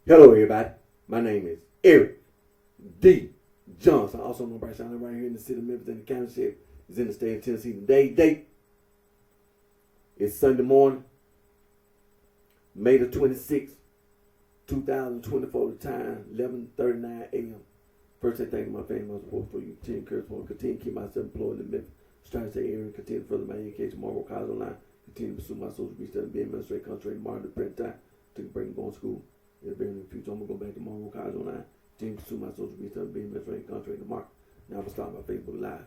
Hello, everybody. My name is Eric D. Johnson, also known as BrightShine, right here in the city of Memphis, and the county sheriff is in the state of Tennessee. Today's date is Sunday morning, May the 26th, 2024. The time 11:39 a.m. First, I thank my family, my support for you. Continue to keep myself employed in Memphis. Trying to stay area, continue to further my education, moral college online. Continue to pursue my social research, be administrative, concentrate, monitor, print time to bring going to school. In the very near future, I'm gonna go back to moral college online. Continue to pursue my social research, be administrative, concentrate, the market. Now I'm gonna start my Facebook Live.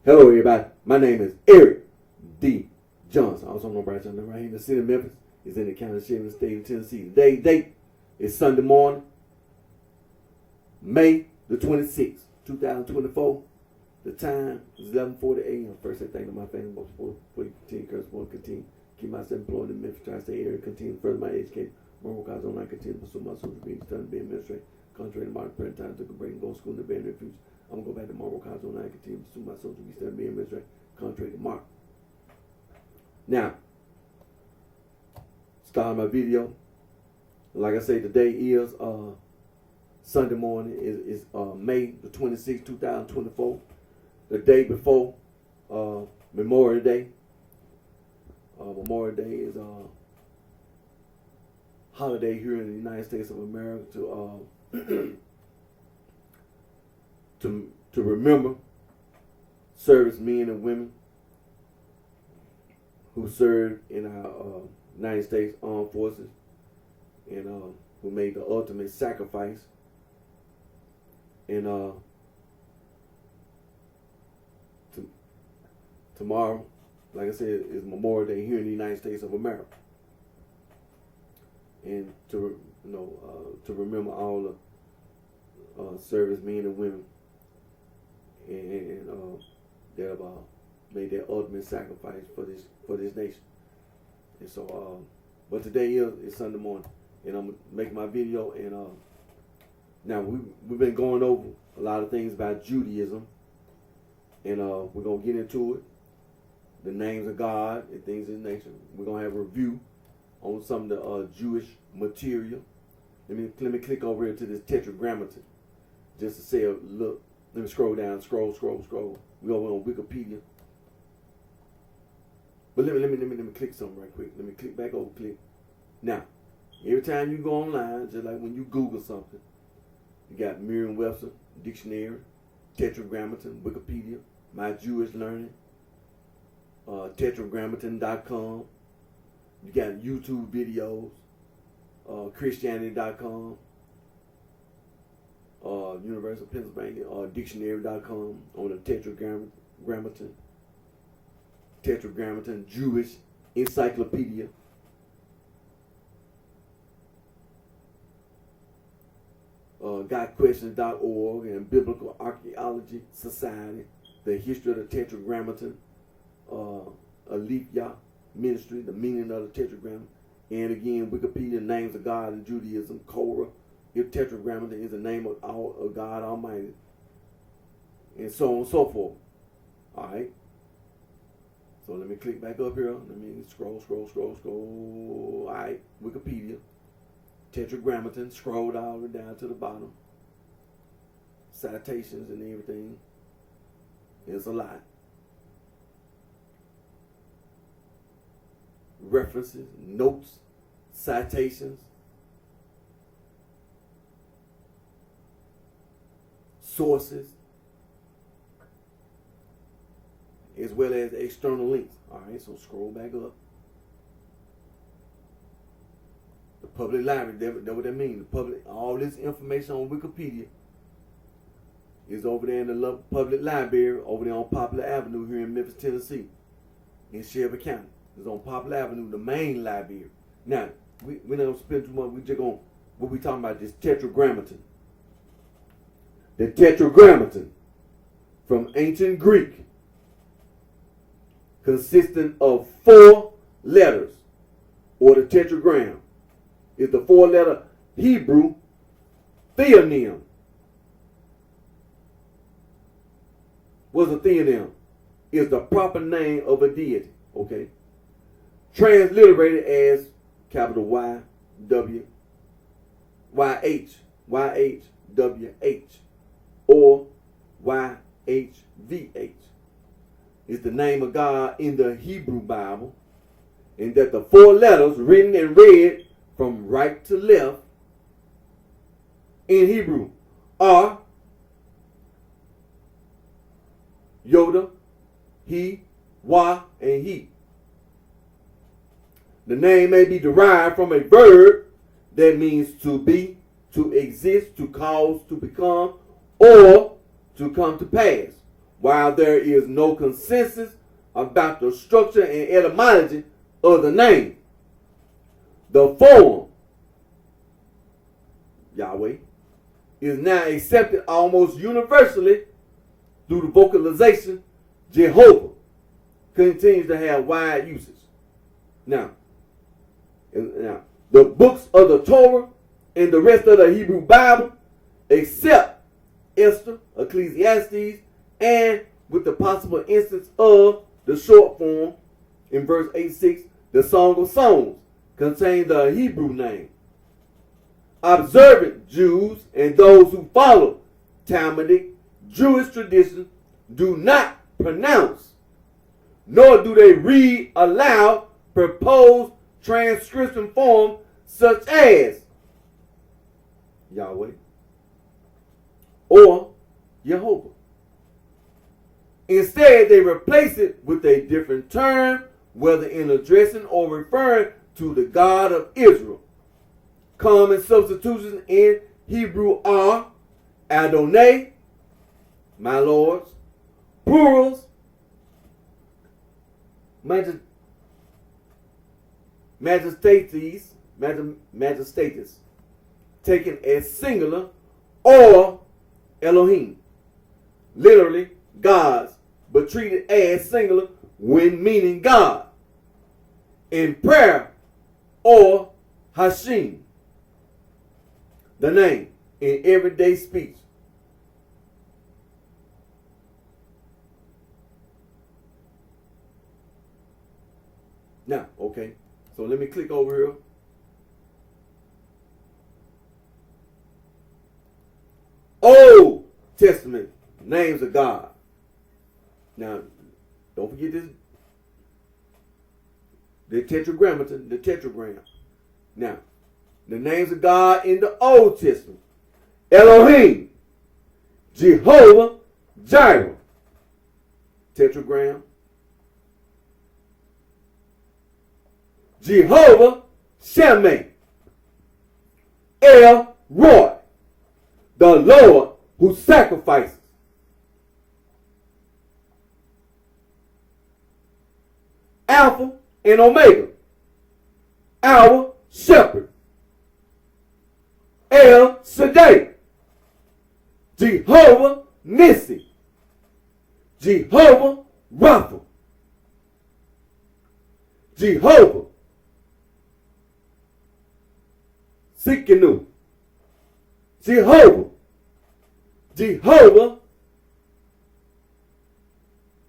Hello, everybody. My name is Eric D. Johnson, also known as BrightShine, right here in the city of Memphis. Is in the county sheriff in the state of Tennessee. Today's date is Sunday morning, May the 26th, 2024. The time is 11:40 a.m. First, I thank my family most for you continue keep myself employed in Memphis, try to stay area, continue to further my education, moral college online, continue to pursue my social media, study, be administrative, contrary to my print time, took a break and go to school in the very near future. I'm gonna go back to moral college online, continue to pursue my social media, study, be administrative, contrary to Mark. Now, start my video. Like I say, today is Sunday morning. Is May the 26th, 2024. The day before Memorial Day. Memorial Day is a holiday here in the United States of America to remember servicemen and women who served in our United States Armed Forces and who made the ultimate sacrifice. And tomorrow, like I said, is Memorial Day here in the United States of America, and to remember all the servicemen and women and that have made their ultimate sacrifice for this nation. And so, but today is Sunday morning, and I'm making my video. And now we've been going over a lot of things about Judaism, and we're gonna get into it. The names of God and things of this nature. We're gonna have a review on some of the Jewish material. Let me click over here to this Tetragrammaton, just to say a look. Let me scroll down, scroll. We over on Wikipedia. But let me click something right quick. Let me click back over, click. Now, every time you go online, just like when you Google something, you got Merriam-Webster Dictionary, Tetragrammaton, Wikipedia, My Jewish Learning, Tetragrammaton.com. You got YouTube videos, Christianity.com, University of Pennsylvania, Dictionary.com on the Tetragrammaton Jewish Encyclopedia. GotQuestions.org and Biblical Archaeology Society, the history of the Tetragrammaton, Aletheia Ministry, the meaning of the Tetragrammaton, and again Wikipedia, names of God in Judaism, Korah, if Tetragrammaton is the name of God Almighty, and so on and so forth. All right. So let me click back up here. Let me scroll. All right, Wikipedia, Tetragrammaton, scrolled all the way down to the bottom. Citations and everything. It's a lot. References, notes, citations, sources, as well as external links. All right, so scroll back up. The public library, that's what that means. The public, all this information on Wikipedia is over there in the public library, over there on Poplar Avenue here in Memphis, Tennessee, in Shelby County. It's on Poplar Avenue, the main library. Now, we don't spend too much. We just gonna what we talking about, this Tetragrammaton. The Tetragrammaton from ancient Greek consisting of 4 letters, or the tetragram, is the 4-letter Hebrew theonym. What's a theonym? Is the proper name of a deity. Okay. Transliterated as capital Y, W, YH, YHWH, or YHVH. Is the name of God in the Hebrew Bible, and that the 4 letters written and read from right to left in Hebrew are Yoda, He, Wa, and He. The name may be derived from a verb that means to be, to exist, to cause, to become, or to come to pass. While there is no consensus about the structure and etymology of the name, the form, Yahweh, is now accepted almost universally through the vocalization. Jehovah continues to have wide usage. Now, the books of the Torah and the rest of the Hebrew Bible, except Esther, Ecclesiastes, and with the possible instance of the short form in verse 86, the Song of Songs, contain the Hebrew name. Observant Jews and those who follow Talmudic Jewish tradition do not pronounce, nor do they read aloud proposed transcription forms such as Yahweh or Jehovah. Instead, they replace it with a different term, whether in addressing or referring to the God of Israel. Common substitutions in Hebrew are Adonai, my lords, plurals, majestatis, taken as singular, or Elohim, literally gods, but treated as singular when meaning God. In prayer, or Hashim, the name in everyday speech. Now, okay, so let me click over here. Old Testament names of God. Now, don't forget this. The tetragrammaton, the tetragram. Now, the names of God in the Old Testament: Elohim, Jehovah, Jireh, tetragram. Jehovah, Shammah, El Roy, the Lord who sacrifices. Alpha and Omega, our shepherd. El Shaddai, Jehovah Nissi, Jehovah Rapha, Jehovah Sikkenu, Jehovah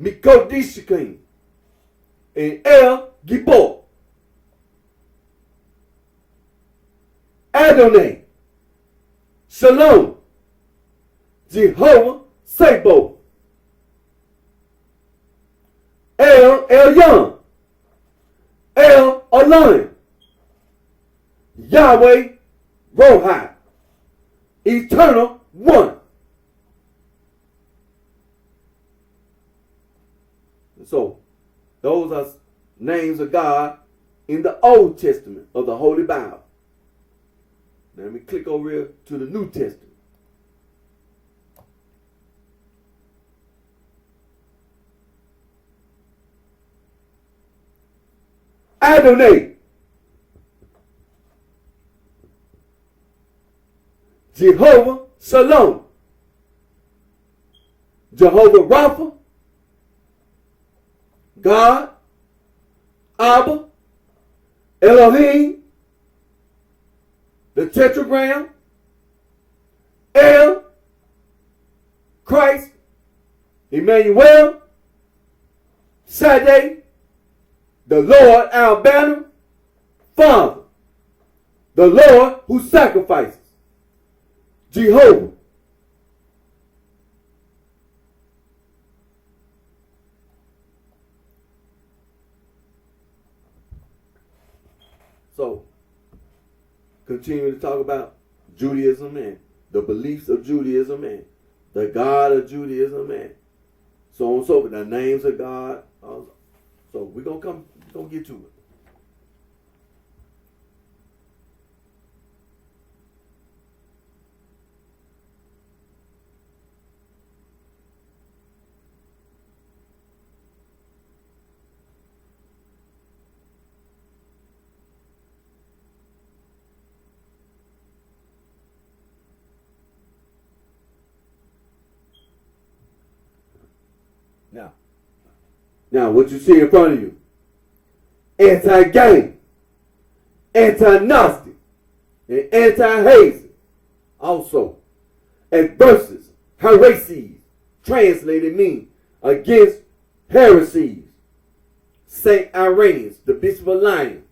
Mikodishikim, and El Gibor. Adonai, Shalom, Jehovah Sabaoth, El Elyon, El Olam, Yahweh Rohi, Eternal One. So, those are names of God in the Old Testament of the Holy Bible. Now let me click over here to the New Testament. Adonai, Jehovah Shalom, Jehovah Rapha, God, Abba, Elohim, the tetragram, El, Christ, Emmanuel, Shaddai, the Lord our banner, Father, the Lord who sacrifices, Jehovah. So, continuing to talk about Judaism and the beliefs of Judaism and the God of Judaism and so on and so forth, the names of God. So we're gonna get to it. Now, what you see in front of you, anti-gay, anti-Gnostic, and anti-hazing. Also, adverses, heresies, translated mean against heresies. Saint Irenaeus, the Bishop of Lyons,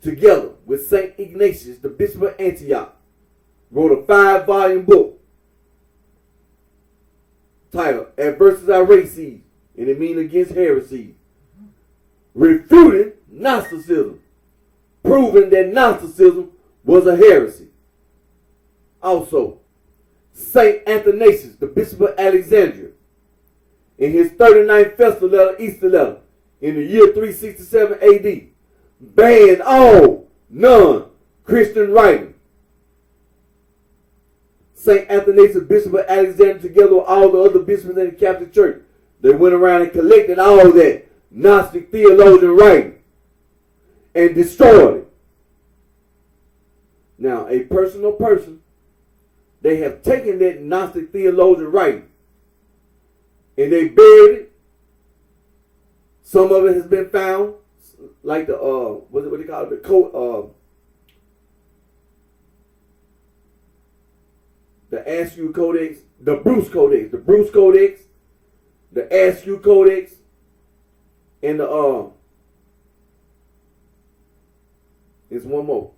together with Saint Ignatius, the Bishop of Antioch, wrote a 5-volume book titled Adverses Heresies, and it means against heresy, refuting Gnosticism, proving that Gnosticism was a heresy. Also, Saint Athanasius, the Bishop of Alexandria, in his 39th festival letter, Easter letter, in the year 367 AD, banned all non-Christian writing. Saint Athanasius, Bishop of Alexandria, together with all the other bishops in the Catholic Church, they went around and collected all that Gnostic theologian writing and destroyed it. Now, a personal person, they have taken that Gnostic theologian writing and they buried it. Some of it has been found, like the what do they call it? The Askew Codex, the Bruce Codex, the Askew Codex, and there's one more,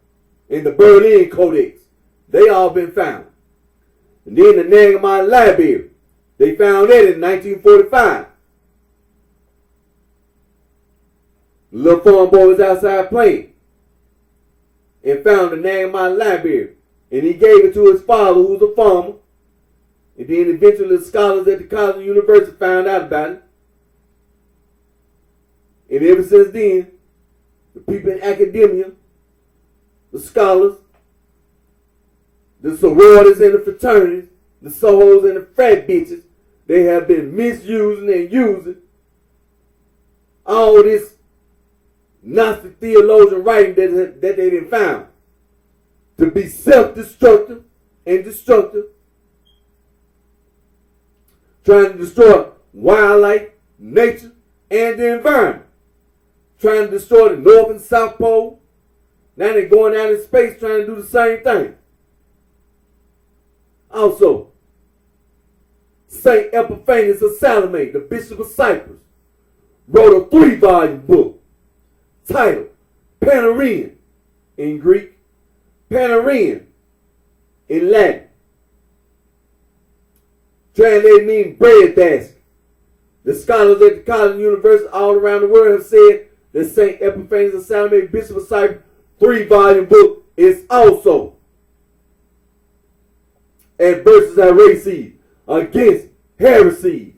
and the Berlin Codex. They all been found. And then the Nagamon Library, they found that in 1945. Little farm boy was outside playing and found the Nagamon Library, and he gave it to his father, who was a farmer. And then eventually the scholars at the college and university found out about it. And ever since then, the people in academia, the scholars, the sororities and the fraternities, the sohos and the frat bitches, they have been misusing and using all this Gnostic theologian writing that they done found to be self-destructive and destructive, trying to destroy wildlife, nature, and the environment, trying to destroy the North and South Pole. Now they're going out in space trying to do the same thing. Also, Saint Epiphanes of Salome, the Bishop of Cyprus, wrote a 3-volume book titled Panarion in Greek, Panarion in Latin. Translated means bread basket. The scholars at the college and university all around the world have said that Saint Epiphanes of Salome, Bishop of Cyprus, 3-volume book is also Adverses Heresies, against heresies.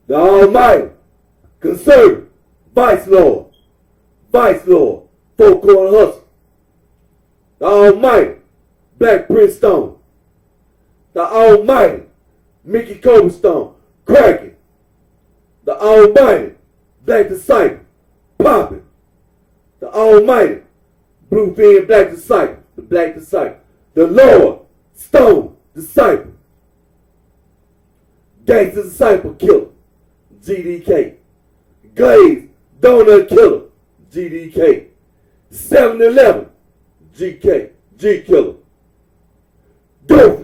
the Almighty, conservative, vice lord, four corner hustle, the Almighty, Black Prince Stone, the Almighty, Mickey Cobblestone, cracking, the Almighty, Black Disciple, popping, the Almighty, Bluefin Black Disciple, the Black Disciple, the Lord, Stone, Disciple, Gangster Disciple Killer, GDK, Glaze, Donut Killer, GDK, 7-Eleven, GK, G Killer, Goofy.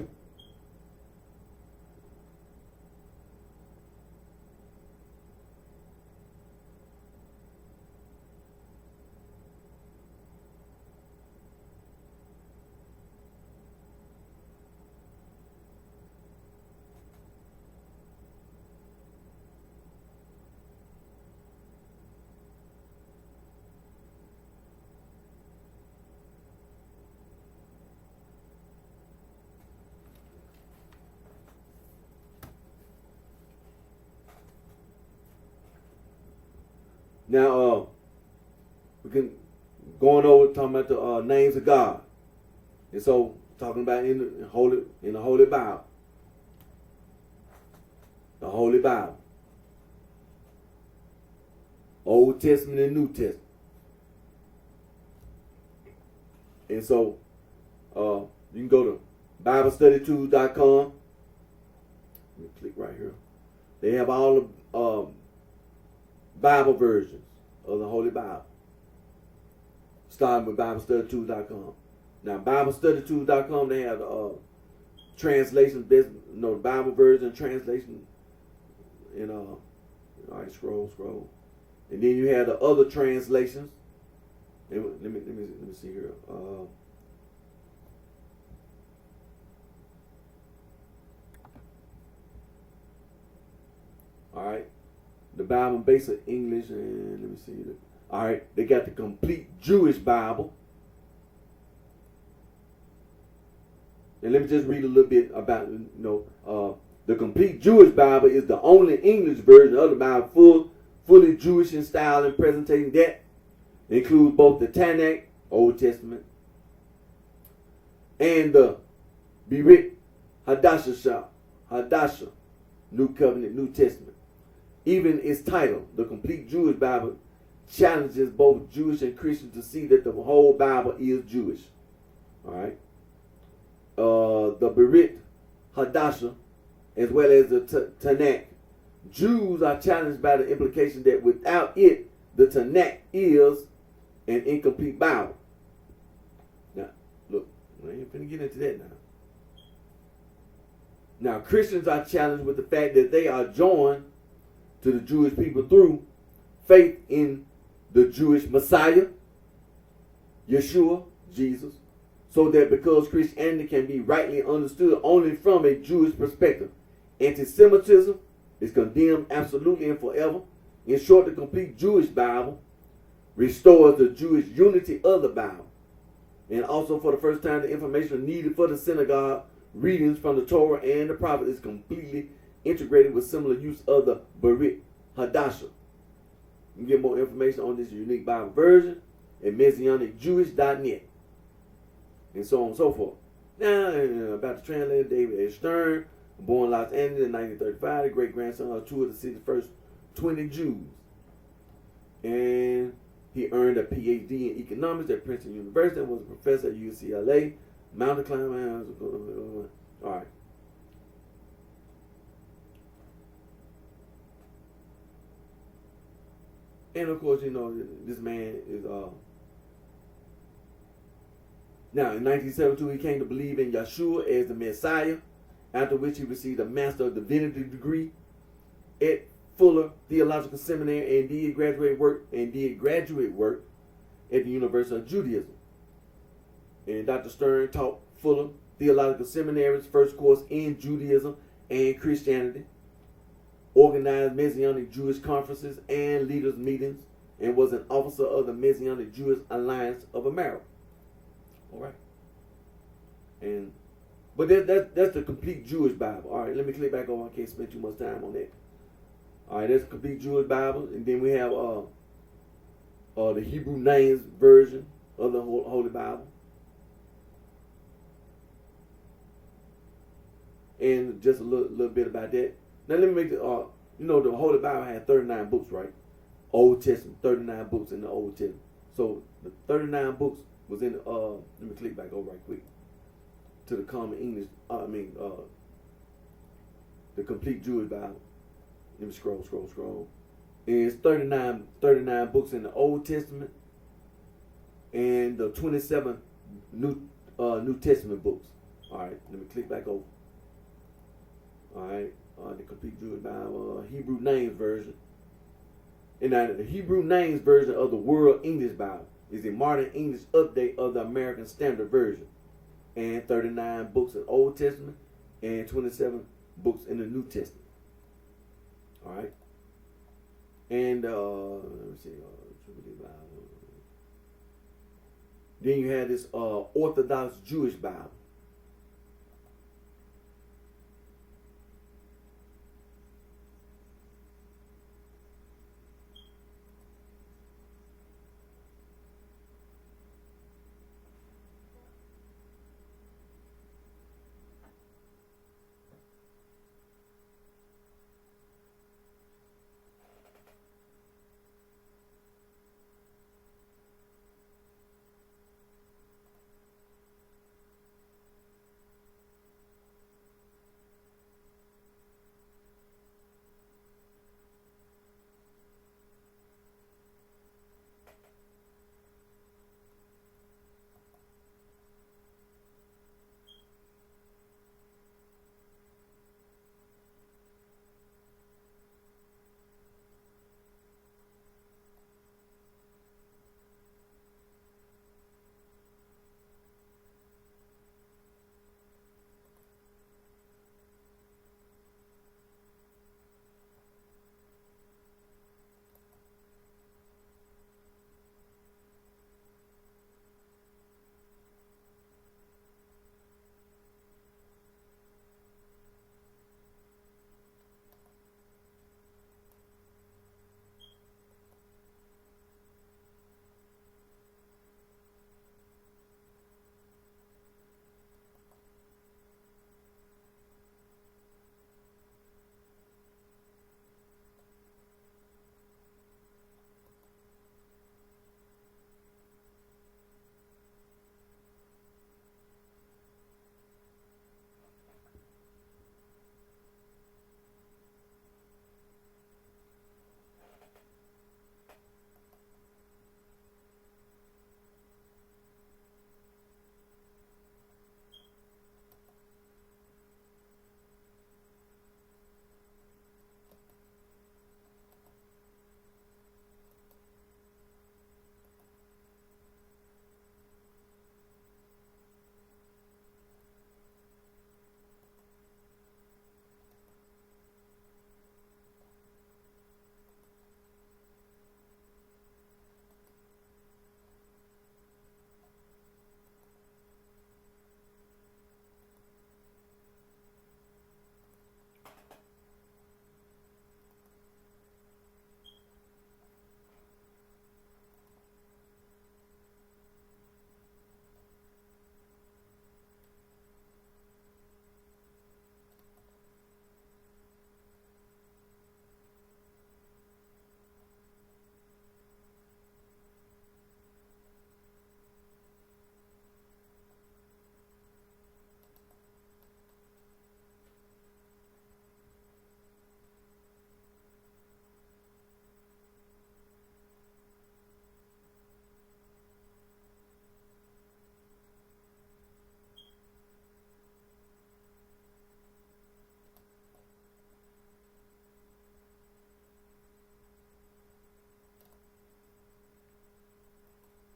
Now, we can going over talking about the names of God, and so talking about in the Holy Bible, the Holy Bible, Old Testament and New Testament, and so you can go to BibleStudyTools.com. Let me click right here. They have all the Bible versions of the Holy Bible, starting with BibleStudyTools.com. Now, BibleStudyTools.com, they have translations, the Bible version translation, and all right, scroll, and then you have the other translations. And let me see here. All right. The Bible in basic English, and let me see. All right, they got the complete Jewish Bible. And let me just read a little bit about, the complete Jewish Bible is the only English version of the Bible, fully Jewish in style and presentation. That includes both the Tanakh, Old Testament, and the Brit Hadashah, New Covenant, New Testament. Even its title, the Complete Jewish Bible, challenges both Jewish and Christians to see that the whole Bible is Jewish. All right. The Brit Hadashah, as well as the Tanakh. Jews are challenged by the implication that without it, the Tanakh is an incomplete Bible. Now, look, I ain't finna get into that now. Now, Christians are challenged with the fact that they are joined to the Jewish people through faith in the Jewish Messiah, Yeshua, Jesus, so that because Christianity can be rightly understood only from a Jewish perspective, anti-Semitism is condemned absolutely and forever. In short, the complete Jewish Bible restores the Jewish unity of the Bible. And also, for the first time, the information needed for the synagogue readings from the Torah and the prophet is completely integrated with similar use of the Brit Hadashah. You can get more information on this unique Bible version at MessianicJewish.net, and so on and so forth. Now, about the translator David S. Stern, born in Los Angeles in 1935, the great-grandson of two of the city's first 20 Jews. And he earned a PhD in economics at Princeton University and was a professor at UCLA. Mountain climbing. All right. And of course, this man is now in 1972 he came to believe in Yeshua as the Messiah, after which he received a Master of Divinity degree at Fuller Theological Seminary and did graduate work at the University of Judaism. And Dr. Stern taught Fuller Theological Seminary's first course in Judaism and Christianity, organized Messianic Jewish conferences and leaders' meetings, and was an officer of the Messianic Jewish Alliance of America. All right. But that's the complete Jewish Bible. All right, let me click back over. I can't spend too much time on that. All right, that's the complete Jewish Bible, and then we have the Hebrew names version of the Holy Bible, and just a little bit about that. Now let me make the the Holy Bible had 39 books, right? Old Testament, 39 books in the Old Testament. So the 39 books was in let me click back over right quick to the common English. The complete Jewish Bible. Let me scroll. And it's 39 books in the Old Testament and the 27 New Testament books. All right, let me click back over. All right, the complete Jewish Bible, Hebrew names version. And now the Hebrew names version of the World English Bible is a modern English update of the American Standard Version, and 39 books in Old Testament and 27 books in the New Testament. All right, and let me see. Then you have this Orthodox Jewish Bible.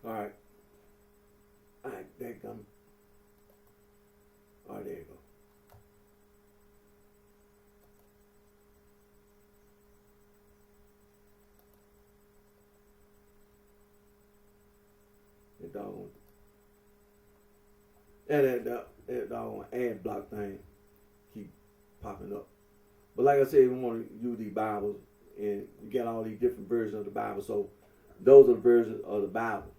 All right. All right, there you go. All right, there you go. That doggone, that doggone ad block thing keep popping up. But like I said, we want to use these Bibles and you got all these different versions of the Bible. So those are the versions of the Bible.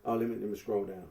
Oh, let me scroll down.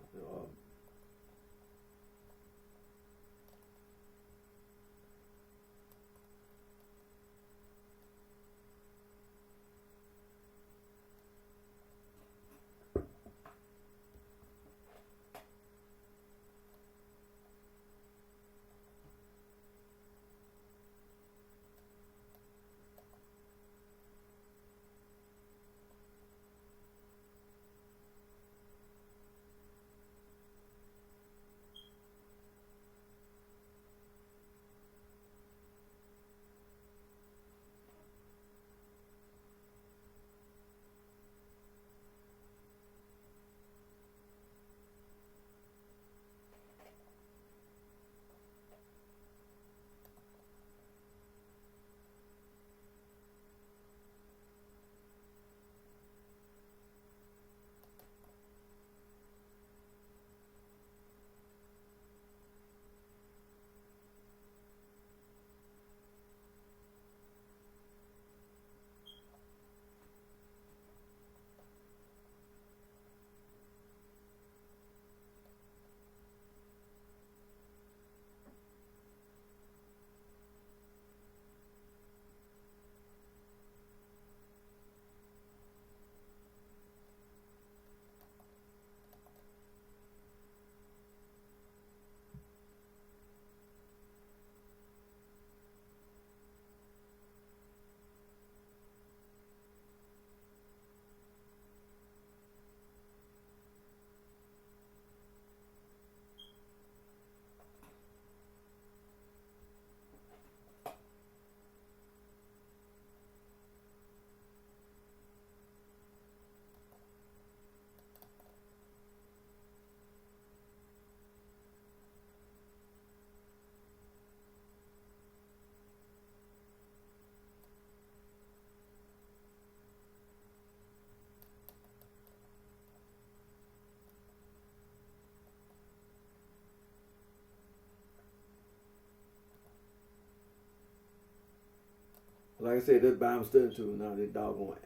Like I said, this Bible study tool now, this doggone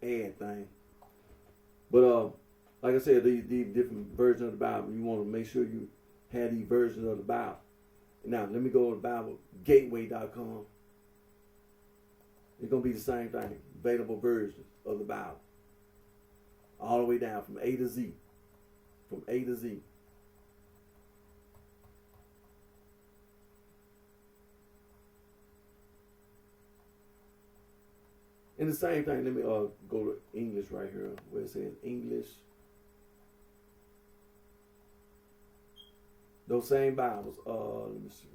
ad thing. But like I said, these different versions of the Bible, you want to make sure you have these versions of the Bible. Now, let me go to BibleGateway.com. It's going to be the same thing. Available versions of the Bible. All the way down from A to Z. From A to Z. And the same thing, let me go to English right here, where it says English. Those same Bibles. Let me see.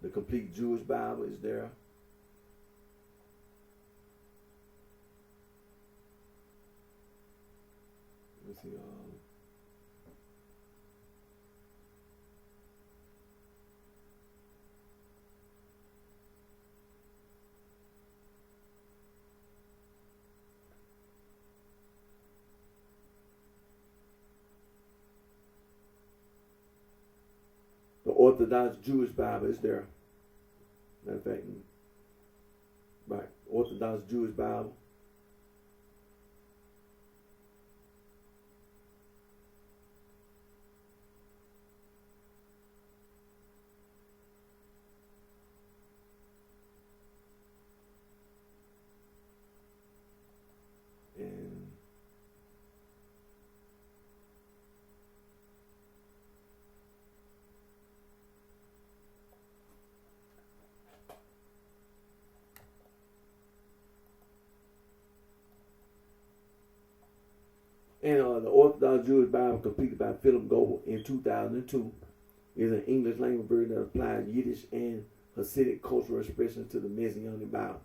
The Complete Jewish Bible is there. Let me see. The Orthodox Jewish Bible is there. Matter of fact, right, Orthodox Jewish Bible. And the Orthodox Jewish Bible, completed by Philip Goebel in 2002, is an English language version that applies Yiddish and Hasidic cultural expressions to the Messianic Bible.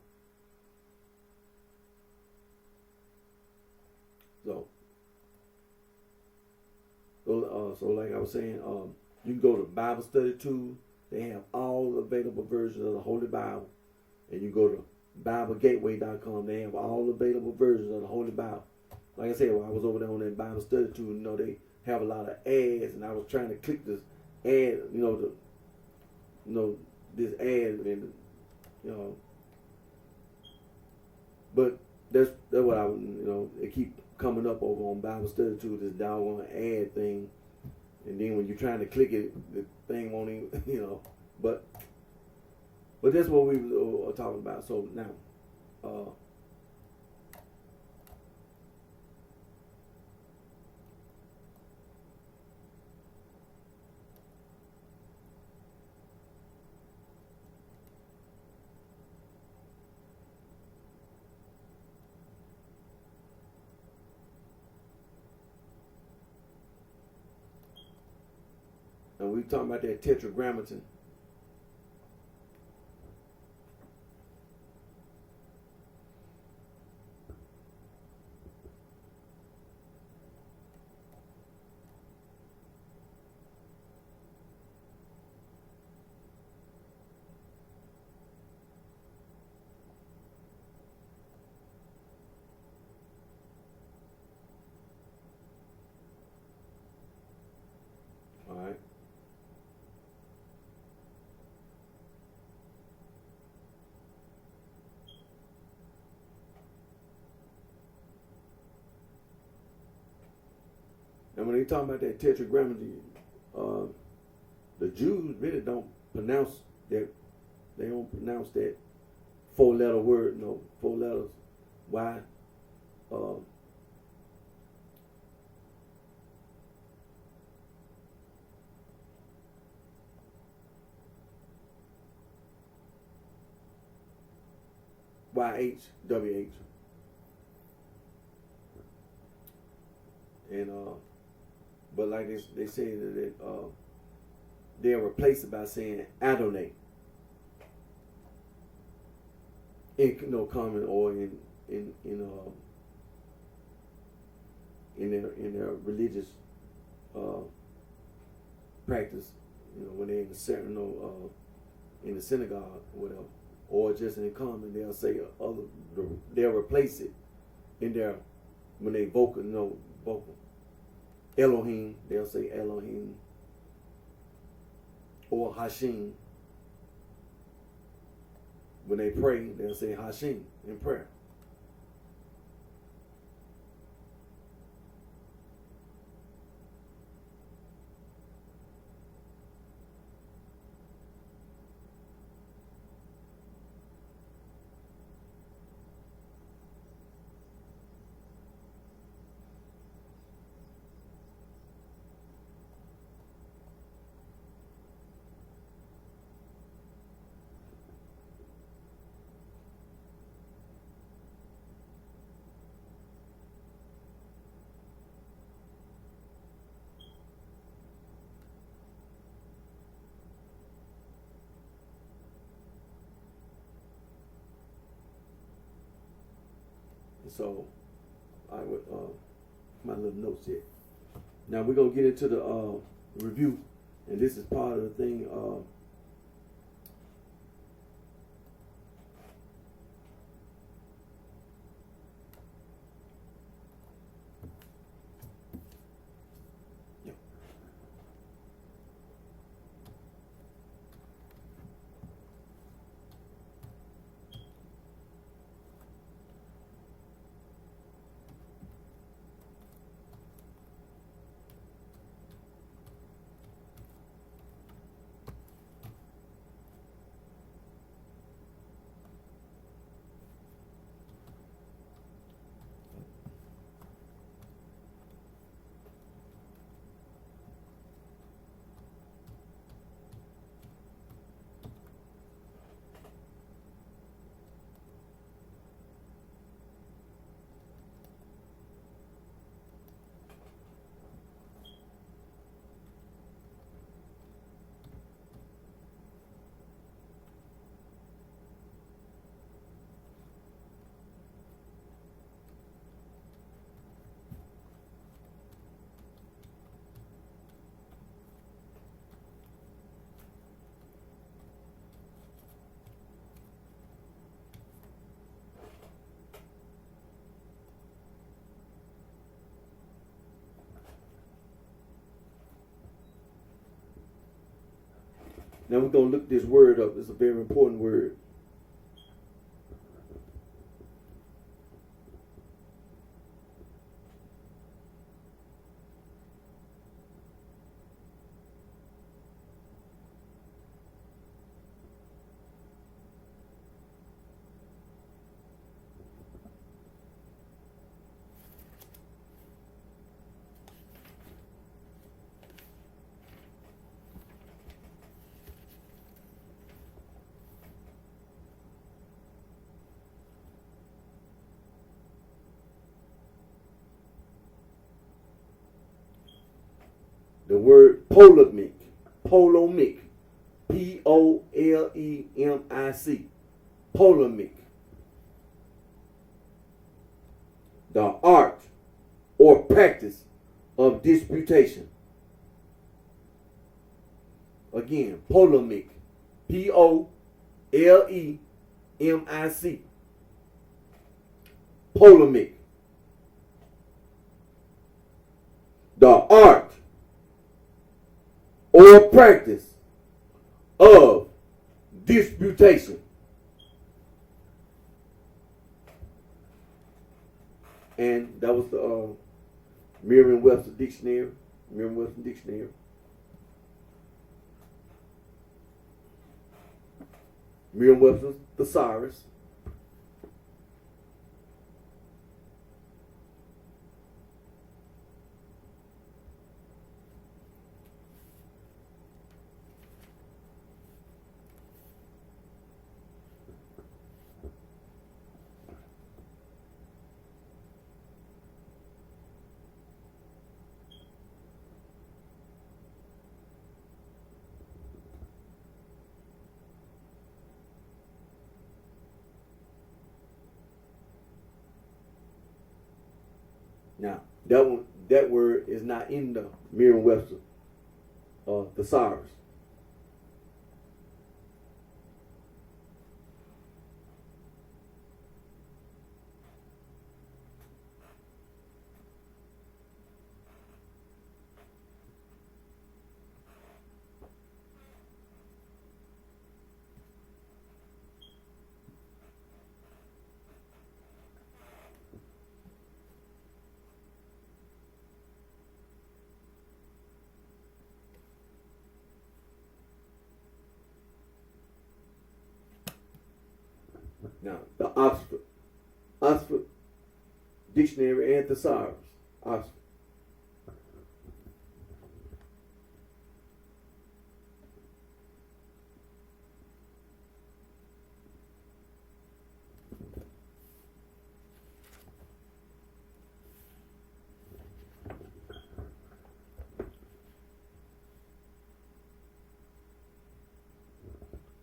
So like I was saying, you can go to Bible Study Tool. They have all available versions of the Holy Bible. And you go to BibleGateway.com. They have all available versions of the Holy Bible. Like I said, while I was over there on that Bible Study Tool, they have a lot of ads, and I was trying to click this ad, this ad, and But that's what I, it keep coming up over on Bible study too, this doggone ad thing. And then when you're trying to click it, the thing won't even, but that's what we were talking about. So now, and we talking about that tetragrammaton. All right. And when they talk about that tetragrammaton, the Jews really don't pronounce that. They don't pronounce that 4-letter word. No, 4 letters. Y. YHWH. And but like they say that they'll replace it by saying Adonai in common or in their religious practice, when they're in the certain in the synagogue or whatever, or just in common, they'll say they'll replace it in their, when they vocal Elohim, they'll say Elohim, or Hashim. When they pray, they'll say Hashim in prayer. So, with my little notes here. Now we're gonna get into the review, and this is part of the thing. Now we're going to look this word up. It's a very important word. the word polemic, polemic, Polemic, polemic. The art or practice of disputation. Again, polemic, Polemic, polemic. The art or practice of disputation. And that was the Merriam-Webster Dictionary. Merriam-Webster Dictionary. Merriam-Webster's Thesaurus. Now, that word is not in the Merriam-Webster Thesaurus. Now, the Oxford Dictionary and Thesaurus. Oxford.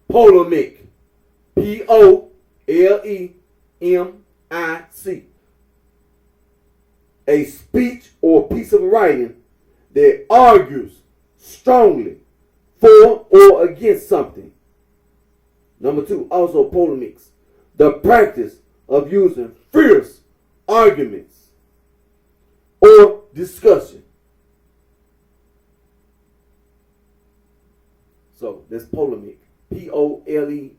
Polemic. Polemic. A speech or piece of writing that argues strongly for or against something. Number 2, also polemics. The practice of using fierce arguments or discussion. So that's polemic. Polemic.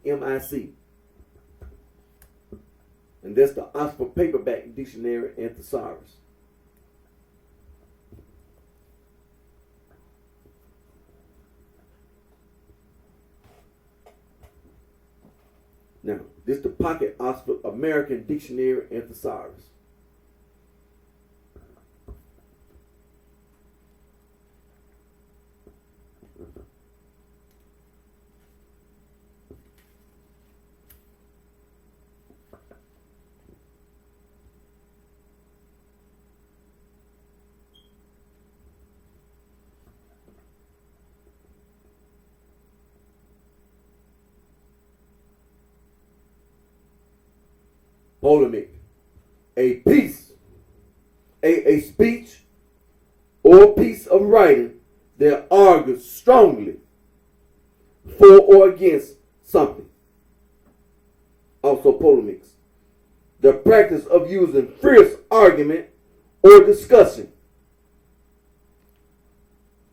And that's the Oxford Paperback Dictionary and Thesaurus. Now, this is the Pocket Oxford American Dictionary and Thesaurus. Polemic. A speech or piece of writing that argues strongly for or against something. Also polemics. The practice of using fierce argument or discussion.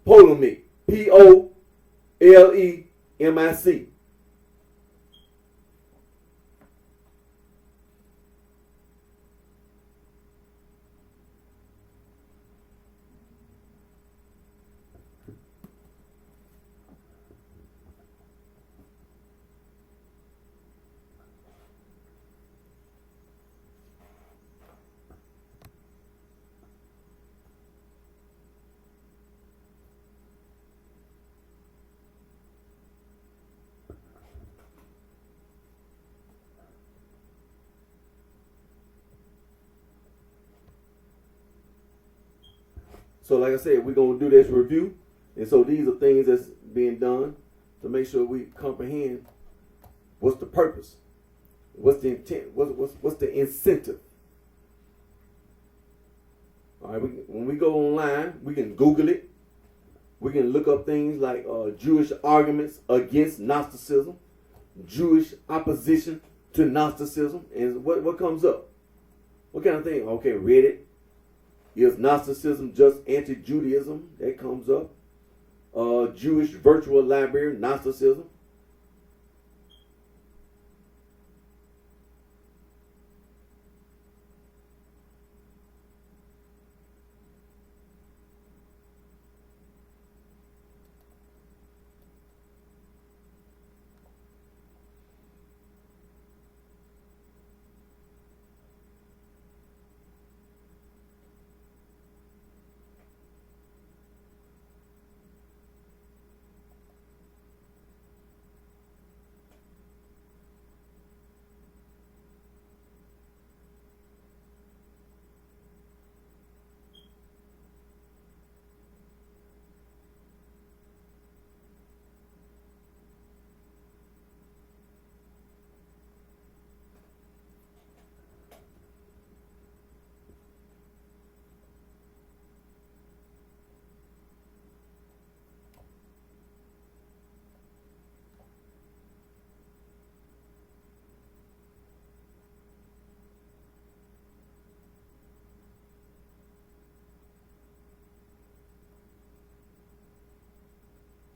Polemic. Polemic. So like I said, we're going to do this review And so these are things that's being done to make sure we comprehend what's the purpose, what's the intent, what's the incentive. All right, when we go online, we can Google it. We can look up things like Jewish arguments against Gnosticism, Jewish opposition to Gnosticism, and what comes up? What kind of thing? Okay, Reddit. Is Gnosticism just anti-Judaism? That comes up. Jewish virtual library, Gnosticism.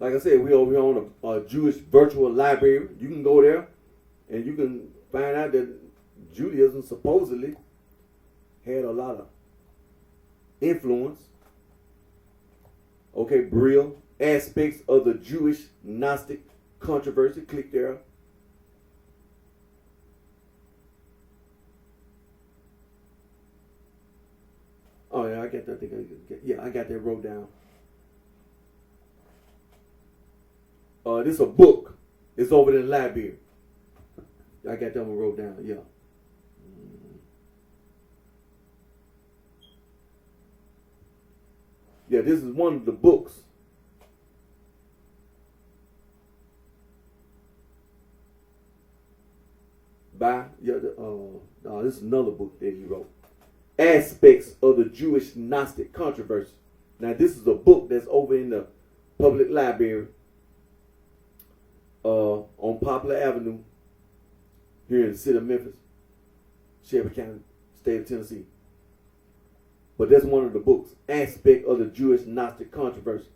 Like I said, we over here on a Jewish virtual library. You can go there and you can find out that Judaism supposedly had a lot of influence. Okay, real aspects of the Jewish Gnostic controversy. Click there. Oh yeah, I got that thing. Yeah, I got that wrote down. This is a book. It's over in the library. I got that one wrote down. Yeah. Yeah, this is one of the books. This is another book that he wrote. Aspects of the Jewish Gnostic controversy. Now, this is a book that's over in the public library on Poplar Avenue here in the city of Memphis, Shelby County, state of Tennessee. But that's one of the books, Aspect of the Jewish Gnostic Controversy.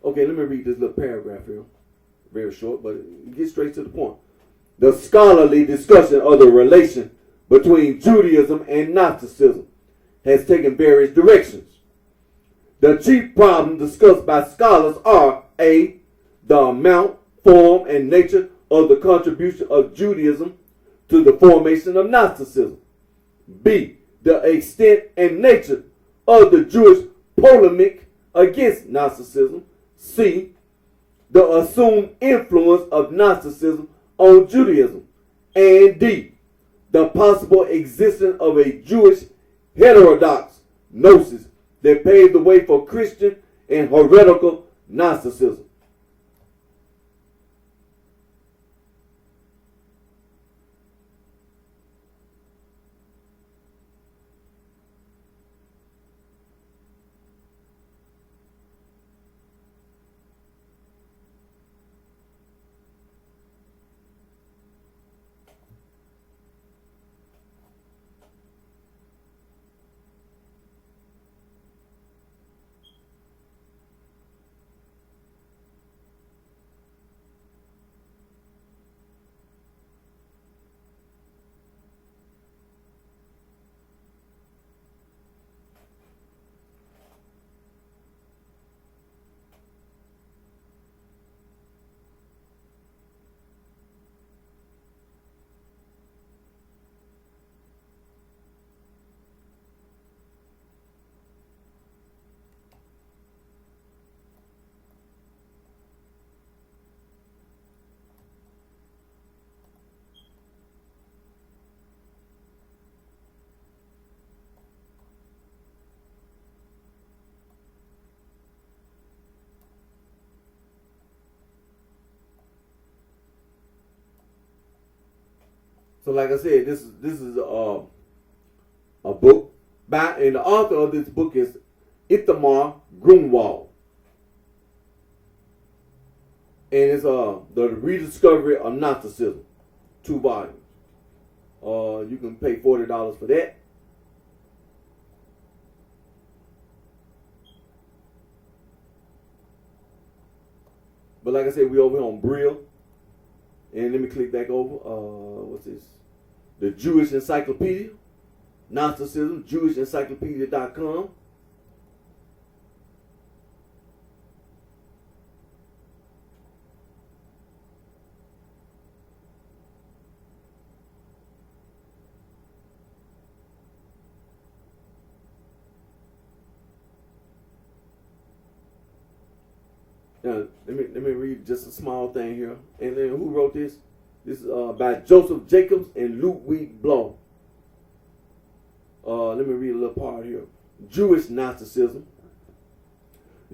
Okay, let me read this little paragraph here. Very short, but it gets straight to the point. The scholarly discussion of the relation between Judaism and Gnosticism has taken various directions. The chief problems discussed by scholars are A. The amount, form, and nature of the contribution of Judaism to the formation of Gnosticism. B. The extent and nature of the Jewish polemic against Gnosticism. C. The assumed influence of Gnosticism on Judaism. And D. The possible existence of a Jewish heterodox gnosis that paved the way for Christian and heretical Gnosticism. So like I said, this is a book by, and the author of this book is Ithamar Grunwald. And it's the rediscovery of Gnosticism, 2 volumes. You can pay $40 for that. But like I said, we over here on Brill. And let me click back over. What's this? The Jewish Encyclopedia. Gnosticism, JewishEncyclopedia.com. Now, let me read just a small thing here. And then who wrote this? This is by Joseph Jacobs and Ludwig Bloch. Let me read a little part here. Jewish Gnosticism.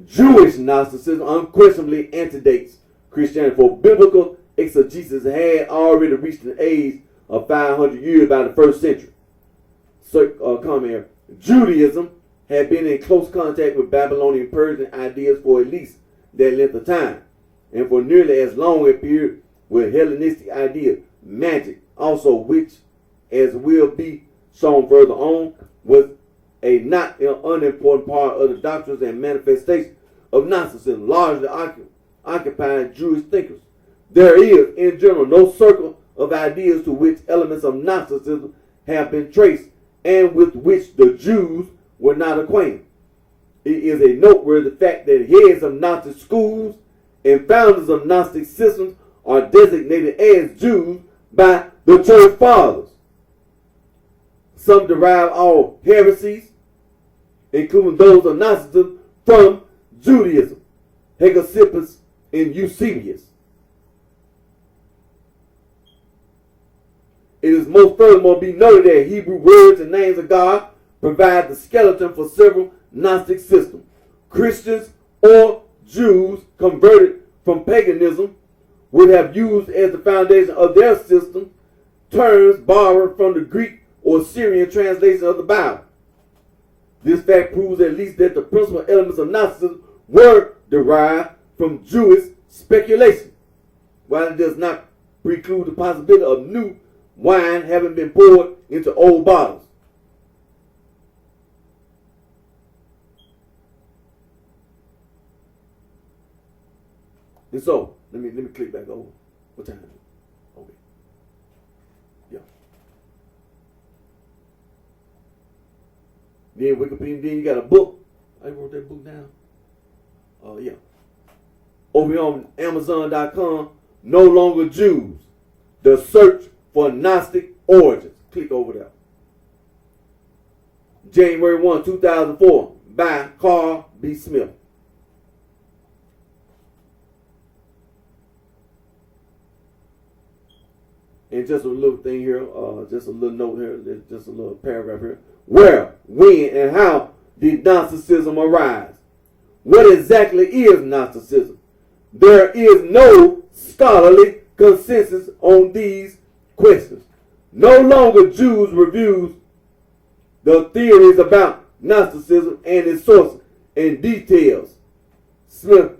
Jewish Gnosticism unquestionably antedates Christianity, for biblical exegesis had already reached an age of 500 years by the 1st century. So, come here. Judaism had been in close contact with Babylonian Persian ideas for at least that length of time, and for nearly as long a period with Hellenistic ideas. Magic also, which, as will be shown further on, was a not unimportant part of the doctrines and manifestations of Gnosticism, largely occupied Jewish thinkers. There is, in general, no circle of ideas to which elements of Gnosticism have been traced and with which the Jews were not acquainted. It is a noteworthy fact that heads of Gnostic schools and founders of Gnostic systems are designated as Jews by the Church Fathers. Some derive all heresies, including those of Gnosticism, from Judaism. Hegesippus and Eusebius. It is most furthermore be noted that Hebrew words and names of God provide the skeleton for several Gnostic systems. Christians or Jews converted from paganism would have used as the foundation of their system terms borrowed from the Greek or Syrian translation of the Bible. This fact proves at least that the principal elements of Gnosticism were derived from Jewish speculation, while it does not preclude the possibility of new wine having been poured into old bottles. And so, let me click back over. What time is it? Okay. Yeah. Then Wikipedia, then you got a book. I wrote that book down. Yeah. Over here on Amazon.com, No Longer Jews. The Search for Gnostic Origins. Click over there. January 1, 2004, by Carl B. Smith. And just a little thing here, just a little note here, just a little paragraph here. Where, when, and how did Gnosticism arise? What exactly is Gnosticism? There is no scholarly consensus on these questions. No longer Jews reviews the theories about Gnosticism and its sources and details. Smith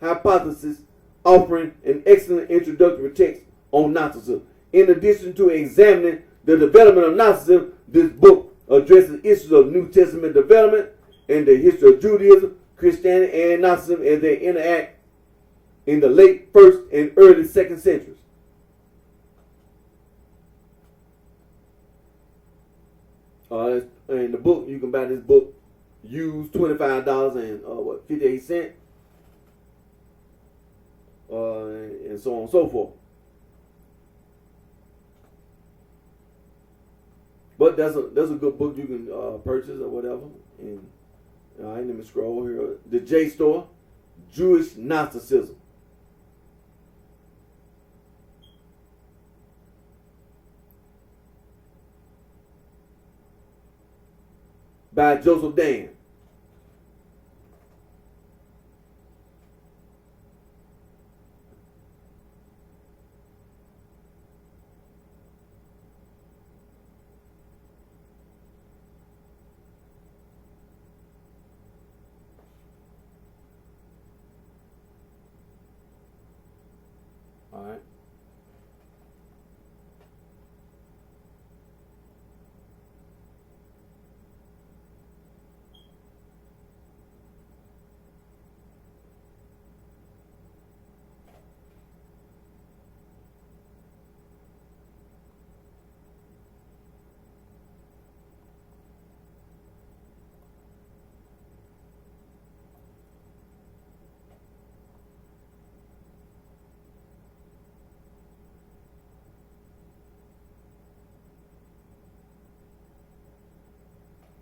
hypothesis offering an excellent introductory text on Gnosticism. In addition to examining the development of Gnosticism, this book addresses issues of New Testament development and the history of Judaism, Christianity, and Gnosticism as they interact in the late 1st and early 2nd centuries. In the book, you can buy this book used $25 and 58 cents, and so on and so forth. But that's a good book you can purchase or whatever. And all right, let me scroll here. The J Store, Jewish Gnosticism. By Joseph Dan.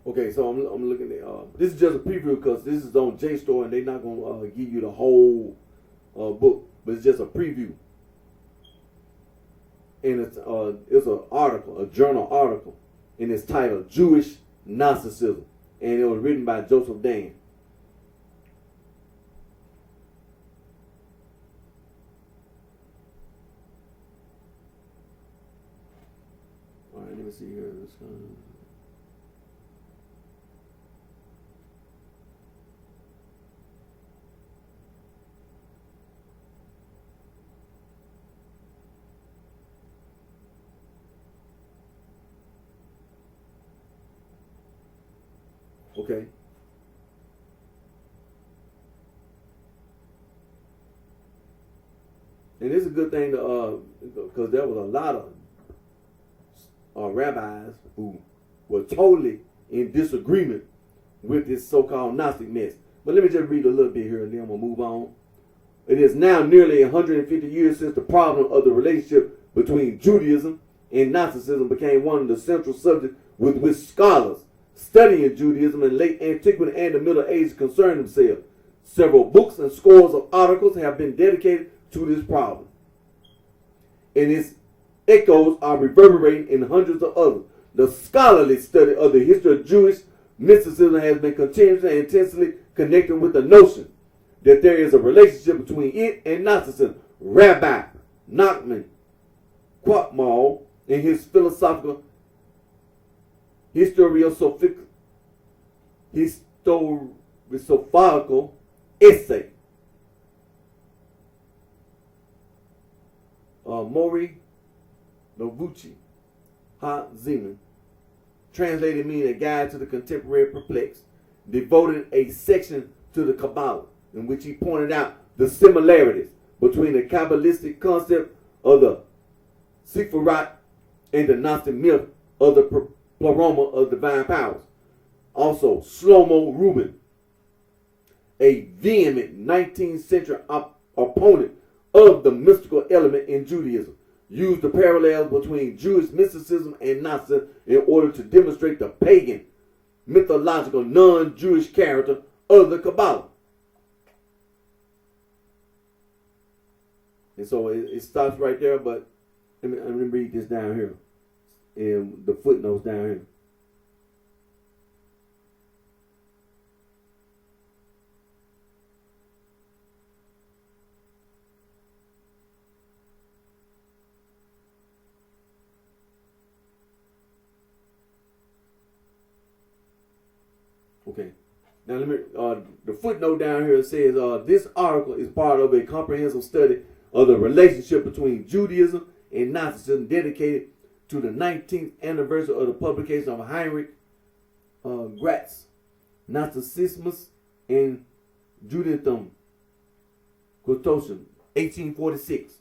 Okay, so I'm looking at this is just a preview because this is on JSTOR and they're not gonna give you the whole book, but it's just a preview. And it's an article, a journal article, and it's titled "Jewish Gnosticism," and it was written by Joseph Dan. All right, let me see here. Okay. And it's a good thing to because there was a lot of rabbis who were totally in disagreement with this so-called Gnostic mess. But let me just read a little bit here and then we'll move on. It is now nearly 150 years since the problem of the relationship between Judaism and Gnosticism became one of the central subjects with which scholars studying Judaism in late antiquity and the Middle Ages concerned themselves. Several books and scores of articles have been dedicated to this problem, and its echoes are reverberating in hundreds of others. The scholarly study of the history of Jewish mysticism has been continuously and intensely connected with the notion that there is a relationship between it and Gnosticism. Rabbi Nachman Quatmal, in his philosophical historiographical essay, Mori Novuchi Ha Zeman, translated meaning a guide to the contemporary perplexed, devoted a section to the Kabbalah, in which he pointed out the similarities between the Kabbalistic concept of the Sephirat and the Gnostic myth of the pleroma of divine powers. Also, Shlomo Rubin, a vehement 19th century opponent of the mystical element in Judaism, used the parallels between Jewish mysticism and Gnosticism in order to demonstrate the pagan, mythological, non-Jewish character of the Kabbalah. And so it stops right there, but let me read this down here. And the footnotes down here. Okay. Now let me the footnote down here says this article is part of a comprehensive study of the relationship between Judaism and Gnosticism dedicated to the 19th anniversary of the publication of Heinrich Gratz, Gnosticismus and Judentum, quotation, 1846.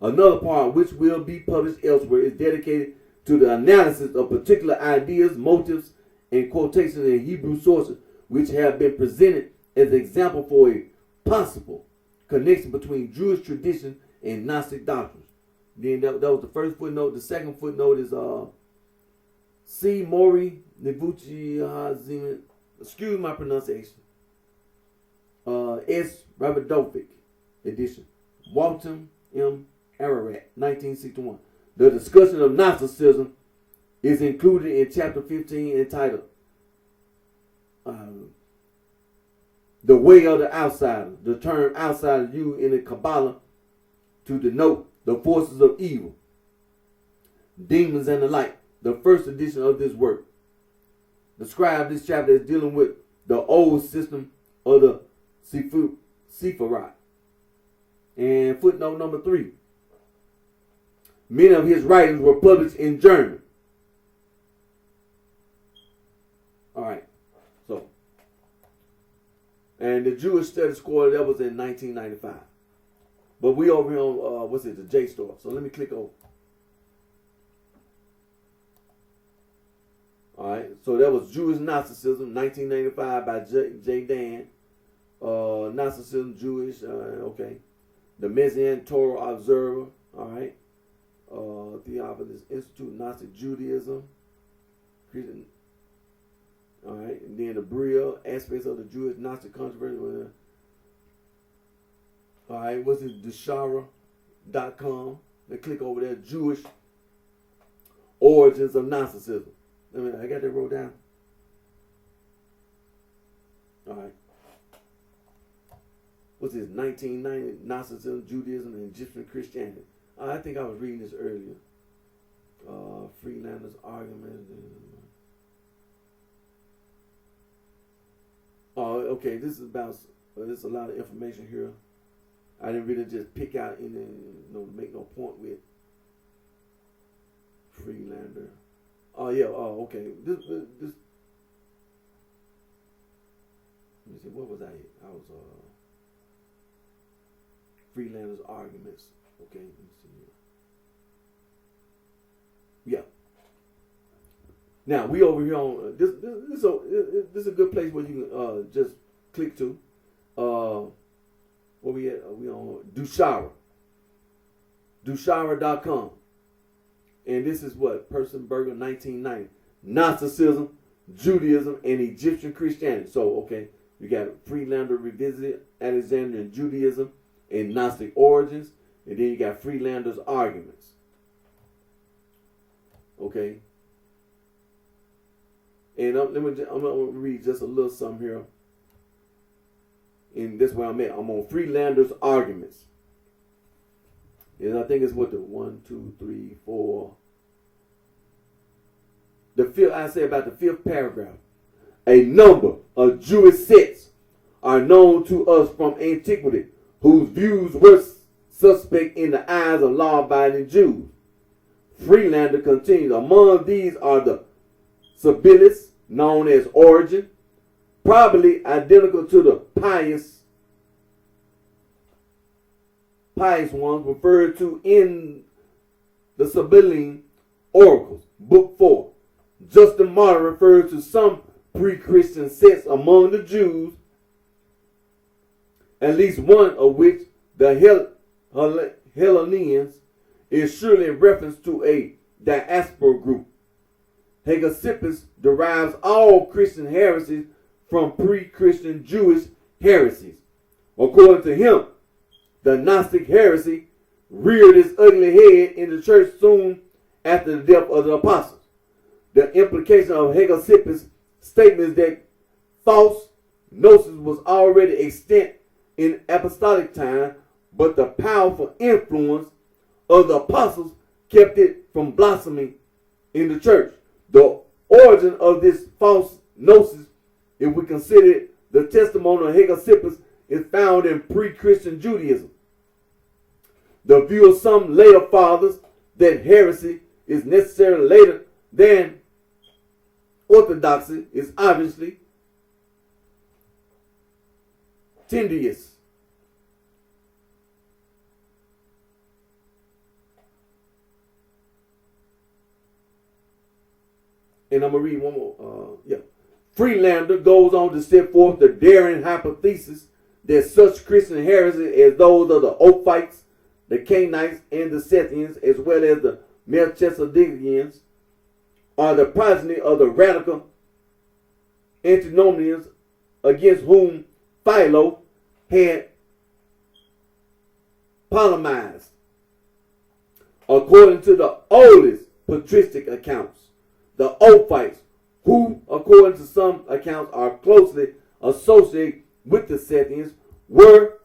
Another part, which will be published elsewhere, is dedicated to the analysis of particular ideas, motives, and quotations in Hebrew sources, which have been presented as an example for a possible connection between Jewish tradition and Gnostic doctrines. Then that was the first footnote. The second footnote is C. Mori Nevuchi Haziman. Excuse my pronunciation. S. Rabidovic edition. Walton M. Ararat, 1961. The discussion of Gnosticism is included in chapter 15 entitled The Way of the Outsider. The term outsider used in the Kabbalah to denote the forces of evil, demons and the like. The first edition of this work describes this chapter as dealing with the old system of the Sephirat. And footnote number 3. Many of his writings were published in German. All right. So, and the Jewish Studies Score, that was in 1995. But we over here on, the JSTOR. So let me click over. All right. So that was Jewish Gnosticism, 1995 by J. Dan. Gnosticism, Jewish, okay. The Messianic Torah Observer, all right. Theophilus Institute, Gnostic Judaism, Christian All right, and then the real aspects of the Jewish Gnostic controversy. All right, what's it? Deshara.com. They click over there. Jewish origins of Gnosticism. I got that wrote down. All right. What's this? 1990 Gnosticism, Judaism, and Egyptian Christianity. I think I was reading this earlier. Freelanders' arguments. Oh, okay. This is about. There's a lot of information here. I didn't really just pick out any, make no point with Freelander. Oh yeah. Oh, okay. This. Let me see. What was I? I was Freelanders' arguments. Okay. Let me see here. Yeah. Now we over here on this. This is a good place where you can just click to. Where we at? We on Deshara. Deshara.com. And this is what? Persenberger 1990. Gnosticism, Judaism, and Egyptian Christianity. So, okay, you got Freelander Revisited, Alexandrian Judaism, and Gnostic Origins. And then you got Freelander's Arguments. Okay. And I'm going to read just a little something here. And that's where I'm at. I'm on Freelander's Arguments. And I think it's what the 1, 2, 3, 4. The fifth, I say about the fifth paragraph. A number of Jewish sects are known to us from antiquity, whose views were suspect in the eyes of law-abiding Jews. Freelander continues. Among these are the Sabellists, known as Origen, probably identical to the pious ones referred to in the Sabelline Oracles, Book 4. Justin Martyr refers to some pre-Christian sects among the Jews, at least one of which, the Hellenes, is surely a reference to a diaspora group. Hegesippus derives all Christian heresies from pre-Christian Jewish heresies. According to him, the Gnostic heresy reared its ugly head in the church soon after the death of the apostles. The implication of Hegesippus' statement is that false gnosis was already extant in apostolic time, but the powerful influence of the apostles kept it from blossoming in the church. The origin of this false gnosis, if we consider the testimony of Hegesippus, is found in pre-Christian Judaism. The view of some later fathers that heresy is necessarily later than orthodoxy is obviously tedious. And I'm going to read one more. Freelander goes on to set forth the daring hypothesis that such Christian heresies as those of the Ophites, the Canaanites, and the Scythians, as well as the Melchizedekians, are the progeny of the radical antinomians against whom Philo had polemized. According to the oldest patristic accounts, the Ophites, who, according to some accounts, are closely associated with the Scythians, were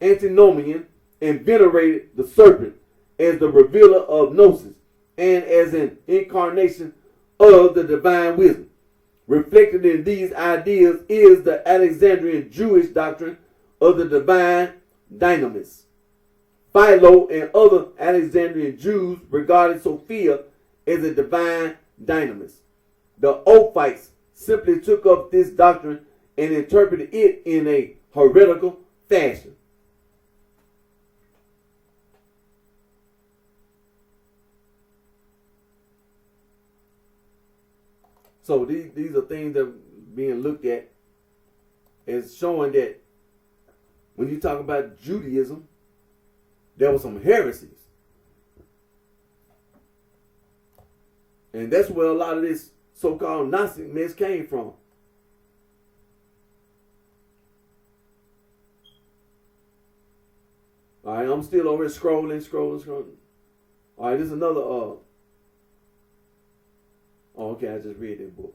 antinomian and venerated the serpent as the revealer of gnosis and as an incarnation of the divine wisdom. Reflected in these ideas is the Alexandrian Jewish doctrine of the divine dynamis. Philo and other Alexandrian Jews regarded Sophia as a divine dynamis. The Ophites simply took up this doctrine and interpreted it in a heretical fashion. So these are things that are being looked at as showing that when you talk about Judaism, there were some heresies. And that's where a lot of this so-called Gnostic mess came from. All right, I'm still over here scrolling. All right, this is another. Oh, okay, I just read that book.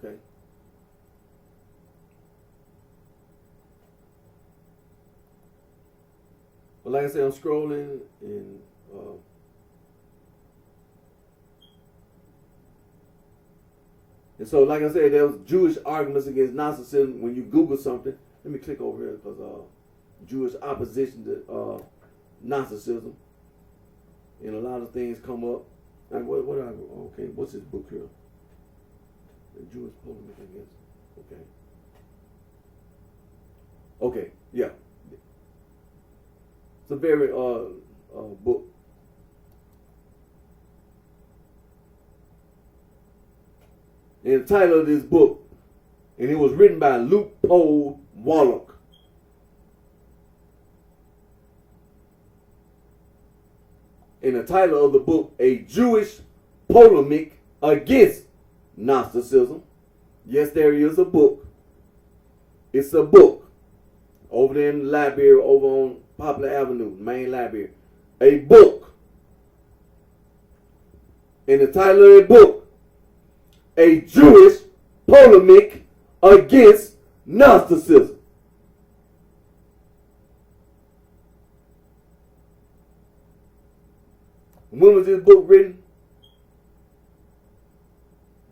Okay. Well, like I said, I'm scrolling and so, like I said, there was Jewish arguments against Gnosticism. When you Google something, let me click over here because Jewish opposition to Gnosticism, and a lot of things come up. Like okay, what's this book here? The Jewish polemic against. Okay, yeah. It's a very book. And the title of this book, and it was written by Loophole Warlock. And the title of the book, A Jewish Polemic Against Gnosticism. Yes, there is a book. It's a book. Over there in the library, over on Poplar Avenue, main library. A book. And the title of the book, A Jewish Polemic Against Gnosticism. When was this book written?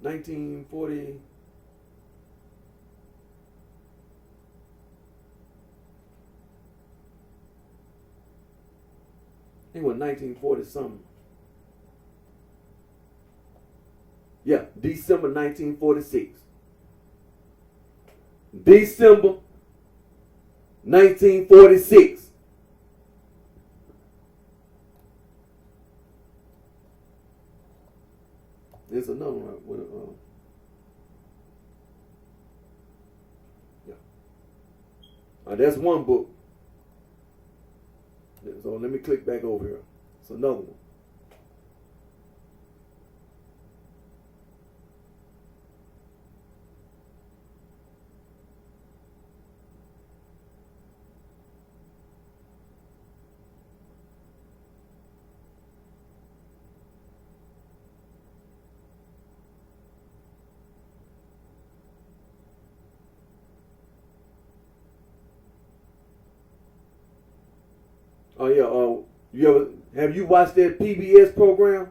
1940. I think it was 1940 something. Yeah, December 1946. December 1946. There's another one with yeah. That's one book. So let me click back over here. It's another one. Oh yeah. Have you watched that PBS program?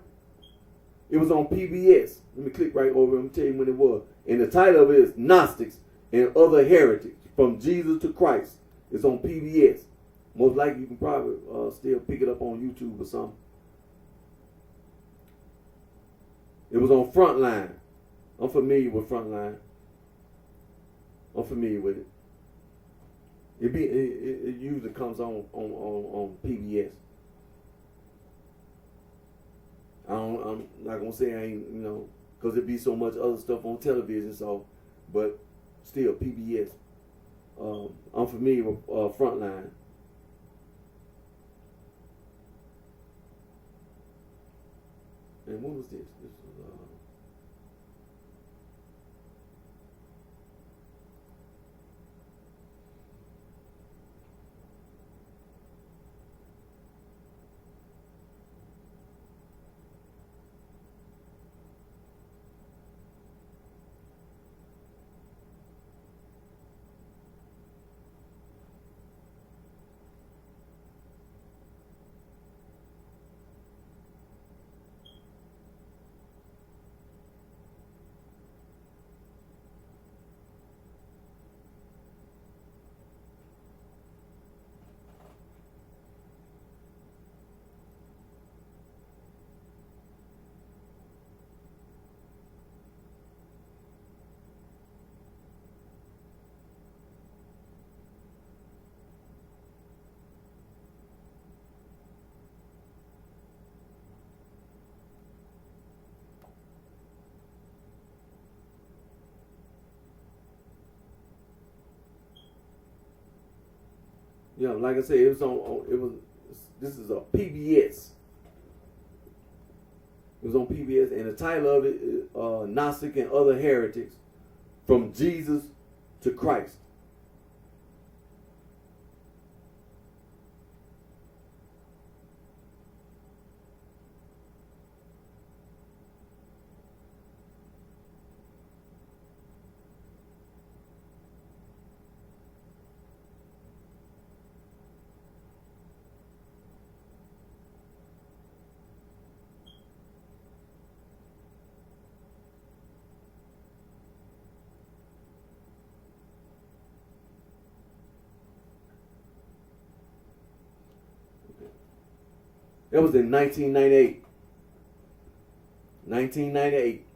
It was on PBS. Let me click right over. I'm gonna tell you when it was. And the title of it is Gnostics and Other Heretics from Jesus to Christ. It's on PBS. Most likely you can probably still pick it up on YouTube or something. It was on Frontline. I'm familiar with Frontline. I'm familiar with it. It usually comes on PBS. I'm not gonna say I ain't, because it be so much other stuff on television. So, but still PBS. I'm familiar with Frontline. And what was this? This was Yeah, like I said, it was on it was. This is a PBS. It was on PBS, and the title of it is Gnostic and Other Heretics, From Jesus to Christ. That was in 1998. 1998.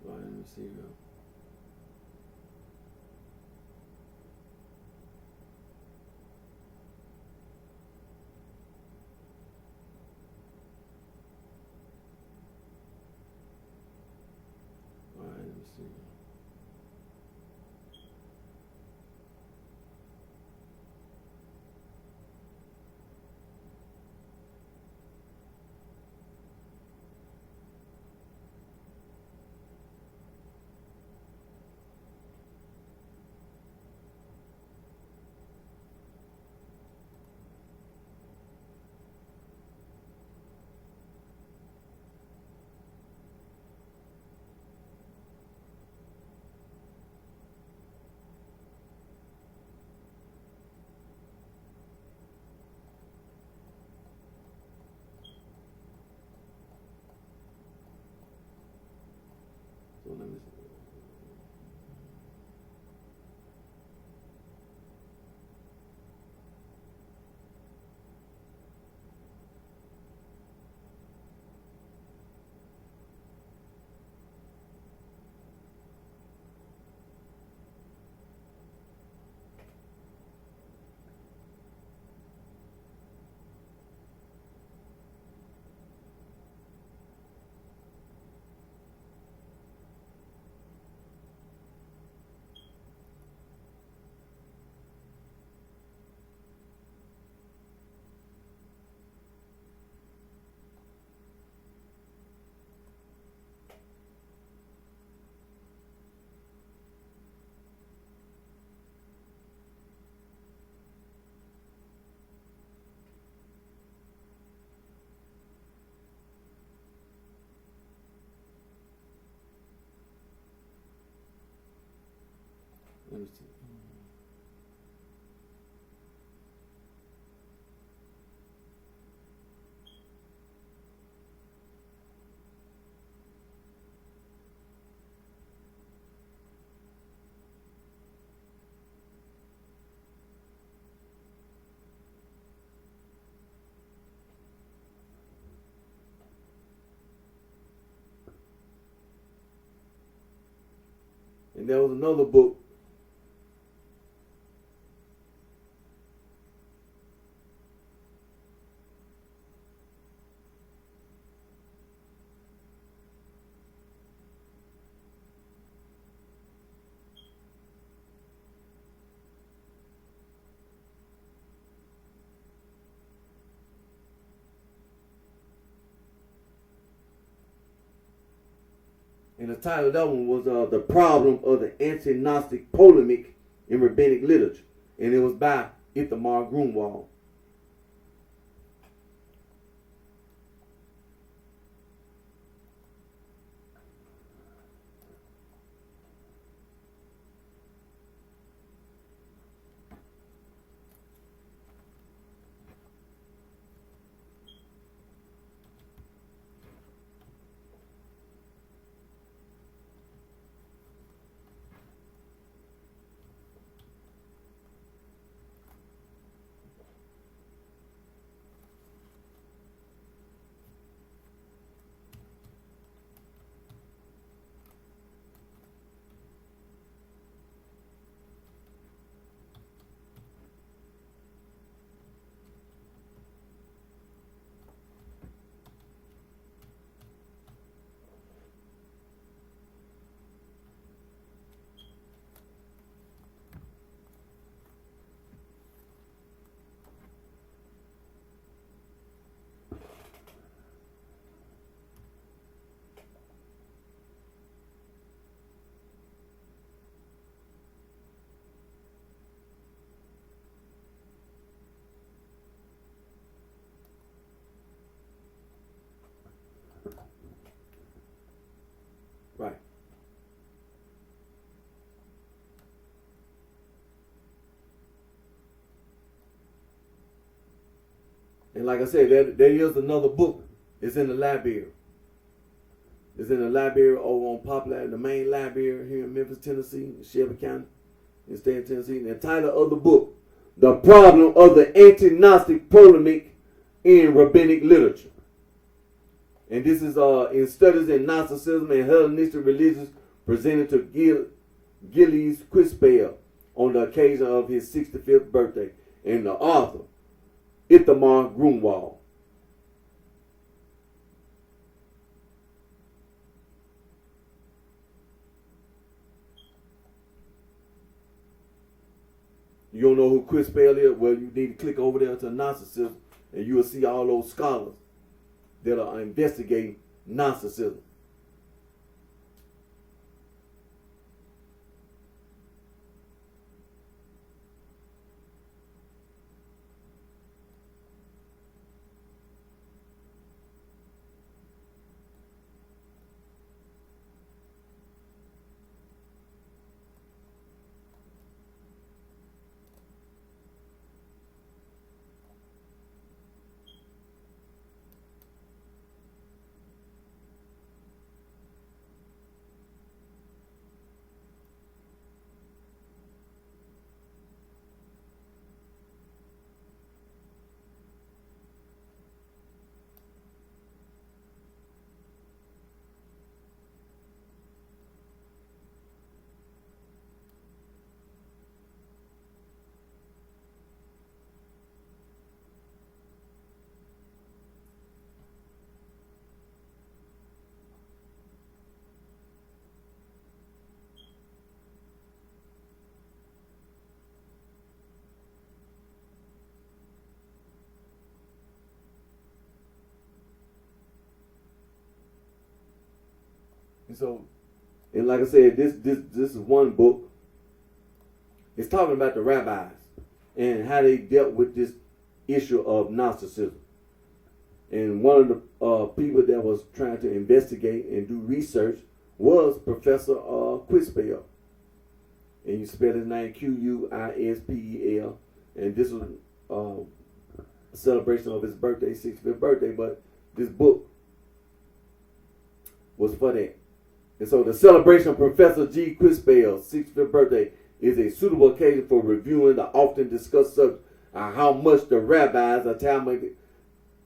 All right, let me see here. All right, let me see. So let me see. Let me see. And there was another book. And the title of that one was The Problem of the Anti-Gnostic Polemic in Rabbinic Literature. And it was by Ithamar Grunwald. And like I said, there is another book. It's in the library. It's in the library over on Poplar, the main library here in Memphis, Tennessee, Shelby County, in the state of Tennessee. And the title of the book, The Problem of the Anti-Gnostic Polemic in Rabbinic Literature. And this is in Studies in Gnosticism and Hellenistic Religions presented to Gilles Quispel on the occasion of his 65th birthday. And the author, Ithamar Grunwald. You don't know who Quispel is? Well, you need to click over there to Gnosticism and you will see all those scholars that are investigating Gnosticism. So, and like I said, this is one book. It's talking about the rabbis and how they dealt with this issue of Gnosticism. And one of the people that was trying to investigate and do research was Professor Quispel. And you spell his name Quispel. And this was a celebration of his birthday, 65th birthday. But this book was for that. And so the celebration of Professor G. Quispel's 65th birthday is a suitable occasion for reviewing the often discussed subject of how much the rabbis of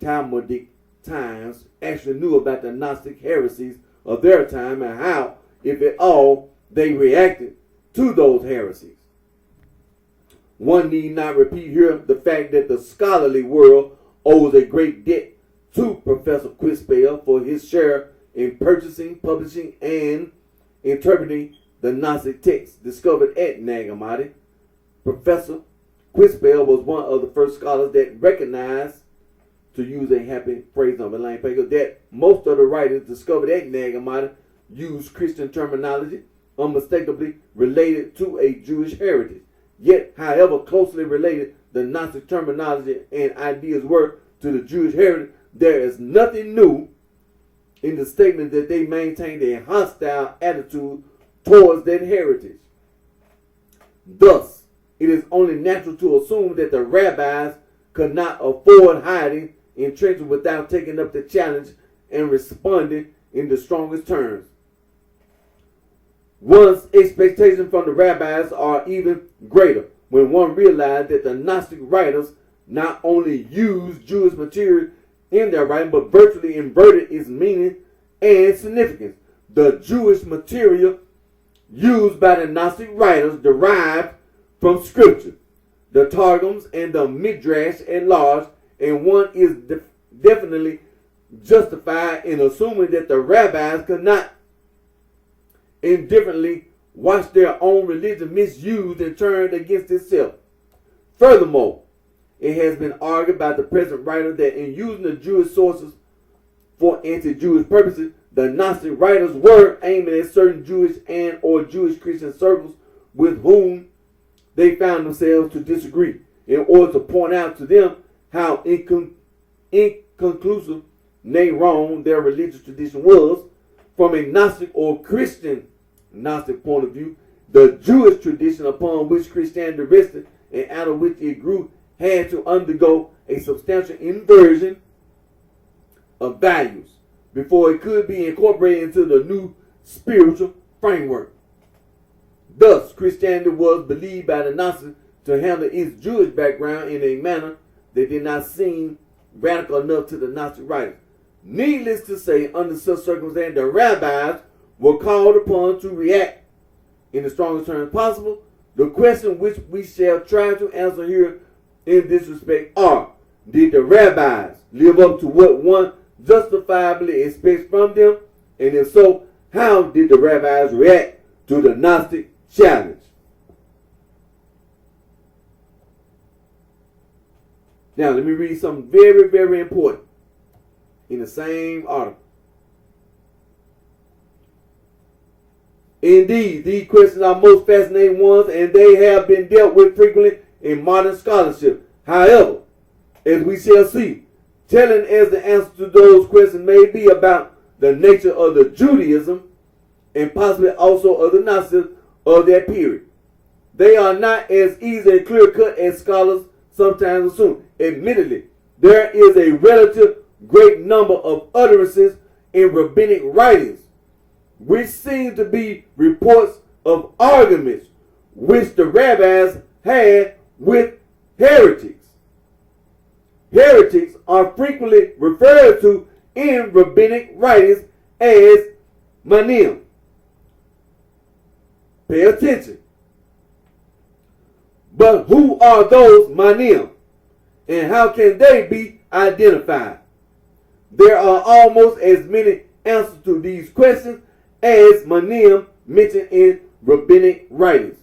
Talmudic times actually knew about the Gnostic heresies of their time and how, if at all, they reacted to those heresies. One need not repeat here the fact that the scholarly world owes a great debt to Professor Quispel for his share in purchasing, publishing, and interpreting the Gnostic texts discovered at Nag Hammadi. Professor Quispel was one of the first scholars that recognized, to use a happy phrase of Elaine Pager, that most of the writers discovered at Nag Hammadi used Christian terminology unmistakably related to a Jewish heritage. Yet, however closely related the Gnostic terminology and ideas were to the Jewish heritage, there is nothing new in the statement that they maintained a hostile attitude towards that heritage. Thus, it is only natural to assume that the rabbis could not afford hiding in trenches without taking up the challenge and responding in the strongest terms. One's expectations from the rabbis are even greater when one realizes that the Gnostic writers not only used Jewish material in their writing, but virtually inverted its meaning and significance. The Jewish material used by the Gnostic writers derived from Scripture, the Targums and the Midrash at large, and one is definitely justified in assuming that the rabbis could not indifferently watch their own religion misused and turned against itself. Furthermore, it has been argued by the present writer that in using the Jewish sources for anti-Jewish purposes, the Gnostic writers were aiming at certain Jewish and or Jewish Christian circles with whom they found themselves to disagree, in order to point out to them how inconclusive, nay wrong, their religious tradition was. From a Gnostic or Christian Gnostic point of view, the Jewish tradition upon which Christianity rested and out of which it grew had to undergo a substantial inversion of values before it could be incorporated into the new spiritual framework. Thus, Christianity was believed by the Gnostics to handle its Jewish background in a manner that did not seem radical enough to the Gnostic writers. Needless to say, under such circumstances, the rabbis were called upon to react in the strongest terms possible. The question which we shall try to answer here in this respect are, did the rabbis live up to what one justifiably expects from them? And if so, how did the rabbis react to the Gnostic challenge? Now, let me read something very, very important in the same article. Indeed, these questions are most fascinating ones, and they have been dealt with frequently in modern scholarship. However, as we shall see, telling as the answer to those questions may be about the nature of the Judaism and possibly also of the Gnosticism of that period. They are not as easy and clear-cut as scholars sometimes assume. Admittedly, there is a relative great number of utterances in rabbinic writings which seem to be reports of arguments which the rabbis had with heretics. Heretics are frequently referred to in rabbinic writings as manim. Pay attention. But who are those manim, and how can they be identified? There are almost as many answers to these questions as manim mentioned in rabbinic writings.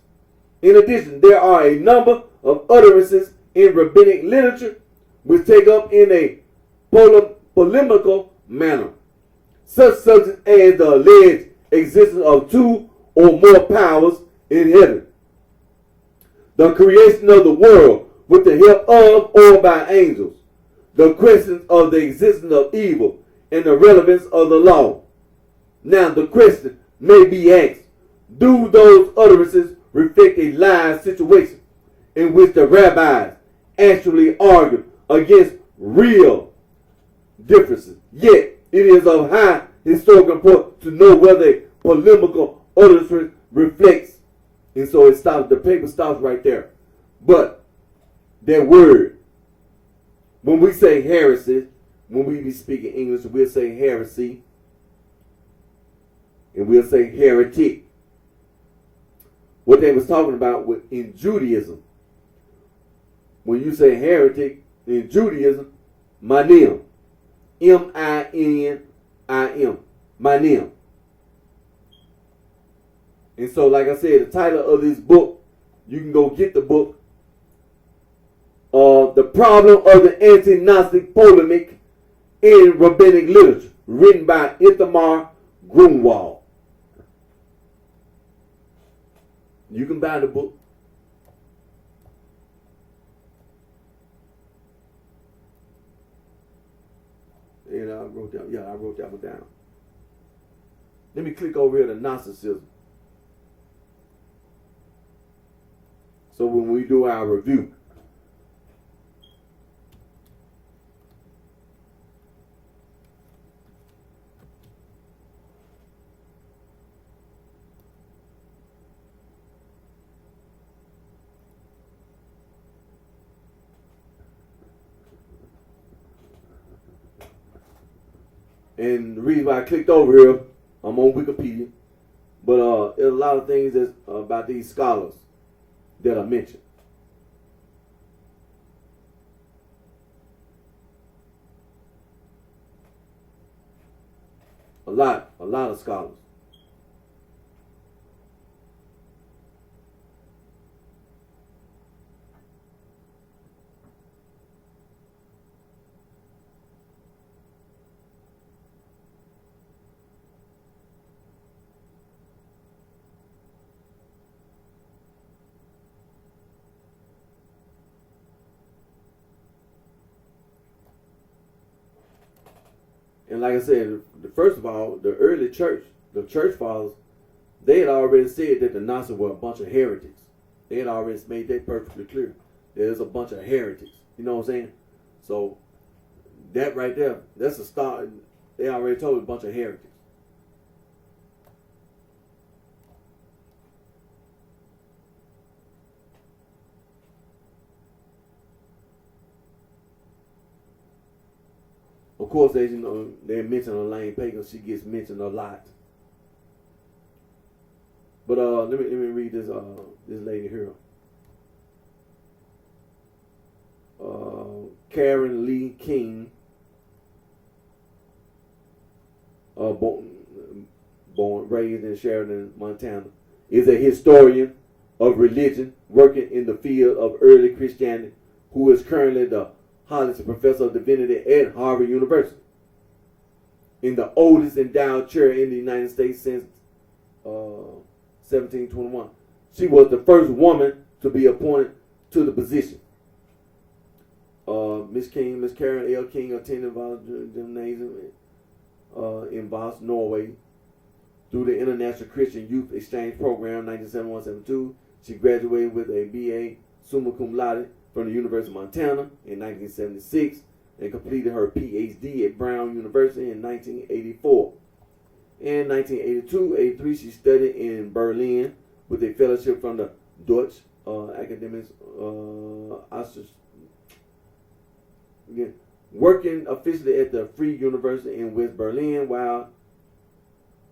In addition, there are a number of utterances in rabbinic literature which take up in a polemical manner such subjects as the alleged existence of two or more powers in heaven, the creation of the world with the help of or by angels, the questions of the existence of evil and the relevance of the law. Now the question may be asked, do those utterances reflect a live situation in which the rabbis actually argue against real differences? Yet it is of high historical importance to know whether a polemical utterance reflects. And so it stops, the paper stops right there. But that word, when we say heresy, when we be speaking English, we'll say heresy and we'll say heretic. What they was talking about in Judaism, when you say heretic in Judaism, manim, M-I-N-I-M, manim. And so, like I said, the title of this book, you can go get the book, The Problem of the Anti-Gnostic Polemic in Rabbinic Literature, written by Ithamar Grunwald. You can buy the book. And I wrote that one down. Let me click over here to Gnosticism. So when we do our review, and the reason why I clicked over here, I'm on Wikipedia, but there's a lot of things that's about these scholars that I mentioned. A lot of scholars. And like I said, first of all, the early church, the church fathers, they had already said that the Gnostics were a bunch of heretics. They had already made that perfectly clear. There's a bunch of heretics. You know what I'm saying? So that right there, that's a start. They already told a bunch of heretics. Of course, they mention Elaine Pagan. She gets mentioned a lot. But let me read this lady here. Karen Lee King, raised in Sheridan, Montana, is a historian of religion working in the field of early Christianity, who is currently the Hollis Professor of Divinity at Harvard University, in the oldest endowed chair in the United States since 1721. She was the first woman to be appointed to the position. Miss Karen L. King attended Voss Gymnasium in Voss, Norway, through the International Christian Youth Exchange Program 1971-72. She graduated with a B.A. summa cum laude from the University of Montana in 1976 and completed her Ph.D. at Brown University in 1984. In 1982-83, she studied in Berlin with a fellowship from the Deutsche Academics working officially at the Free University in West Berlin while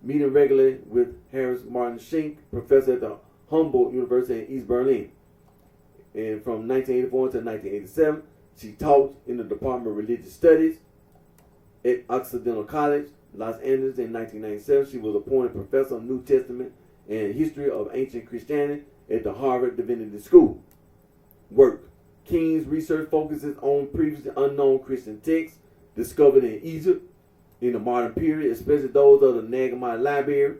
meeting regularly with Harris Martin Schenck, professor at the Humboldt University in East Berlin. And from 1984 to 1987, she taught in the Department of Religious Studies at Occidental College, Los Angeles. In 1997, she was appointed professor of New Testament and History of Ancient Christianity at the Harvard Divinity School. Work. King's research focuses on previously unknown Christian texts discovered in Egypt in the modern period, especially those of the Nag Hammadi Library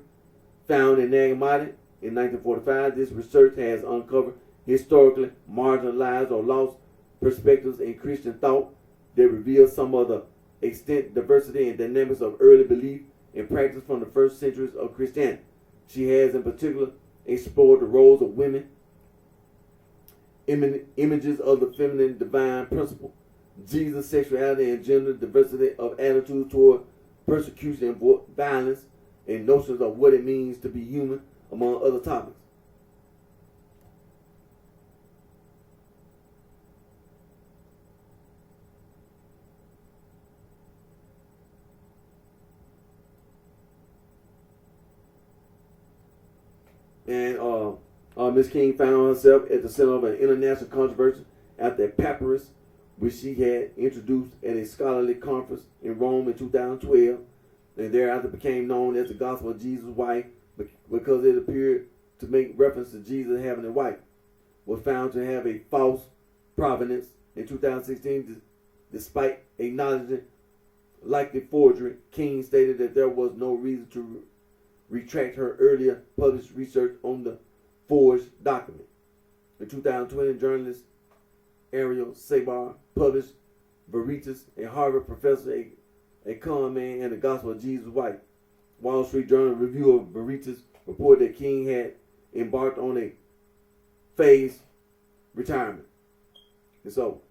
found in Nag Hammadi in 1945. This research has uncovered historically marginalized or lost perspectives in Christian thought that reveal some of the extent, diversity, and dynamics of early belief and practice from the first centuries of Christianity. She has in particular explored the roles of women, images of the feminine divine principle, Jesus' sexuality and gender, diversity of attitudes toward persecution and violence, and notions of what it means to be human, among other topics. And Miss King found herself at the center of an international controversy after a papyrus which she had introduced at a scholarly conference in Rome in 2012, and thereafter became known as the Gospel of Jesus' Wife because it appeared to make reference to Jesus having a wife, was found to have a false provenance in 2016, despite acknowledging likely forgery. King stated that there was no reason to retract her earlier published research on the forged document. In 2020, journalist Ariel Sabar published Veritas, a Harvard professor, a con man, and the Gospel of Jesus' Wife. Wall Street Journal review of Veritas reported that King had embarked on a phased retirement. And so,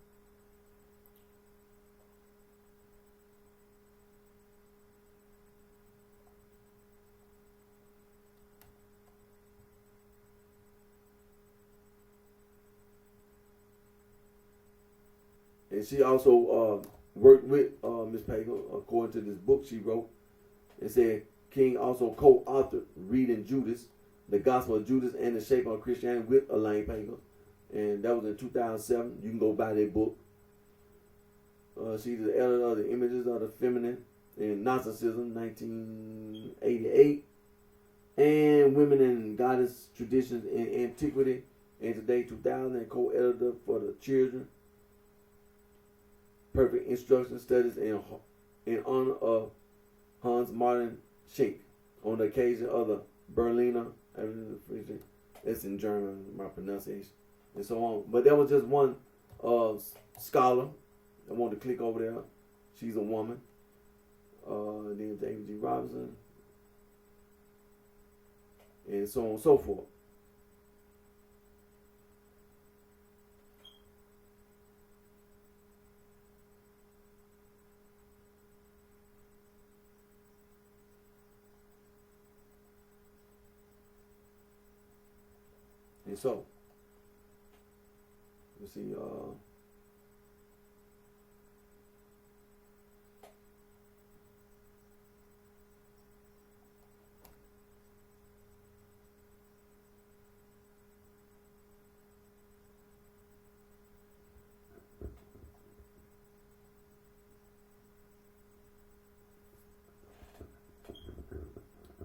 and she also worked with Miss Pagan, according to this book she wrote. It said King also co-authored Reading Judas, the Gospel of Judas and the Shape of Christianity with Elaine Pagan. And that was in 2007. You can go buy that book. She's the editor of the Images of the Feminine in Gnosticism, 1988. And Women and Goddess Traditions in Antiquity and Today, 2000. And co-editor for the Children Perfect Instruction Studies in honor of Hans Martin Schenck on the occasion of the Berliner, it's in German, my pronunciation, and so on. But that was just one scholar. I wanted to click over there. She's a woman. Then David G. Robinson, and so on and so forth. And so, let's see,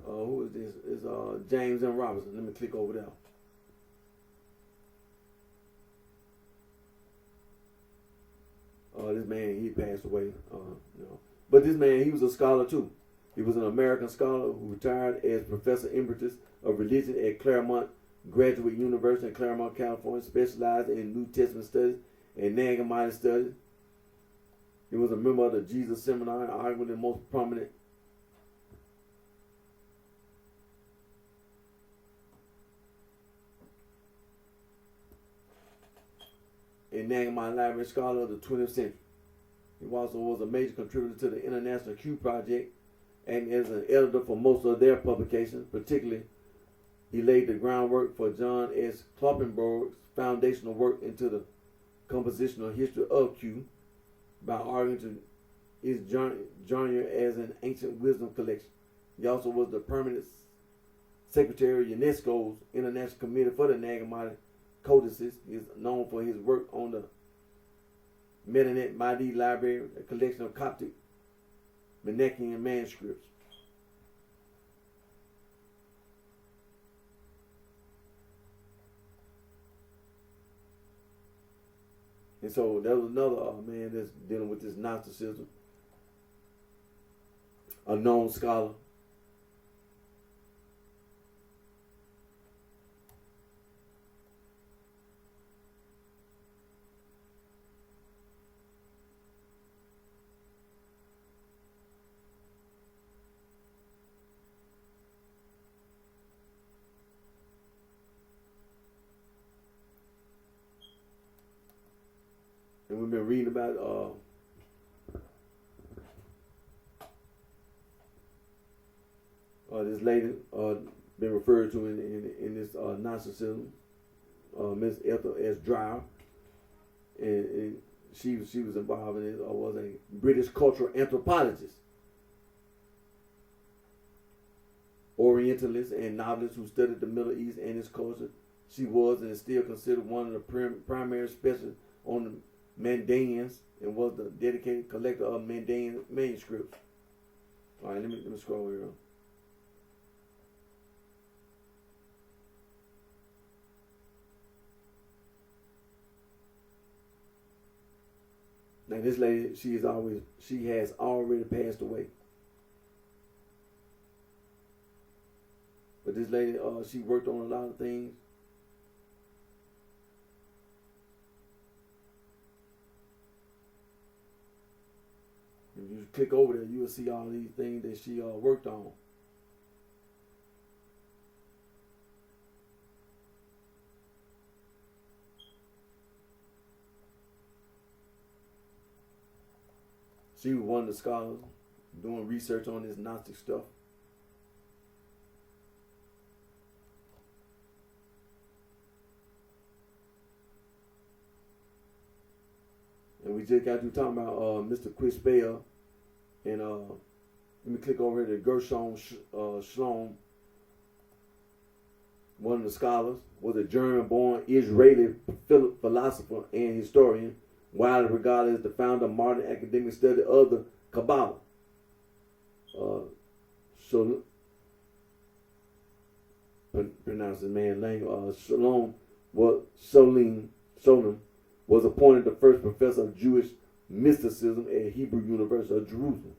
who is this? It's James M. Robinson. Let me click over there. This man, he passed away. But this man, he was a scholar too. He was an American scholar who retired as Professor Emeritus of Religion at Claremont Graduate University in Claremont, California, specialized in New Testament studies and Nag Hammadi studies. He was a member of the Jesus Seminar, arguably the most prominent and Nag Hammadi Library scholar of the 20th century. He also was a major contributor to the International Q Project and as an editor for most of their publications. Particularly, he laid the groundwork for John S. Kloppenborg's foundational work into the compositional history of Q by arguing to his genre as an ancient wisdom collection. He also was the permanent secretary of UNESCO's International Committee for the Nag Hammadi Codices. He is known for his work on the Medinet Mahdi Library, a collection of Coptic Manichaean manuscripts. And so there was another man that's dealing with this Gnosticism, a known scholar. And we've been reading about this lady been referred to in this Gnosticism, Miss Ethel S. Dreyer, and she was involved in it, or was a British cultural anthropologist, Orientalist, and novelist who studied the Middle East and its culture. She was and is still considered one of the primary specialists on the Mandaeans and was the dedicated collector of Mandaean manuscripts. All right, let me scroll here. Now this lady, she has already passed away. But this lady, she worked on a lot of things. If you click over there, you will see all these things that she worked on. She was one of the scholars doing research on this Gnostic stuff. And we just got to talking about Mr. Chris Bell. And let me click over here to Gershom Scholem. One of the scholars was a German-born Israeli philosopher and historian, widely regarded as the founder of modern academic study of the Kabbalah. Pronounce his man's name. Scholem was appointed the first professor of Jewish mysticism at Hebrew University of Jerusalem.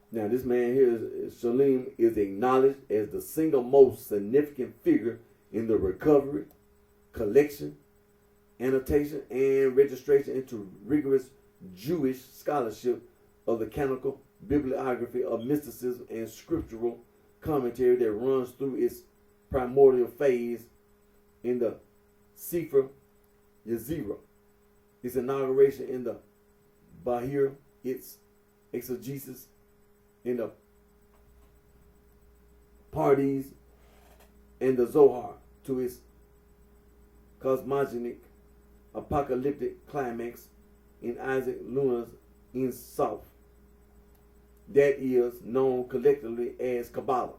Now, this man here, Scholem, is acknowledged as the single most significant figure in the recovery, collection, annotation, and registration into rigorous Jewish scholarship of the canonical bibliography of mysticism and scriptural commentary that runs through its primordial phase in the Sefer Yetzirah, its inauguration in the Bahir, its exegesis in the Pardes and the Zohar to its cosmogonic apocalyptic climax in Isaac Luna's In Sof, that is known collectively as Kabbalah.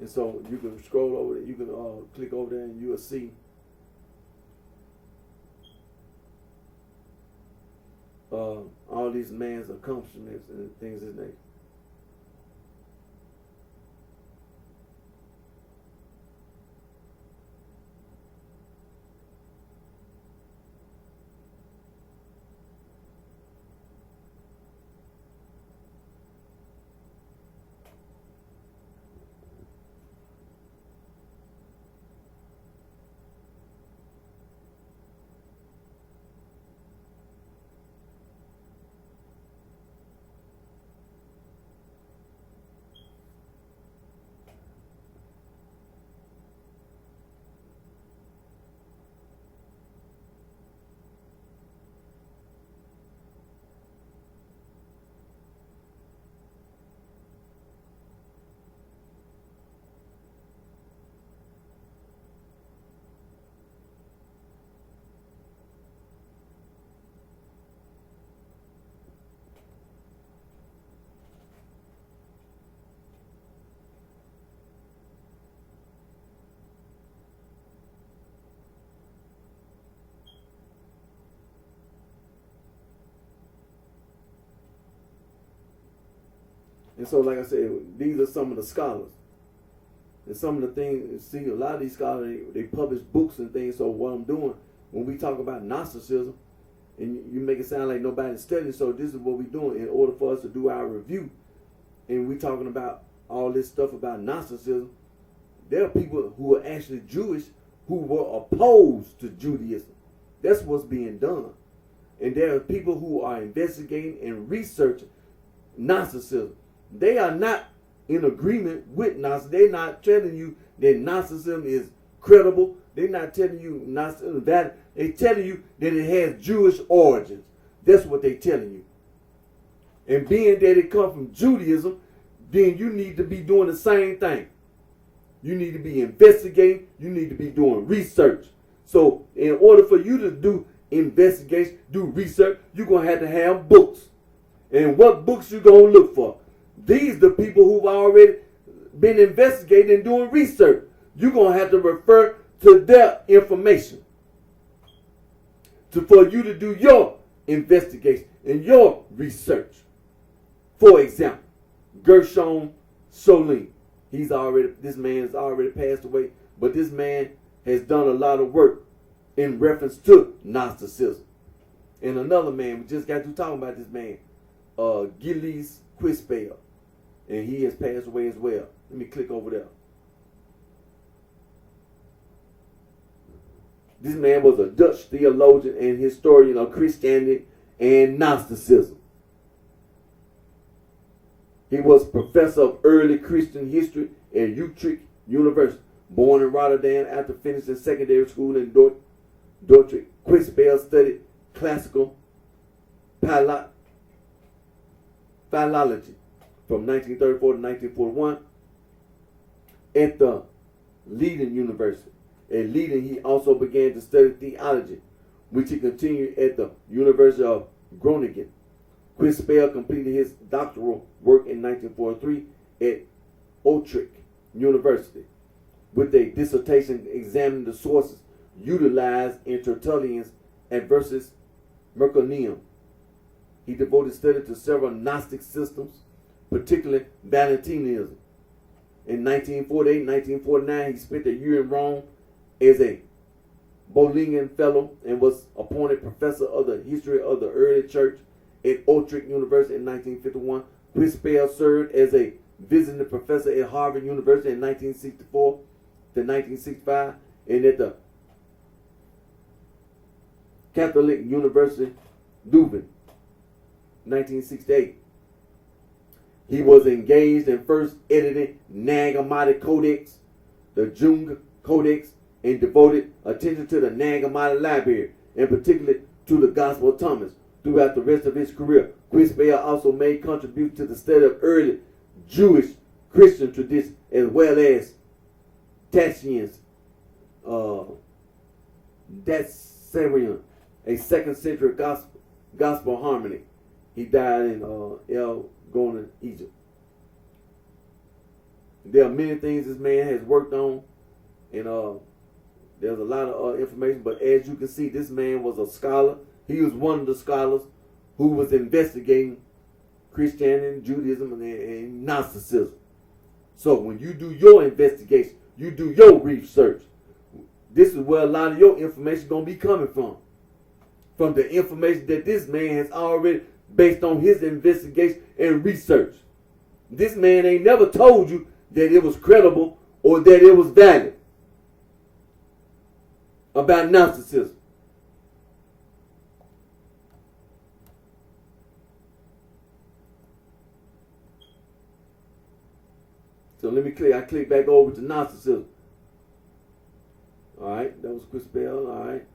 And so you can scroll over it, you can click over there and you will see all these man's accomplishments and things of that nature. And so, like I said, these are some of the scholars. And some of the things, see, a lot of these scholars, they publish books and things. So what I'm doing, when we talk about Gnosticism, and you make it sound like nobody's studying, so this is what we're doing in order for us to do our review. And we're talking about all this stuff about Gnosticism. There are people who are actually Jewish who were opposed to Judaism. That's what's being done. And there are people who are investigating and researching Gnosticism. They are not in agreement with Gnosticism. They're not telling you that Gnosticism is credible. They're not telling you Gnosticism that. They're telling you that it has Jewish origins. That's what they're telling you. And being that it comes from Judaism, then you need to be doing the same thing. You need to be investigating. You need to be doing research. So in order for you to do investigation, do research, you're going to have books. And what books you going to look for? These are the people who've already been investigating and doing research. You're going to have to refer to their information for you to do your investigation and your research. For example, Gershom Scholem. This man has already passed away, but this man has done a lot of work in reference to Gnosticism. And another man, we just got to talking about this man, Gilles Quispel, and he has passed away as well. Let me click over there. This man was a Dutch theologian and historian of Christianity and Gnosticism. He was professor of early Christian history at Utrecht University. Born in Rotterdam after finishing secondary school in Dordrecht, Quispel studied classical philology from 1934 to 1941 at the Leiden University. At Leiden, he also began to study theology, which he continued at the University of Groningen. Quispel completed his doctoral work in 1943 at Utrecht University with a dissertation examining the sources utilized in Tertullian's Adversus Merconium. He devoted study to several Gnostic systems, particularly Valentinianism. In 1948-1949, he spent a year in Rome as a Bollingian Fellow and was appointed professor of the history of the early church at Utrecht University in 1951. Quispel served as a visiting professor at Harvard University in 1964 to 1965 and at the Catholic University Leuven 1968. He was engaged in first editing Nag Hammadi Codex, the Jung Codex, and devoted attention to the Nag Hammadi Library, and particularly to the Gospel of Thomas. Throughout the rest of his career, Quispel also made contributions to the study of early Jewish Christian tradition as well as Tatian's Datsarian, a 2nd century gospel harmony. He died in El Golan, Egypt. There are many things this man has worked on, and there's a lot of information, but as you can see, this man was a scholar. He was one of the scholars who was investigating Christianity, Judaism, and Gnosticism. So when you do your investigation, you do your research, this is where a lot of your information is going to be coming from. From the information that this man has already, based on his investigation and research. This man ain't never told you that it was credible or that it was valid about Gnosticism. So let me click. I click back over to Gnosticism. All right, that was Quispel. All right.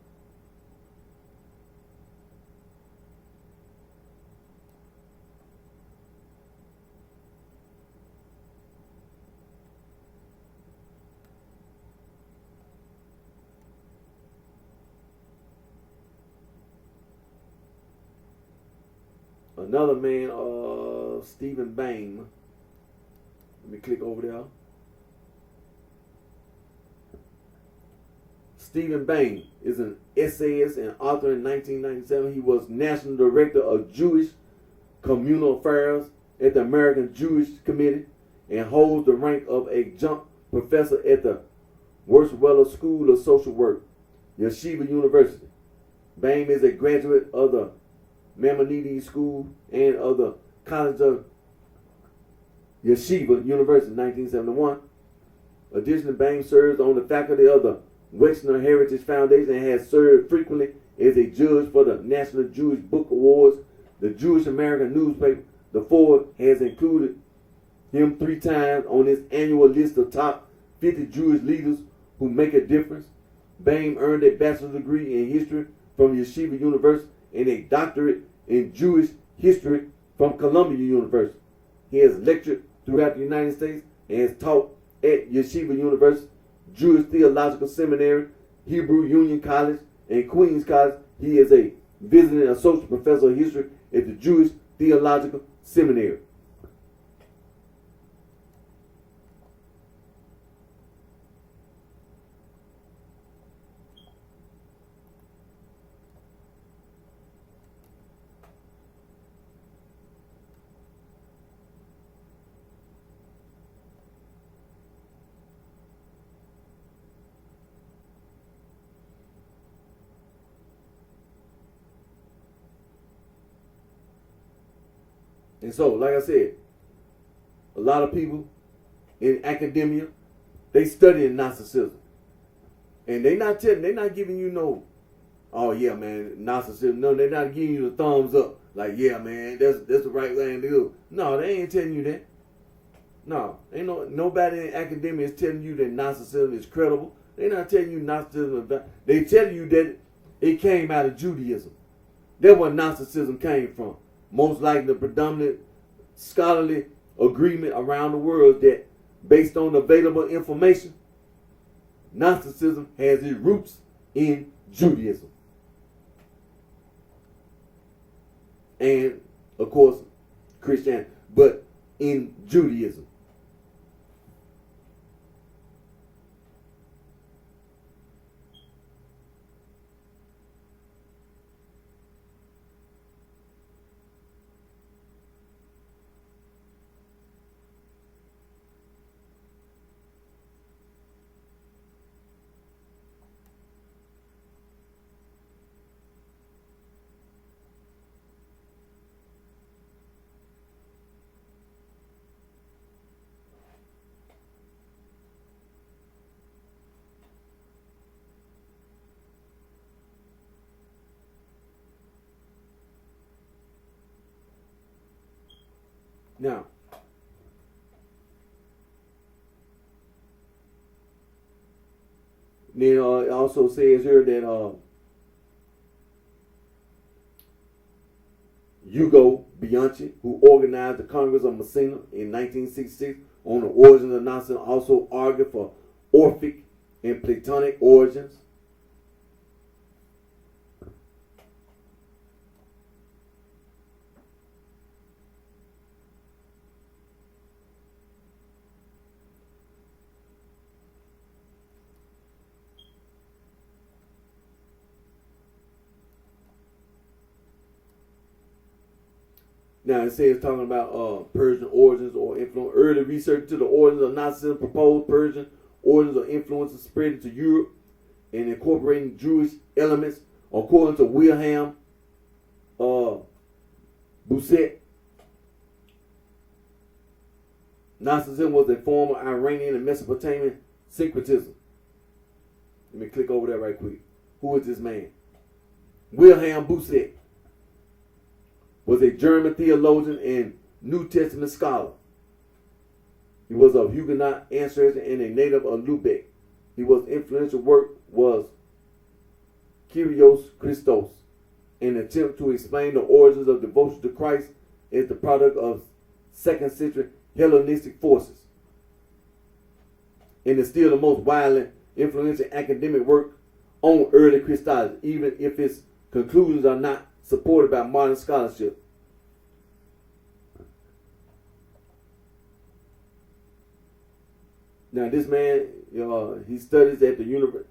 Another man, Stephen Bain. Let me click over there. Stephen Bain is an essayist and author. In 1997, he was National Director of Jewish Communal Affairs at the American Jewish Committee and holds the rank of adjunct professor at the Wurzweiler School of Social Work, Yeshiva University. Bain is a graduate of the Maimonides School and of the College of Yeshiva University in 1971. Additionally, Bain serves on the faculty of the Wexner Heritage Foundation and has served frequently as a judge for the National Jewish Book Awards. The Jewish American newspaper, The Ford, has included him 3 times on its annual list of top 50 Jewish leaders who make a difference. Bain earned a bachelor's degree in history from Yeshiva University and a doctorate in Jewish history from Columbia University. He has lectured throughout the United States and has taught at Yeshiva University, Jewish Theological Seminary, Hebrew Union College, and Queens College. He is a visiting associate professor of history at the Jewish Theological Seminary. And so, like I said, a lot of people in academia, they study Gnosticism. And they're not giving you no, oh yeah, man, Gnosticism. No, they're not giving you the thumbs up. Like, yeah, man, that's the right thing to do. No, they ain't telling you that. No, ain't nobody in academia is telling you that Gnosticism is credible. They're not telling you Gnosticism. They tell you that it came out of Judaism. That's where Gnosticism came from. Most likely the predominant scholarly agreement around the world that based on available information, Gnosticism has its roots in Judaism. And, of course, Christianity, but in Judaism. Now, then it also says here that Hugo Bianchi, who organized the Congress of Messina in 1966 on the origins of Nazism, also argued for Orphic and Platonic origins. Now it says talking about Persian origins or influence. Early research into the origins of Nazism proposed Persian origins or influences spread into Europe and incorporating Jewish elements. According to Wilhelm Bousset, Nazism was a form of Iranian and Mesopotamian syncretism. Let me click over that right quick. Who is this man? Wilhelm Bousset was a German theologian and New Testament scholar. He was of Huguenot ancestry and a native of Lubeck. His influential work was Kyrios Christos, an attempt to explain the origins of devotion to Christ as the product of 2nd century Hellenistic forces. And is still the most widely influential academic work on early Christology, even if its conclusions are not supported by modern scholarship. Now, this man, he studies at the university.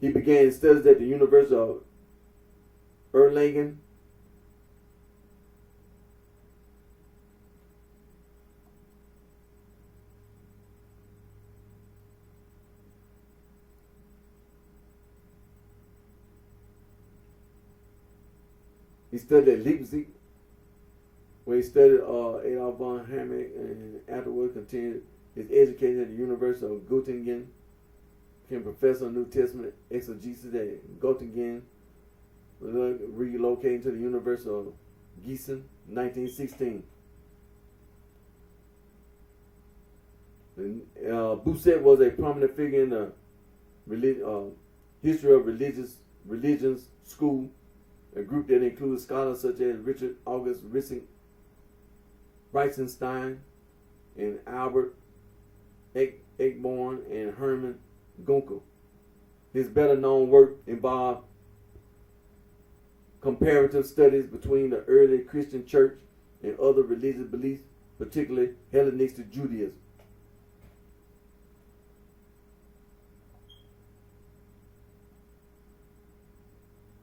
He began studies at the University of Erlangen. He studied at Leipzig, where he studied Adolf von Hammer, and afterwards continued his education at the University of Göttingen. Became professor of New Testament exegesis at Göttingen. Relocating to the University of Gießen, 1916. Bousset was a prominent figure in the history of religions school, a group that includes scholars such as Richard August Reitzenstein and Albert Eichborn and Hermann Gunkel. His better known work involved comparative studies between the early Christian church and other religious beliefs, particularly Hellenistic Judaism.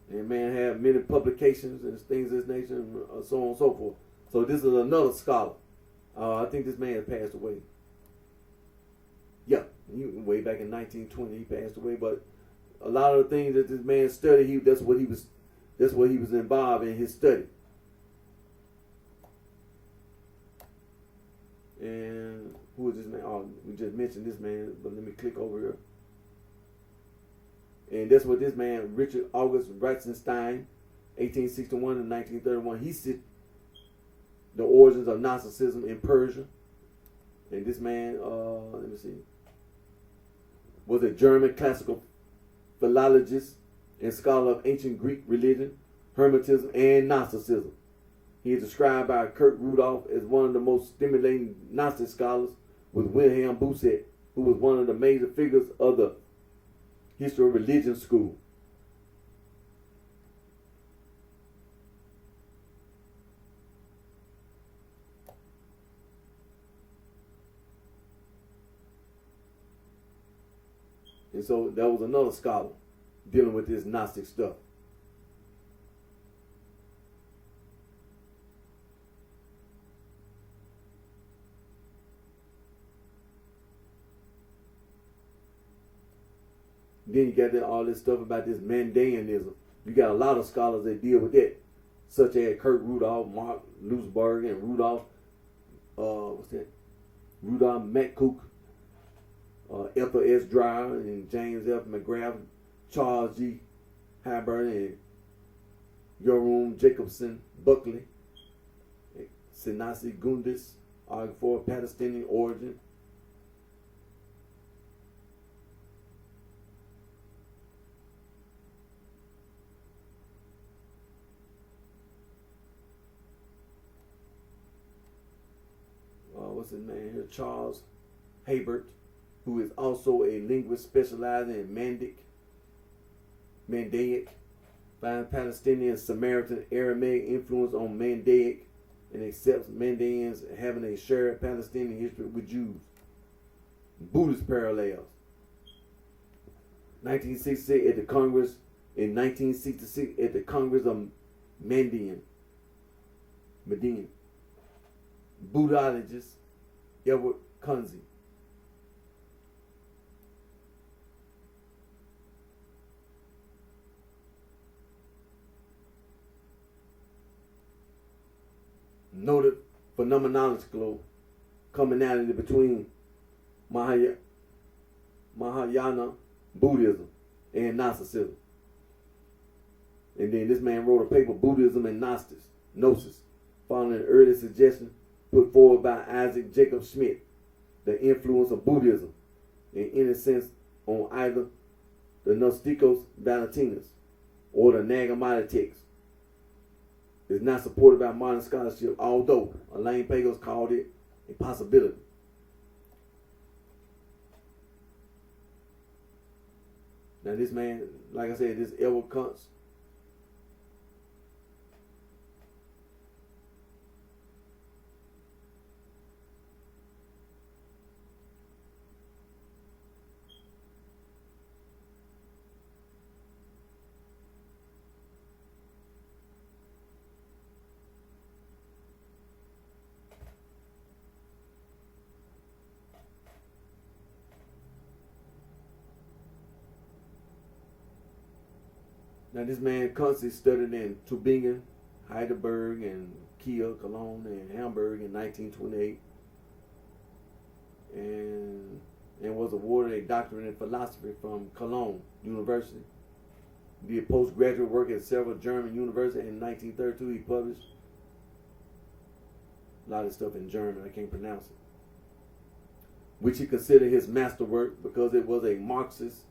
And man had many publications and things of this nature, and so on and so forth. So this is another scholar. I think this man passed away. Yeah, way back in 1920 he passed away. But a lot of the things that this man studied, that's what he was involved in his study. And who is this man? Oh, we just mentioned this man, but let me click over here. And that's what this man, Richard August Reitzenstein, 1861 to 1931, he said the origins of Gnosticism in Persia. And this man, let me see, was a German classical philologist and scholar of ancient Greek religion, Hermetism, and Gnosticism. He is described by Kurt Rudolph as one of the most stimulating Gnostic scholars, with Wilhelm Bousset, who was one of the major figures of the history of religion school. And so that was another scholar dealing with this Gnostic stuff. Then you got all this stuff about this Mandaeanism. You got a lot of scholars that deal with that, such as Kurt Rudolph, Mark Lusberg, and Rudolph McCook, Ethel S. Dreyer, and James F. McGrath, Charles G. Haber, and Joram Jacobson Buckley, Senasi Gundis, argue for Palestinian origin. What's his name here? Charles Habert, who is also a linguist specializing in Mandaic, finds Palestinian Samaritan Aramaic influence on Mandaic and accepts Mandaeans having a shared Palestinian history with Jews. Buddhist parallels. 1966 at the Congress, in 1966 at the Congress of Median. Buddhologist Edward Kunze. Noted phenomenological commonality between Mahayana Buddhism and Gnosticism. And then this man wrote a paper, Buddhism and Gnosis, following an early suggestion put forward by Isaac Jacob Schmidt, the influence of Buddhism, in any sense, on either the Gnosticos Valentinus or the Nag Hammadi text, is not supported by modern scholarship, although Elaine Pagels called it a possibility. Now this man, like I said, this Edward Kunze, Kunze studied in Tübingen, Heidelberg, and Kiel, Cologne, and Hamburg in 1928, and was awarded a doctorate in philosophy from Cologne University. Did postgraduate work at several German universities. In 1932, he published a lot of stuff in German. I can't pronounce it, which he considered his masterwork because it was a Marxist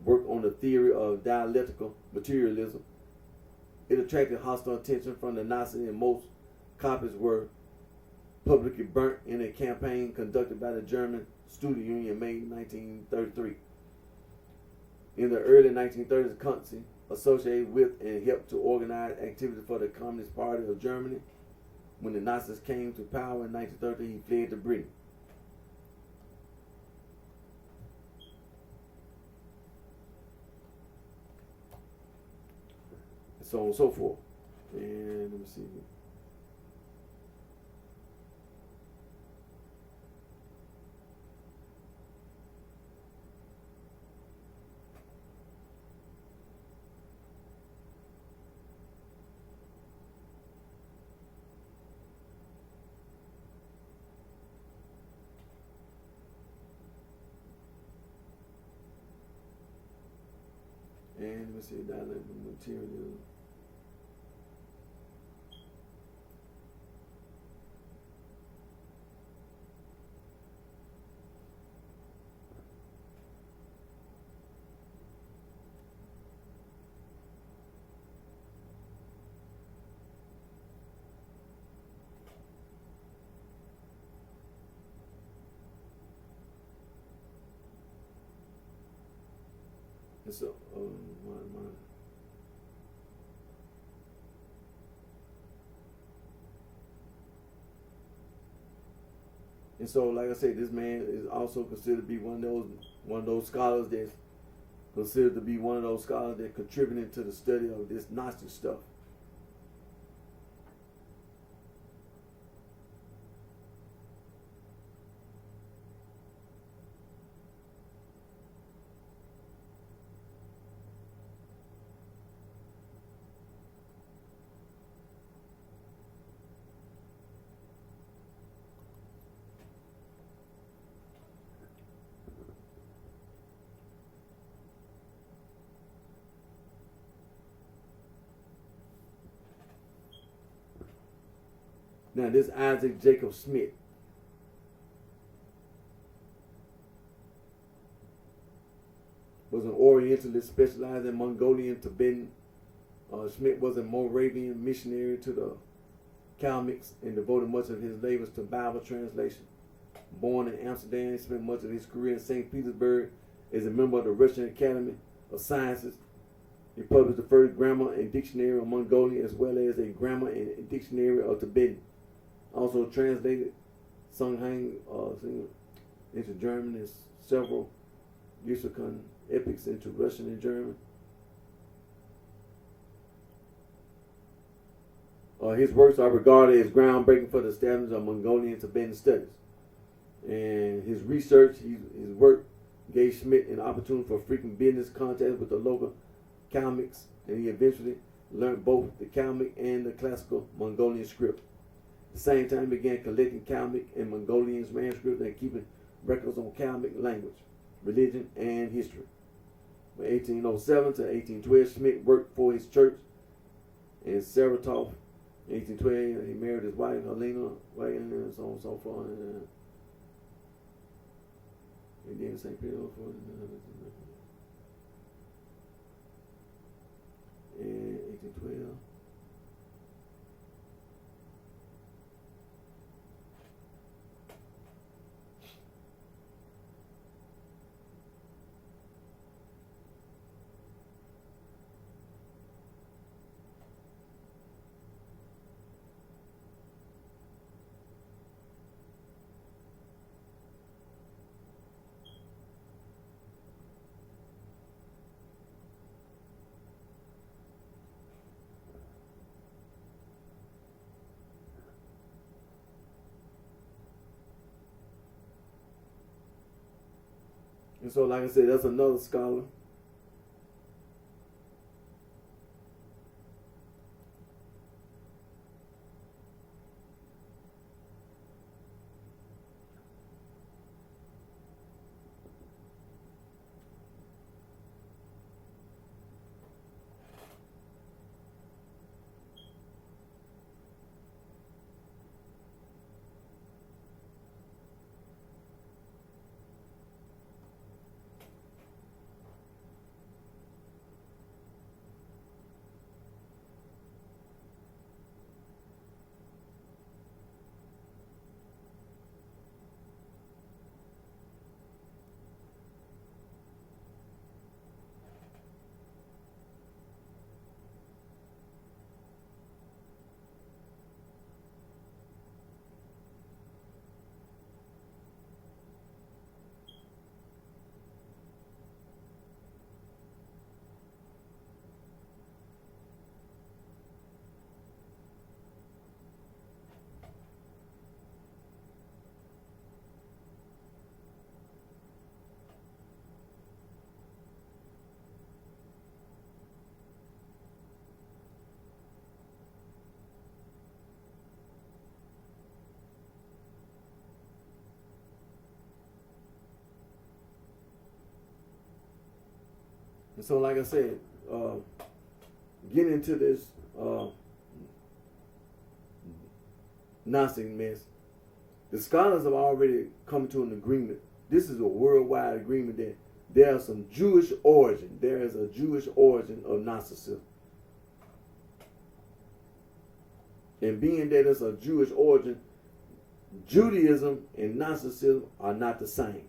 work on the theory of dialectical materialism. It attracted hostile attention from the Nazis, and most copies were publicly burnt in a campaign conducted by the German Student Union in May 1933. In the early 1930s, Kunze associated with and helped to organize activities for the Communist Party of Germany. When the Nazis came to power in 1930, he fled to Britain. So on and so forth. And let me see. And let me see, dialectical materialism. And so, and so, like I said, this man is also considered to be one of those scholars that's considered to be one of those scholars that contributed to the study of this Gnostic stuff. Now, this Isaac Jacob Schmidt, was an Orientalist specialized in Mongolian, Tibetan. Schmidt was a Moravian missionary to the Kalmyks and devoted much of his labors to Bible translation. Born in Amsterdam, he spent much of his career in St. Petersburg as a member of the Russian Academy of Sciences. He published the first grammar and dictionary of Mongolian as well as a grammar and dictionary of Tibetan. Also translated Songhang into German and several Yusukan epics into Russian and German. His works are regarded as groundbreaking for the establishment of Mongolian Tibetan studies. And his research, his work gave Schmidt an opportunity for frequent business contacts with the local Kalmyks, and he eventually learned both the Kalmyk and the classical Mongolian script. At the same time, he began collecting Kalmyk and Mongolian manuscripts and keeping records on Kalmyk language, religion, and history. From 1807 to 1812, Schmidt worked for his church in Saratov. In 1812, he married his wife, Helena, and so on and so forth. And then St. Petersburg. In 1812. And so, like I said, that's another scholar. And so, like I said, getting into this Gnostic mess, the scholars have already come to an agreement. This is a worldwide agreement that there is some Jewish origin. There is a Jewish origin of Gnosticism. And being that it's a Jewish origin, Judaism and Gnosticism are not the same.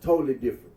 Totally different.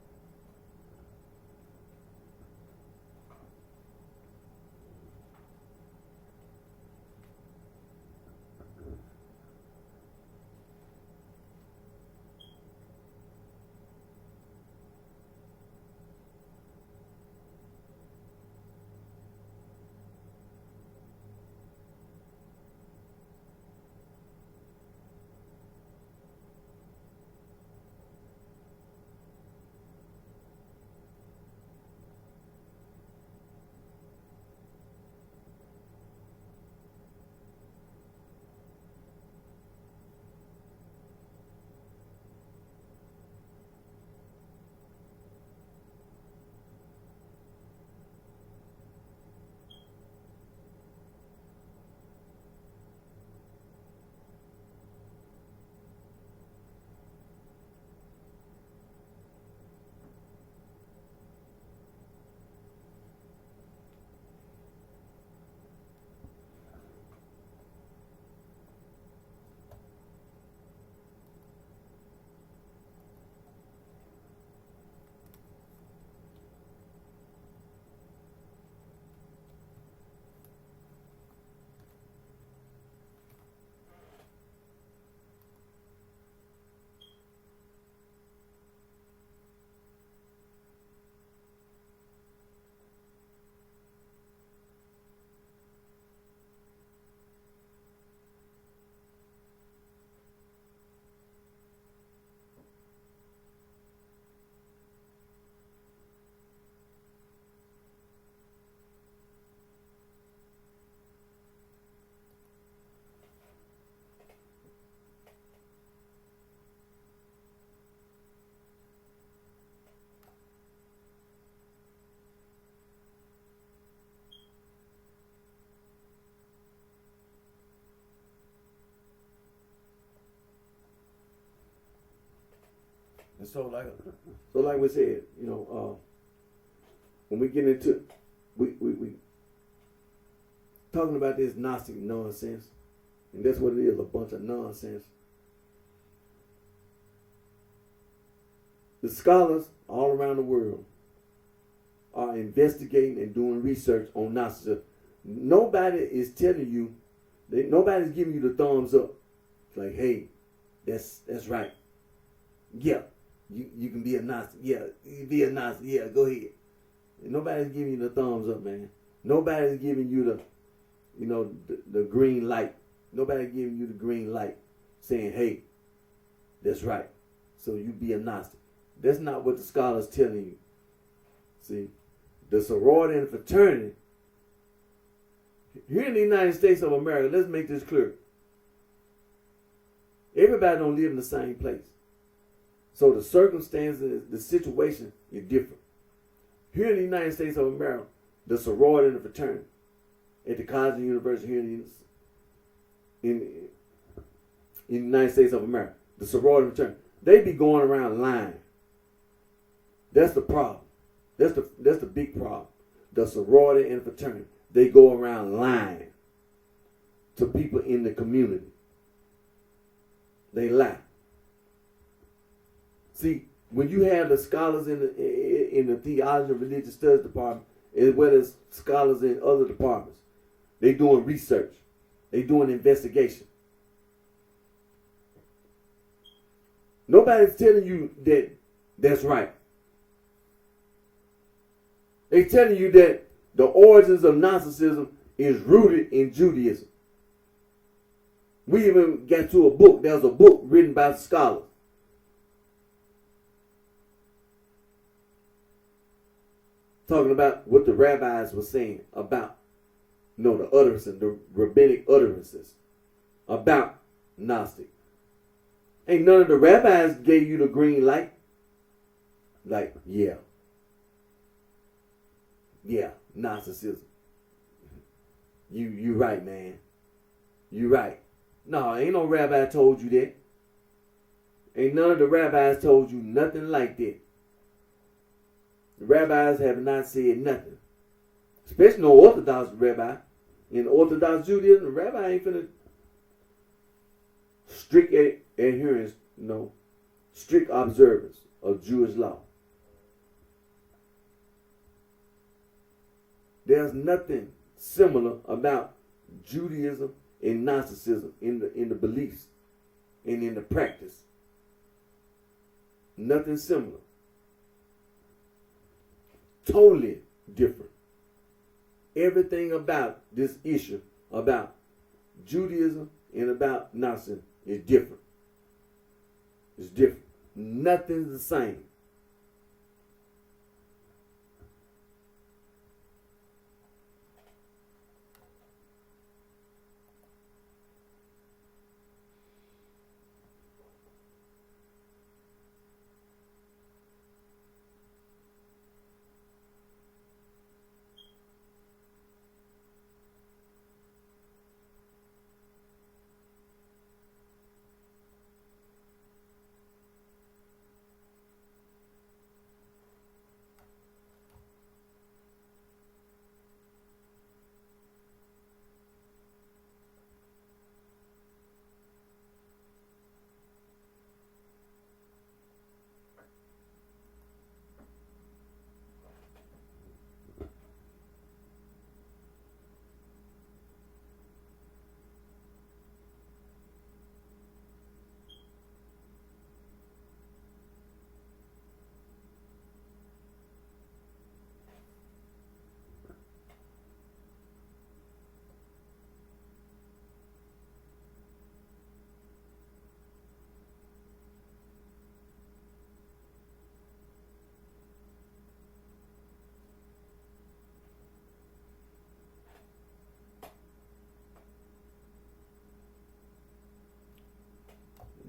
And so like we said, when we get into we talking about this Gnostic nonsense, and that's what it is, a bunch of nonsense. The scholars all around the world are investigating and doing research on Gnosticism. Nobody is telling you, nobody's giving you the thumbs up. It's like, hey, that's right. Yeah, you can be a Gnostic. Yeah, you can be a Gnostic. Yeah, go ahead. And nobody's giving you the thumbs up, man. Nobody's giving you the green light. Nobody's giving you the green light saying, hey, that's right. So you be a Gnostic. That's not what the scholars telling you. See, the sorority and fraternity here in the United States of America, let's make this clear. Everybody don't live in the same place. So the circumstances, the situation is different. Here in the United States of America, the sorority and the fraternity at the college and university here in the United States of America, the sorority and fraternity, they be going around lying. That's the problem. That's the big problem. The sorority and fraternity, they go around lying to people in the community. They lie. See, when you have the scholars in the theology and religious studies department, as well as scholars in other departments, they doing research, they doing investigation. Nobody's telling you that that's right. They telling you that the origins of Gnosticism is rooted in Judaism. We even got to a book. There was a book written by scholars. Talking about what the rabbis were saying about, the utterances, the rabbinic utterances about Gnostic. Ain't none of the rabbis gave you the green light. Like, yeah, Gnosticism. You right, man. You right. No, ain't no rabbi told you that. Ain't none of the rabbis told you nothing like that. The rabbis have not said nothing. Especially no Orthodox rabbi. In Orthodox Judaism, the rabbi ain't finna strict adherence, strict observance of Jewish law. There's nothing similar about Judaism and Gnosticism in the beliefs and in the practice. Nothing similar. Totally different. Everything about this issue about Judaism and about Gnosticism is different. It's different. Nothing's the same.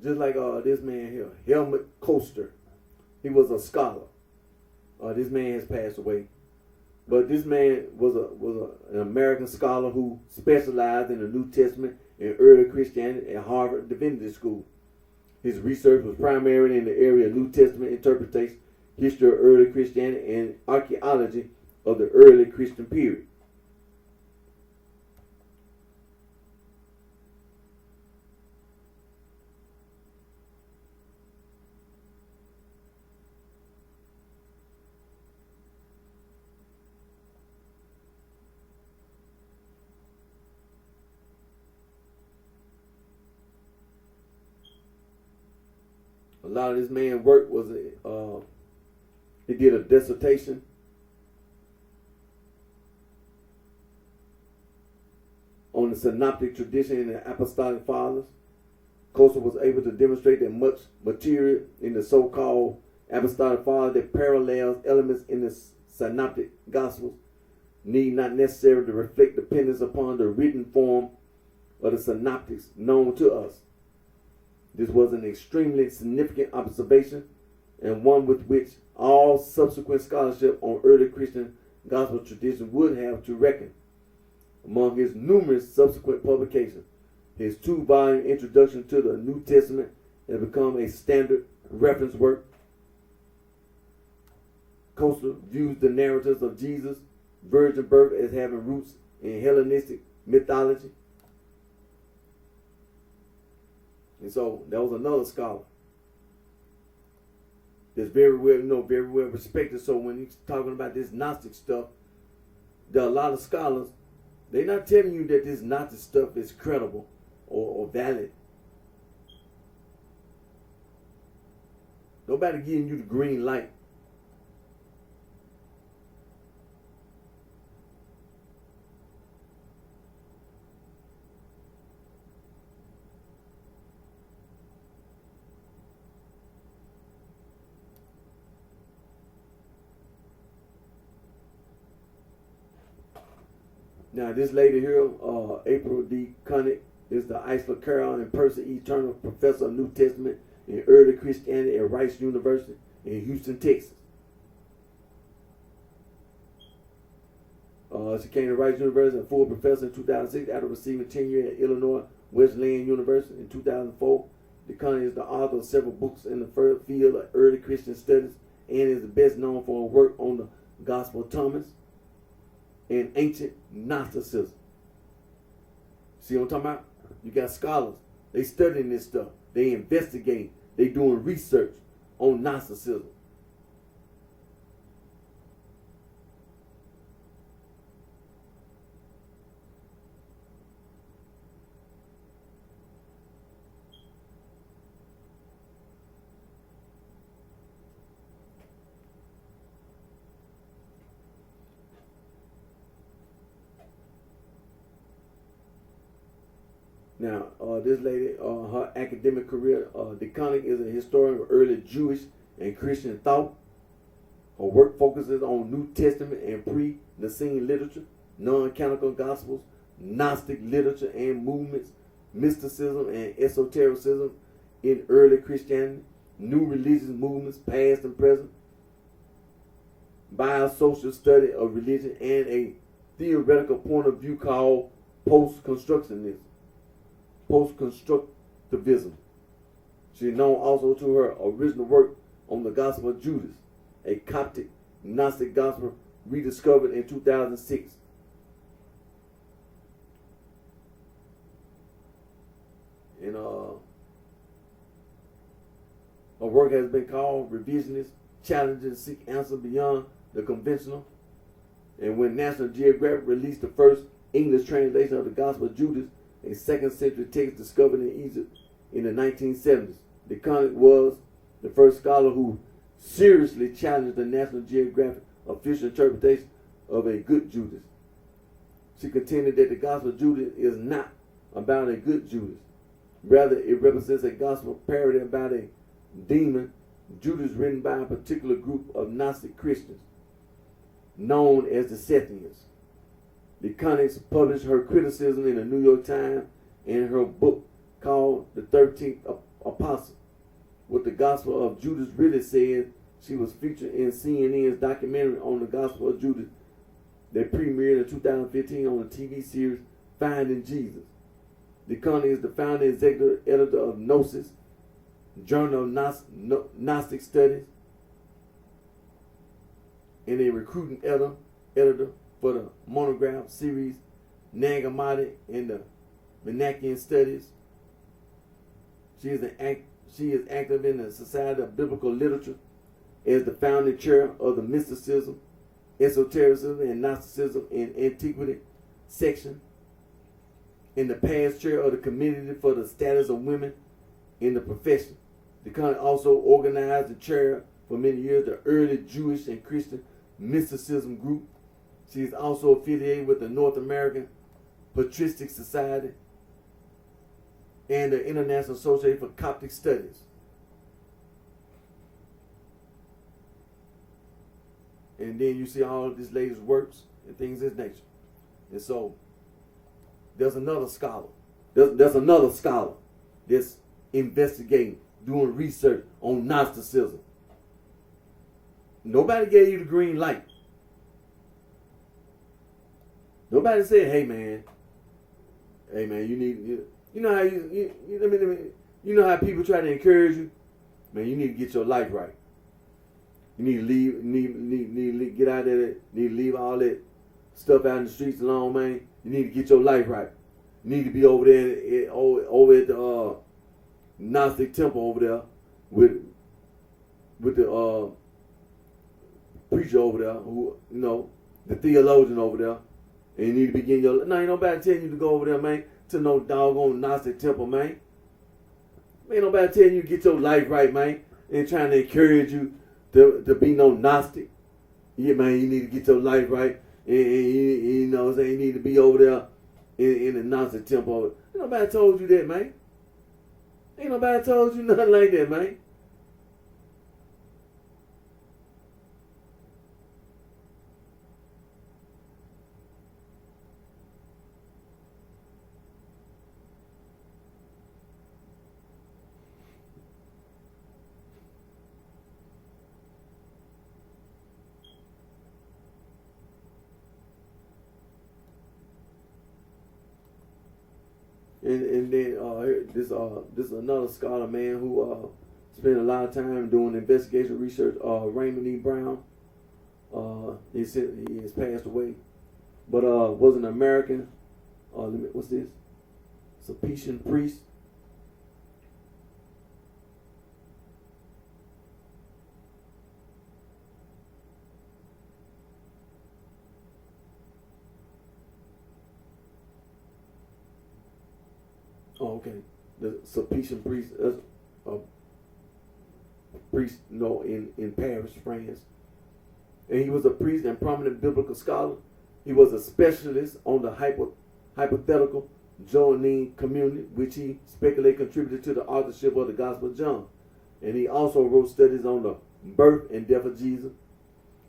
Just like this man here, Helmut Koester. He was a scholar. This man has passed away. But this man was an American scholar who specialized in the New Testament and early Christianity at Harvard Divinity School. His research was primarily in the area of New Testament interpretation, history of early Christianity, and archaeology of the early Christian period. A lot of this man's work was he did a dissertation on the synoptic tradition in the apostolic fathers. Costa was able to demonstrate that much material in the so-called apostolic fathers that parallels elements in the synoptic gospels need not necessarily reflect dependence upon the written form of the synoptics known to us. This was an extremely significant observation and one with which all subsequent scholarship on early Christian gospel tradition would have to reckon. Among his numerous subsequent publications, his 2-volume introduction to the New Testament has become a standard reference work. Costa views the narratives of Jesus' virgin birth as having roots in Hellenistic mythology. And so that was another scholar that's very well respected. So when he's talking about this Gnostic stuff, there are a lot of scholars, they're not telling you that this Gnostic stuff is credible or valid. Nobody giving you the green light. Now, this lady here, April D. Connick, is the Isla Carroll and Percy E. Turner Professor of New Testament in Early Christianity at Rice University in Houston, Texas. She came to Rice University as a full professor in 2006 after receiving tenure at Illinois Wesleyan University in 2004. DeConnick is the author of several books in the field of early Christian studies and is best known for her work on the Gospel of Thomas and ancient Gnosticism. See what I'm talking about? You got scholars. They studying this stuff. They investigating. They doing research on Gnosticism. Now, this lady, her academic career, DeConnick is a historian of early Jewish and Christian thought. Her work focuses on New Testament and pre-Nicene literature, non-canonical gospels, Gnostic literature and movements, mysticism and esotericism in early Christianity, new religious movements, past and present, biosocial study of religion, and a theoretical point of view called post-constructivism. She is known also to her original work on the Gospel of Judas, a Coptic Gnostic gospel rediscovered in 2006. And her work has been called Revisionist, Challenging Seek Answer Beyond the Conventional. And when National Geographic released the first English translation of the Gospel of Judas, a 2nd century text discovered in Egypt in the 1970s, DeConnick was the first scholar who seriously challenged the National Geographic official interpretation of a good Judas. She contended that the Gospel of Judas is not about a good Judas. Rather, it represents a gospel parody about a demon Judas written by a particular group of Gnostic Christians known as the Sethians. DeConnick published her criticism in the New York Times in her book called The 13th Apostle. What the Gospel of Judas really said. She was featured in CNN's documentary on the Gospel of Judas that premiered in 2015 on the TV series Finding Jesus. DeConnick is the founder and executive editor of Gnosis, Journal of Gnostic Studies, and a recruiting editor for the monograph series Nag Hammadi and the Menachem Studies. She is active in the Society of Biblical Literature as the founding chair of the Mysticism, Esotericism, and Gnosticism in Antiquity section, and the past chair of the Committee for the Status of Women in the Profession. The company also organized and chaired for many years the early Jewish and Christian mysticism group. She is also affiliated with the North American Patristic Society and the International Association for Coptic Studies. And then you see all of this lady's works and things of this nature. And so there's another scholar. There's another scholar that's investigating, doing research on Gnosticism. Nobody gave you the green light. Nobody said, hey man, you need, you know how you know how people try to encourage you? Man, you need to get your life right. You need to leave, need to get out of there, need to leave all that stuff out in the streets alone, man. You need to get your life right. You need to be over there, over at the Gnostic temple over there with the preacher over there, who, you know, the theologian over there. And you need to be getting your, no, ain't nobody telling you to go over there, man, to no doggone Gnostic temple, man. Ain't nobody telling you to get your life right, man, and trying to encourage you to be no Gnostic. Yeah, man, you need to get your life right. And you know what I'm saying? You need to be over there in the Gnostic temple. Ain't nobody told you that, man. Ain't nobody told you nothing like that, man. And then this is another scholar, man, who spent a lot of time doing investigation research. Raymond E. Brown. He has passed away, but was an American. What's this? Sulpician priest. Oh, okay. The Sulpician priest, priest, in Paris, France. And he was a priest and prominent biblical scholar. He was a specialist on the hypothetical Johannine community, which he speculated contributed to the authorship of the Gospel of John. And he also wrote studies on the birth and death of Jesus.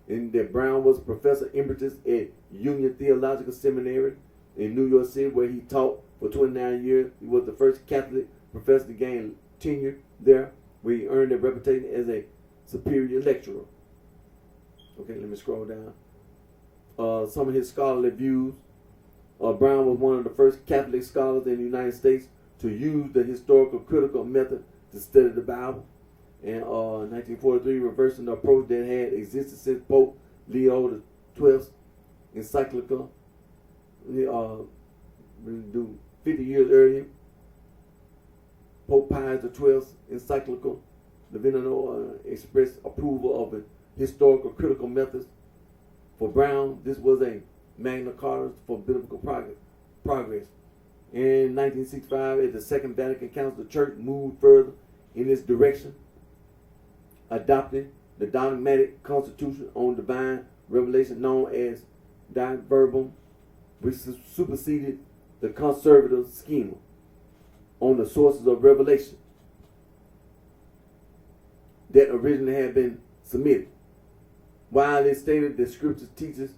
And that Brown was a professor emeritus at Union Theological Seminary in New York City, where he taught for 29 years. He was the first Catholic professor to gain tenure there, where he earned a reputation as a superior lecturer. Okay, let me scroll down. Some of his scholarly views. Brown was one of the first Catholic scholars in the United States to use the historical critical method to study the Bible. And in 1943, reversing the approach that had existed since Pope Leo XII's encyclical. 50 years earlier, Pope Pius XII's encyclical, Divino, expressed approval of a historical critical methods. For Brown, this was a Magna Carta for biblical progress. In 1965, at the Second Vatican Council, the Church moved further in this direction, adopting the dogmatic constitution on divine revelation known as Die Verbum, which superseded the conservative schema on the sources of revelation that originally had been submitted. While it stated that Scripture teaches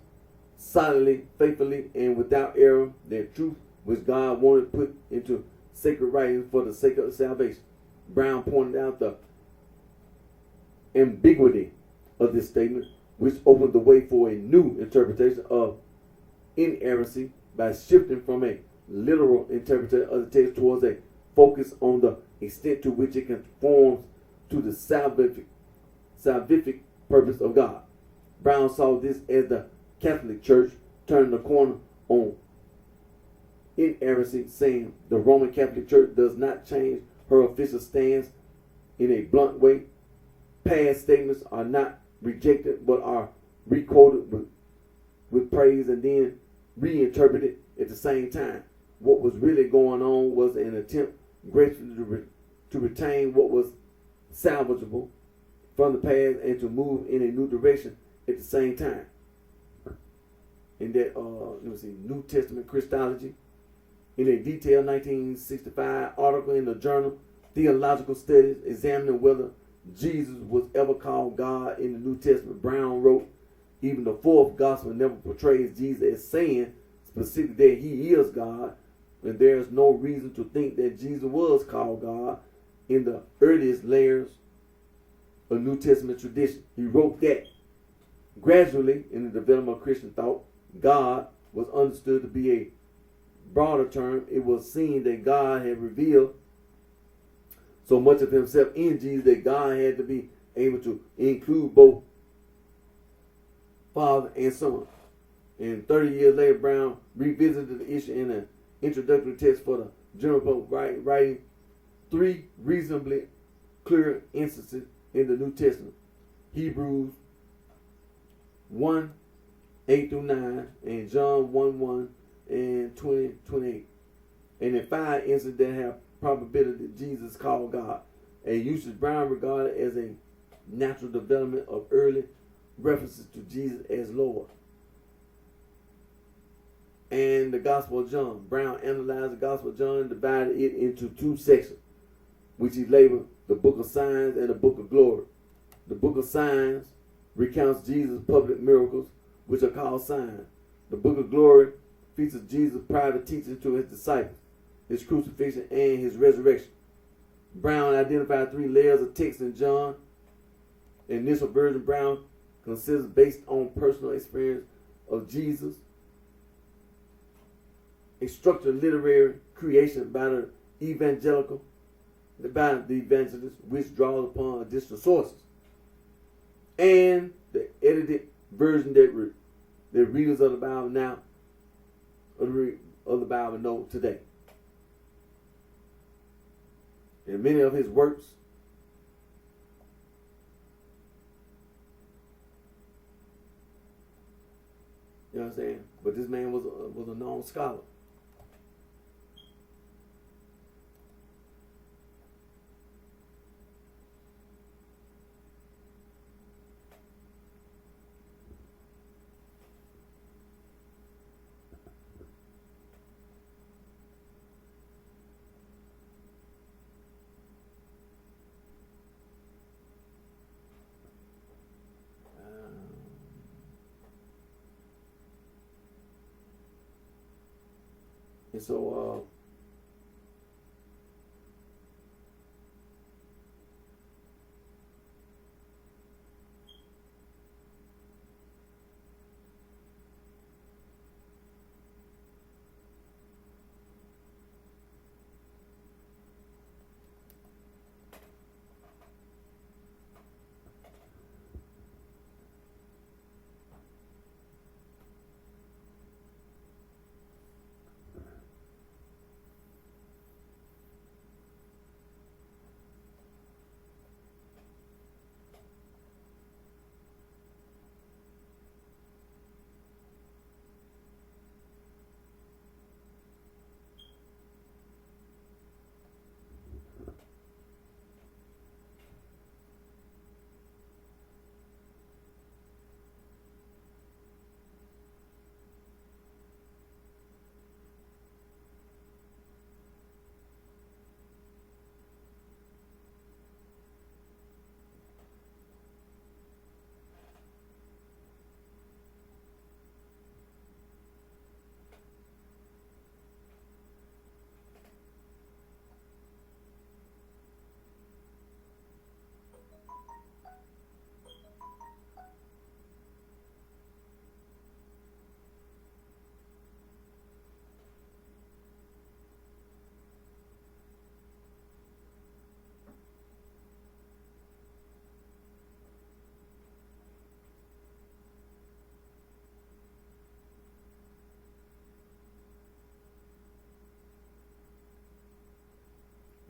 solidly, faithfully, and without error that truth which God wanted put into sacred writings for the sake of salvation, Brown pointed out the ambiguity of this statement, which opened the way for a new interpretation of inerrancy by shifting from a literal interpretation of the text towards a focus on the extent to which it conforms to the salvific purpose of God. Brown saw this as the Catholic Church turning the corner on inerrancy, saying the Roman Catholic Church does not change her official stance in a blunt way. Past statements are not rejected but are requoted with praise and then reinterpreted at the same time. What was really going on was an attempt gracefully to retain what was salvageable from the past and to move in a new direction at the same time. In that, New Testament Christology, in a detailed 1965 article in the journal Theological Studies examining whether Jesus was ever called God in the New Testament, Brown wrote, even the fourth gospel never portrays Jesus as saying specifically that he is God, and there is no reason to think that Jesus was called God in the earliest layers of New Testament tradition. He wrote that gradually in the development of Christian thought, God was understood to be a broader term. It was seen that God had revealed so much of himself in Jesus that God had to be able to include both Father and Son. And 30 years later, Brown revisited the issue in an introductory text for the general public, writing 3 reasonably clear instances in the New Testament: Hebrews 1, 8 through 9, and John 1, 1 and 20, 28. And in 5 instances that have probability that Jesus called God, a usage Brown regarded as a natural development of early references to Jesus as Lord. And the Gospel of John. Brown analyzed the Gospel of John and divided it into 2 sections, which he labeled the Book of Signs and the Book of Glory. The Book of Signs recounts Jesus' public miracles, which are called signs. The Book of Glory features Jesus' private teaching to his disciples, his crucifixion, and his resurrection. Brown identified 3 layers of text in John. The initial version Brown considers based on personal experience of Jesus, a structured literary creation by the evangelist, which draws upon additional sources, and the edited version that the readers of the Bible now of the Bible know today. And many of his works you know what I'm saying? But this man was a known scholar. And so,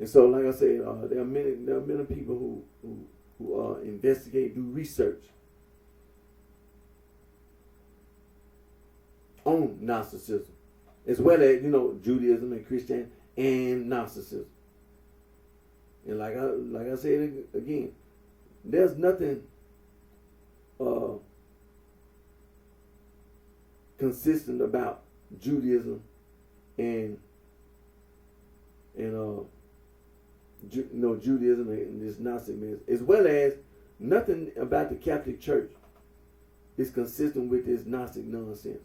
And so, like I said, there are many people who investigate, do research on Gnosticism, as well as Judaism and Christianity and Gnosticism. And like I said again, there's nothing consistent about Judaism and Judaism and this Gnosticism, as well as nothing about the Catholic Church is consistent with this Gnostic nonsense.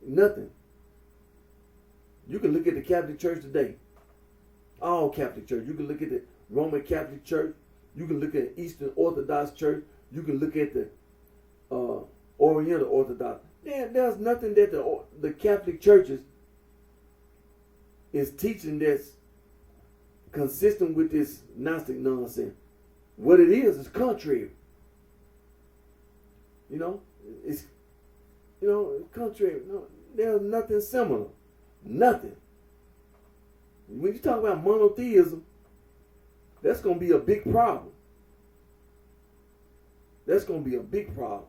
Nothing. You can look at the Catholic Church today. All Catholic Church. You can look at the Roman Catholic Church. You can look at Eastern Orthodox Church. You can look at the Oriental Orthodox. There's nothing that the Catholic churches is teaching that's consistent with this Gnostic nonsense. What it is contrary. It's contrary. No, there's nothing similar. Nothing. When you talk about monotheism, that's going to be a big problem. That's going to be a big problem.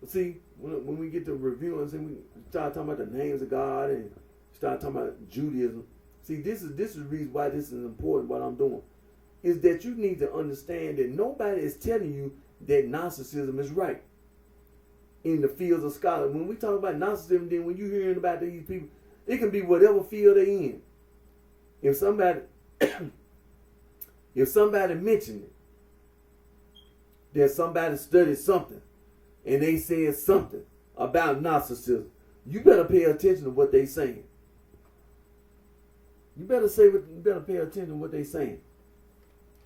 See, when we get to reviewing, and we start talking about the names of God and start talking about Judaism. See, this is the reason why this is important. What I'm doing is that you need to understand that nobody is telling you that Gnosticism is right in the fields of scholarship. When we talk about Gnosticism, then when you're hearing about these people, it can be whatever field they're in. If somebody mentioned it, that somebody studied something and they said something about Gnosticism, you better pay attention to what they're saying. You better pay attention to what they're saying.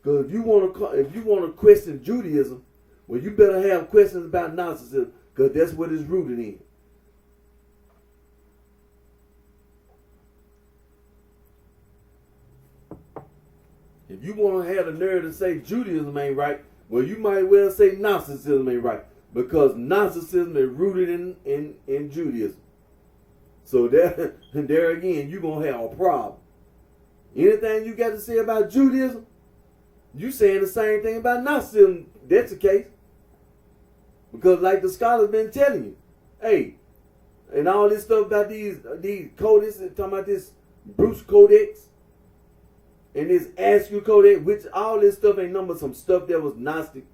Because if you want to question Judaism, well, you better have questions about Gnosticism, because that's what it's rooted in. If you want to have the nerve to say Judaism ain't right, well, you might well say Gnosticism ain't right, because Gnosticism is rooted in Judaism. So there again, you're going to have a problem. Anything you got to say about Judaism, you saying the same thing about Gnosticism. That's the case. Because like the scholars been telling you, hey, and all this stuff about these codex, talking about this Bruce Codex and this Askew Codex, which all this stuff ain't nothing but some stuff that was Gnostic,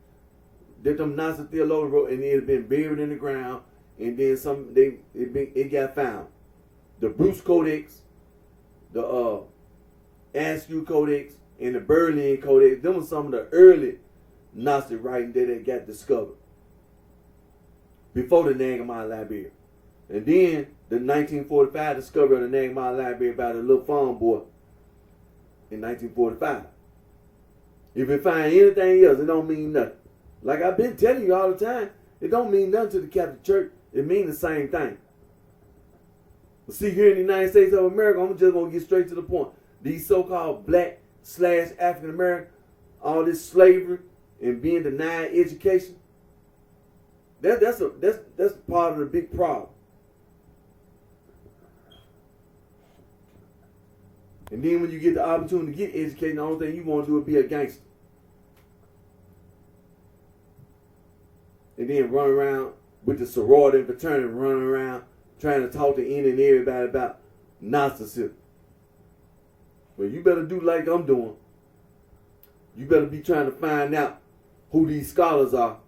that them Gnostic theologians wrote, and it had been buried in the ground, and then it got found. The Bruce Codex, the Askew Codex, and the Berlin Codex, them were some of the early Gnostic writing that got discovered before the Nag Hammadi Library. And then the 1945 discovery of the Nag Hammadi Library by the little farm boy in 1945. If you find anything else, it don't mean nothing. Like I've been telling you all the time, it don't mean nothing to the Catholic Church. It means the same thing. But see, here in the United States of America, I'm just going to get straight to the point. These so-called black/African American, all this slavery and being denied education, that's part of the big problem. And then when you get the opportunity to get educated, the only thing you want to do is be a gangster. And then run around with the sorority and fraternity, running around trying to talk to any and everybody about Gnosticism. Well, you better do like I'm doing. You better be trying to find out who these scholars are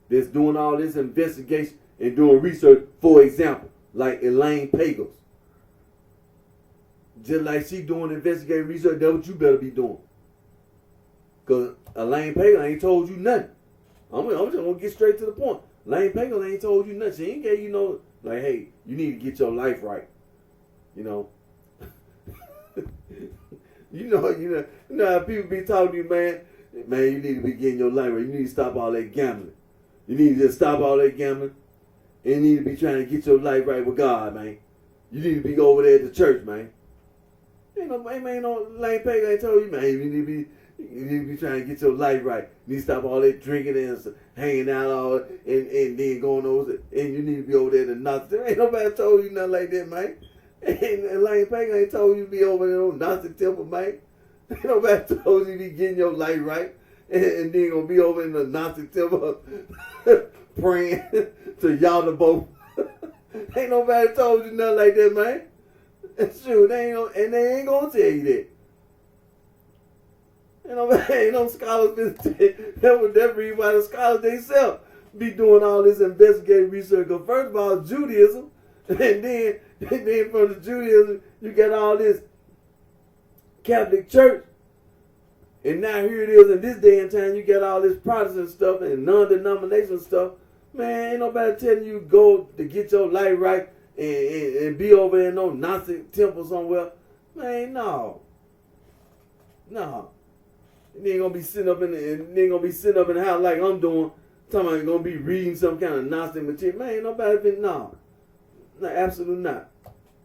that's doing all this investigation and doing research. For example, like Elaine Pagels. Just like she doing investigative research, that's what you better be doing. Because Elaine Pagels ain't told you nothing. I'm just going to get straight to the point. Elaine Pagels ain't told you nothing. She ain't gave you like, hey, you need to get your life right. You know how people be talking to you, man. Man, you need to be getting your life right. You need to stop all that gambling. You need to just stop all that gambling. And you need to be trying to get your life right with God, man. You need to be over there at the church, man. Ain't no lame pagan ain't told you, man, you need to be trying to get your life right. You need to stop all that drinking and hanging out and then going over and you need to be over there to Nazi. Ain't nobody told you nothing like that, man. And lame pagan ain't told you to be over there on Nazi temple, man. Ain't nobody told you to be getting your life right and then gonna be over in the Nazi temple praying to Yaldabaoth. Ain't nobody told you nothing like that, man. Shoot, they ain't gonna tell you that. Ain't no scholars that read why the scholars themselves be doing all this investigative research. Cause first of all, Judaism, and then from the Judaism, you got all this Catholic Church. And now here it is in this day and time, you got all this Protestant stuff and non-denominational stuff. Man, ain't nobody telling you go to get your life right and be over there in no Nazi temple somewhere. Man, no. No. And they ain't gonna be sitting up in the house like I'm doing, talking about gonna be reading some kind of Nazi material. Man, ain't nobody been no, absolutely not.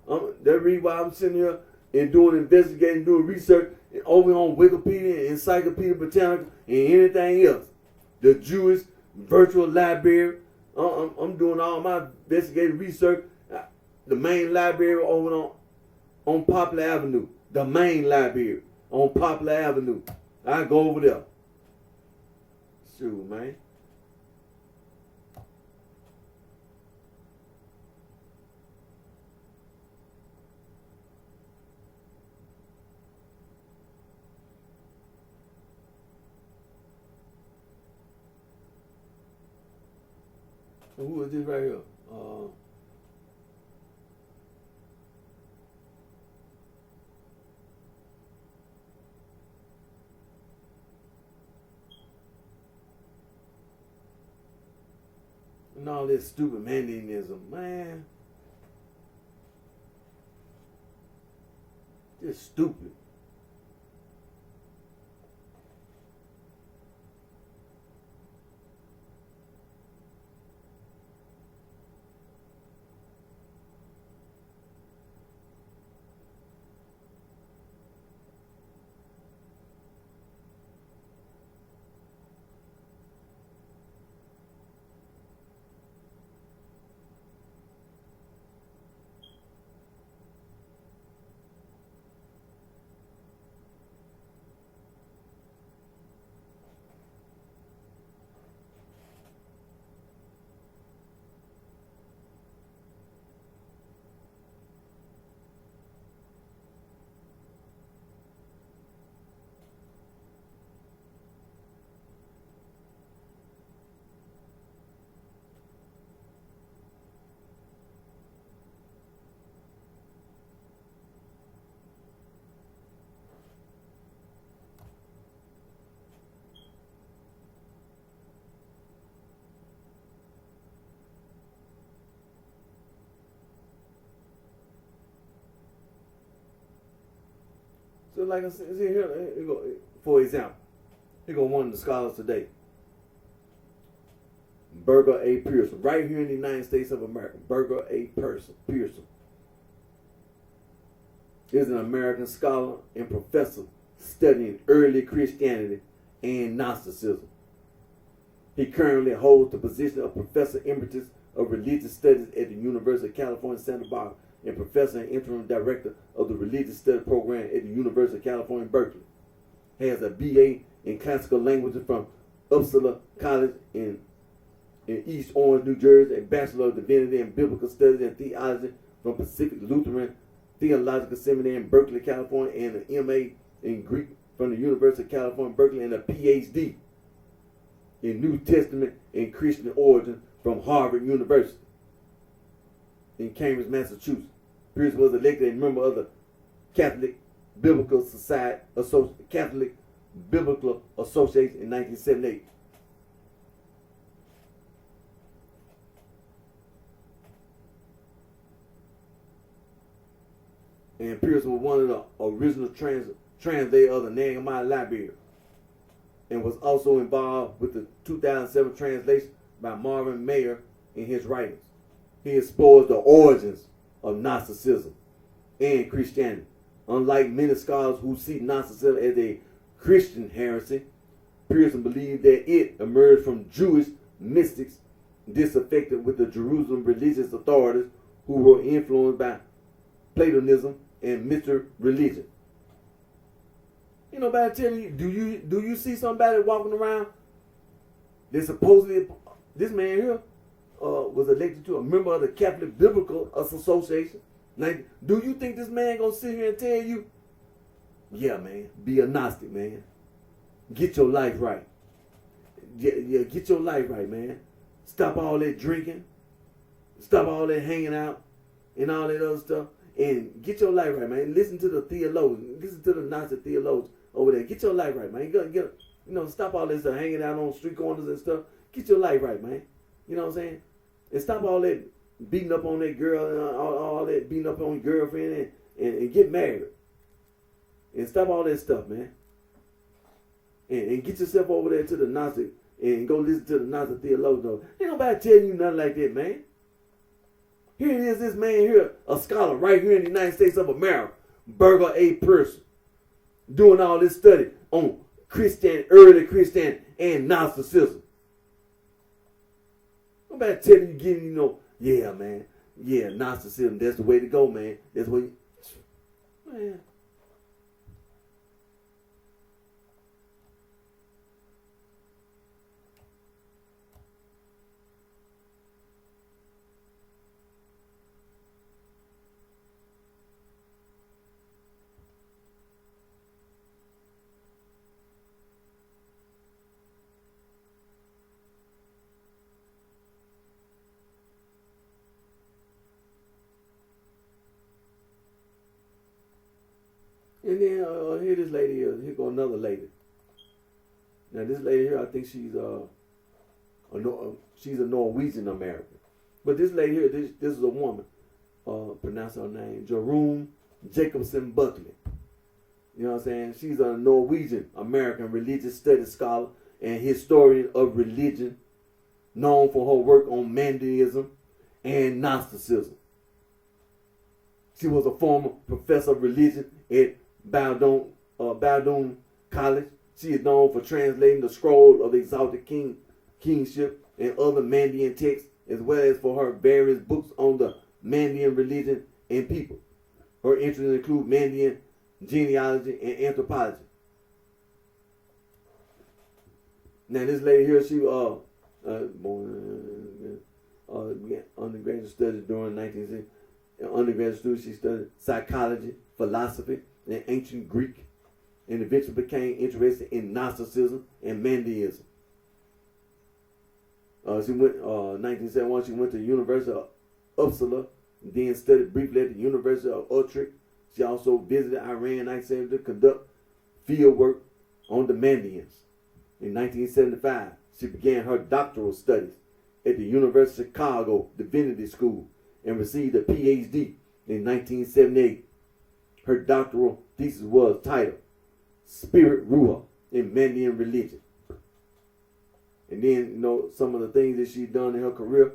That's the reason why I'm sitting here and investigating, doing research over on Wikipedia, Encyclopedia Britannica, and anything else. The Jewish virtual library. I'm doing all my investigative research. The main library over on Poplar Avenue. The main library on Poplar Avenue. I go over there. Shoot, man. Who is this right here? And all this stupid Mandanism, man. Just stupid. So like I said, here go, for example, here go one of the scholars today. Burger A. Pearson, right here in the United States of America. Burger A. Pearson is an American scholar and professor studying early Christianity and Gnosticism. He currently holds the position of Professor Emeritus of Religious Studies at the University of California, Santa Barbara, and Professor and Interim Director of the Religious Studies Program at the University of California, Berkeley. Has a BA in Classical Languages from Uppsala College in East Orange, New Jersey, and Bachelor of Divinity in Biblical Studies and Theology from Pacific Lutheran Theological Seminary in Berkeley, California, and an MA in Greek from the University of California, Berkeley, and a PhD in New Testament and Christian origin from Harvard University in Cambridge, Massachusetts. Pearson was elected a member of the Catholic Biblical Society, Catholic Biblical Association in 1978. And Pearson was one of the original translators of the Nag Hammadi Library, and was also involved with the 2007 translation by Marvin Mayer in his writings. He explores the origins of Gnosticism and Christianity, Unlike many scholars who see Gnosticism as a Christian heresy, Pearson believed that it emerged from Jewish mystics disaffected with the Jerusalem religious authorities who were influenced by Platonism and mystery religion. Ain't nobody telling you, do you see somebody walking around that supposedly, this man here was elected to a member of the Catholic Biblical Association? Like, do you think this man gonna sit here and tell you, yeah, man, be a Gnostic, man. Get your life right. Yeah, get your life right, man. Stop all that drinking. Stop all that hanging out and all that other stuff. And get your life right, man. Listen to the theologians. Listen to the Gnostic theologians over there. Get your life right, man. Stop all this stuff, hanging out on street corners and stuff. Get your life right, man. You know what I'm saying? And stop all that beating up on that girl and all that beating up on your girlfriend and get married. And stop all that stuff, man. And get yourself over there to the Gnostic and go listen to the Gnostic theologians. Ain't nobody telling you nothing like that, man. Here it is, this man here, a scholar right here in the United States of America, Burger A. Pearson, doing all this study on early Christian and Gnosticism. Nobody telling you, yeah, man, yeah, Gnosticism, that's the way to go, man. That's what man. And then here this lady is. Here go another lady. Now this lady here, I think she's a Norwegian American. But this lady here, this is a woman. Pronounce her name, Jerome Jacobson Buckley. You know what I'm saying? She's a Norwegian American religious studies scholar and historian of religion, known for her work on Mandeism and Gnosticism. She was a former professor of religion at Bowdoin College. She is known for translating the scroll of exalted kingship and other Mandean texts, as well as for her various books on the Mandean religion and people. Her interests include Mandean genealogy and anthropology. Now this lady here, she began undergraduate studies during 1960s. In undergraduate student, she studied psychology, philosophy, and ancient Greek, and eventually became interested in Gnosticism and Mandeism. She went 1971. She went to the University of Uppsala, then studied briefly at the University of Utrecht. She also visited Iran in 1970 to conduct field work on the Mandeans. In 1975, she began her doctoral studies at the University of Chicago Divinity School and received a PhD in 1978. Her doctoral thesis was titled Spirit Ruach in Mandean Religion. And then, some of the things that she's done in her career,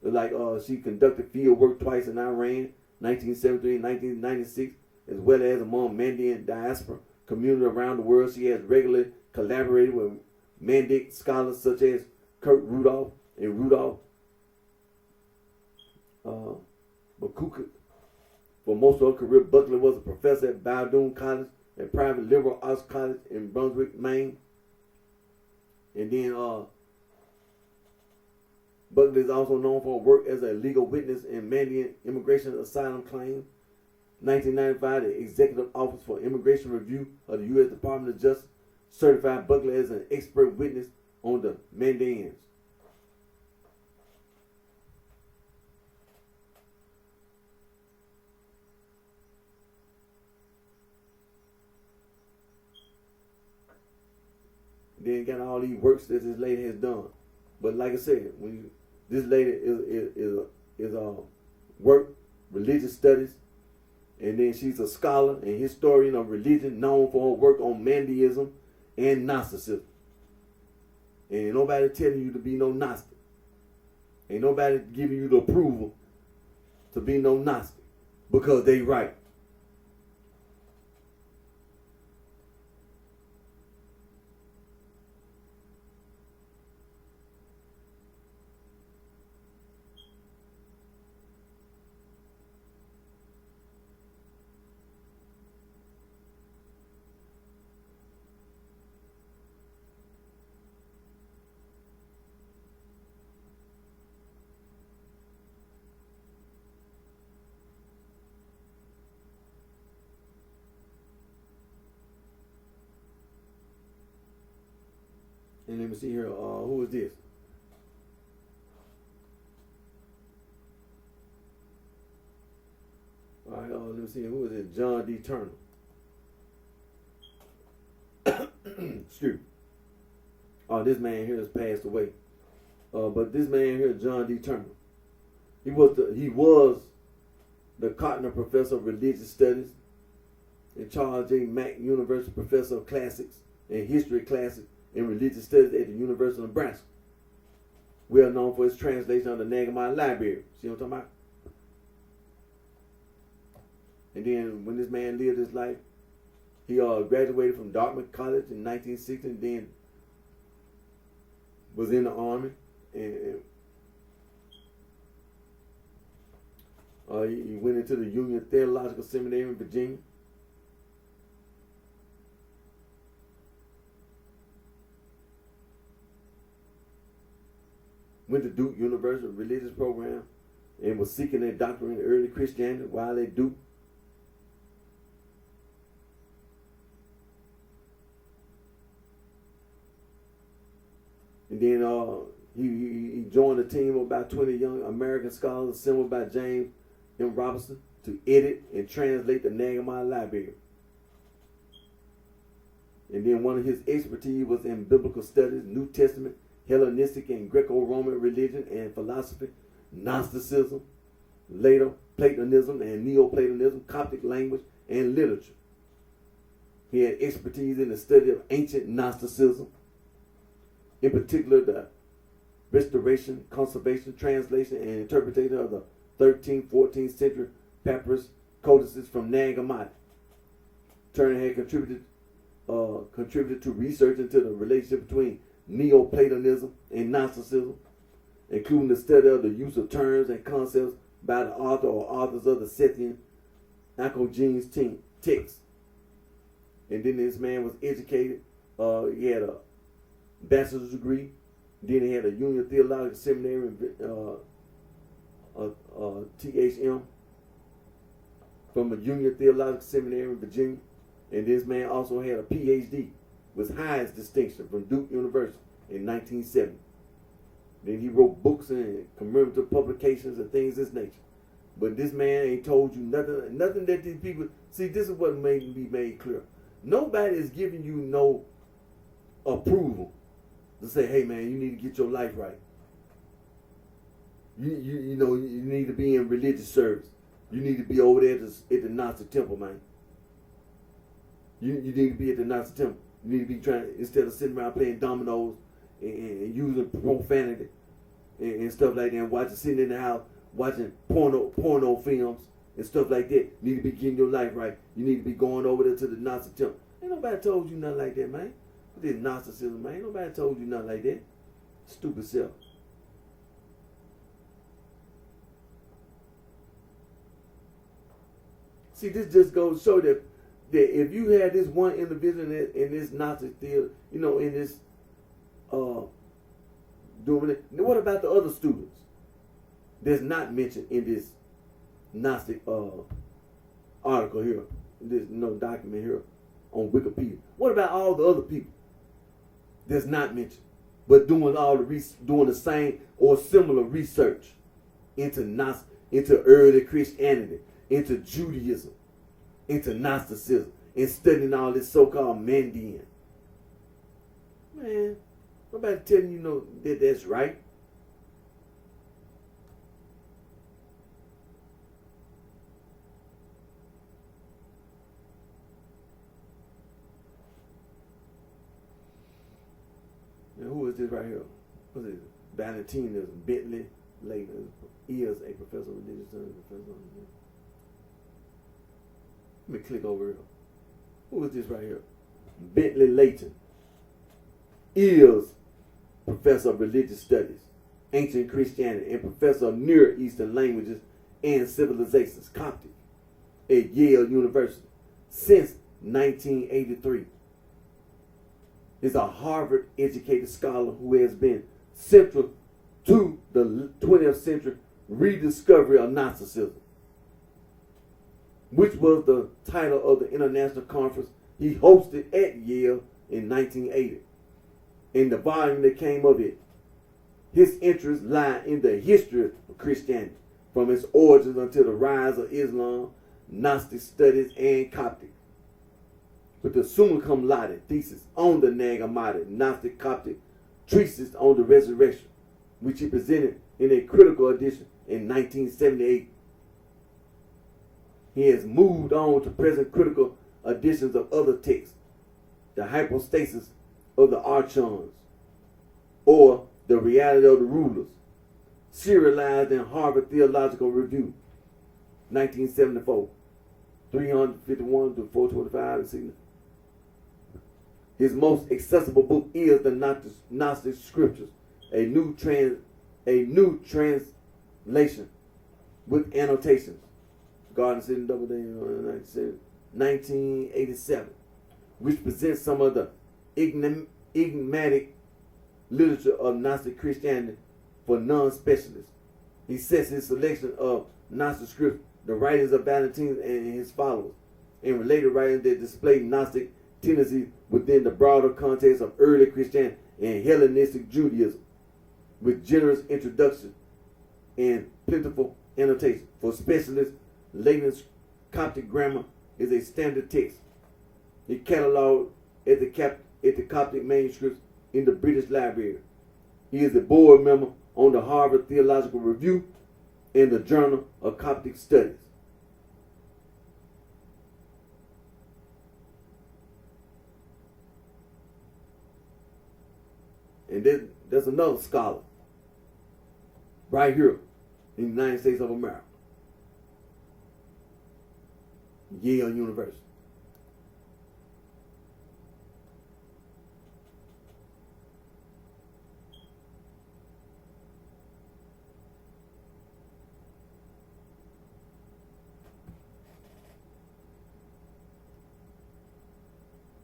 like she conducted field work twice in Iran, 1973 and 1996, as well as among Mandean diaspora community around the world. She has regularly collaborated with Mandic scholars such as Kurt Rudolph and Rudolph Bakukut. For most of her career, Buckley was a professor at Bowdoin College, a private liberal arts college in Brunswick, Maine. And then Buckley is also known for her work as a legal witness in Mandean immigration asylum claims. 1995, the Executive Office for Immigration Review of the U.S. Department of Justice certified Buckley as an expert witness on the Mandeans. Then got all these works that this lady has done. But like I said, this lady is work religious studies, and then she's a scholar and historian of religion, known for her work on Mandeism and Gnosticism. And ain't nobody telling you to be no Gnostic. Ain't nobody giving you the approval to be no Gnostic because they right. And let me see here. Who is this? All right. Let me see. Who is it? John D. Turner. Excuse me. Oh, this man here has passed away. But this man here, John D. Turner, he was the Cotner Professor of Religious Studies and Charles J. Mack University Professor of Classics and History Classics and Religious Studies at the University of Nebraska. Well known for his translation of the Nagamite Library. See what I'm talking about? And then when this man lived his life, he graduated from Dartmouth College in 1960 and then was in the Army. And he went into the Union Theological Seminary in Virginia. Went to Duke University religious program and was seeking a doctorate in early Christianity while at Duke. And then he joined a team of about 20 young American scholars assembled by James M. Robinson to edit and translate the Nagamite Library. And then one of his expertise was in biblical studies, New Testament, Hellenistic and Greco-Roman religion and philosophy, Gnosticism, later Platonism and Neoplatonism, Coptic language and literature. He had expertise in the study of ancient Gnosticism, in particular the restoration, conservation, translation, and interpretation of the 13th, 14th century papyrus codices from Nag Hammadi. Turner had contributed to research into the relationship between Neoplatonism and Gnosticism, including the study of the use of terms and concepts by the author or authors of the Sethian Ankogenes text. And then this man was educated. He had a bachelor's degree. Then he had a Union Theological Seminary in THM from a Union Theological Seminary in Virginia. And this man also had a PhD with highest distinction from Duke University in 1970. Then he wrote books and commemorative publications and things of this nature. But this man ain't told you nothing that these people see. This is what made me made clear. Nobody is giving you no approval to say, hey man, you need to get your life right. You know you need to be in religious service. You need to be over there at the Nazi temple, man. You need to be at the Nazi temple. You need to be trying, instead of sitting around playing dominoes and using profanity and stuff like that, and sitting in the house watching porno films and stuff like that. You need to be getting your life right. You need to be going over there to the Nazi temple. Ain't nobody told you nothing like that, man. This Gnosticism, man. Ain't nobody told you nothing like that. Stupid self. See, this just goes to show that if you had this one individual in this Nazi theater, you know, in this doing it, what about the other students that's not mentioned in this Gnostic article here, this document here on Wikipedia? What about all the other people that's not mentioned, but doing doing the same or similar research into early Christianity, into Judaism, into Gnosticism, and studying all this so-called Mandean? Man, nobody telling you that that's right. And who is this right here? What is it? Valentinus Bentley Layton is a professor of religious studies. Let me click over here. Who is this right here? Bentley Layton is professor of religious studies, ancient Christianity, and professor of Near Eastern languages and civilizations, Coptic, at Yale University since 1983. Is a Harvard-educated scholar who has been central to the 20th century rediscovery of Gnosticism, which was the title of the international conference he hosted at Yale in 1980. in the volume that came of it. His interests lie in the history of Christianity, from its origins until the rise of Islam, Gnostic studies, and Coptic. With the summa cum laude thesis on the Nag Hammadi Gnostic Coptic treatise on the resurrection, which he presented in a critical edition in 1978. He has moved on to present critical editions of other texts, the hypostasis of the archons, or the reality of the rulers, serialized in Harvard Theological Review, 1974, 351 to 425. His most accessible book is the Gnostic Scriptures, a new translation with annotations. Garden City Doubleday, 1987, which presents some of the enigmatic literature of Gnostic Christianity for non-specialists. He sets his selection of Gnostic scripture, the writings of Valentinus and his followers, and related writings that display Gnostic tendencies within the broader context of early Christianity and Hellenistic Judaism, with generous introduction and plentiful annotation. For specialists, Layton's Coptic grammar is a standard text. He cataloged at the Coptic manuscripts in the British Library. He is a board member on the Harvard Theological Review and the Journal of Coptic Studies. And then there's another scholar right here in the United States of America, Yale University.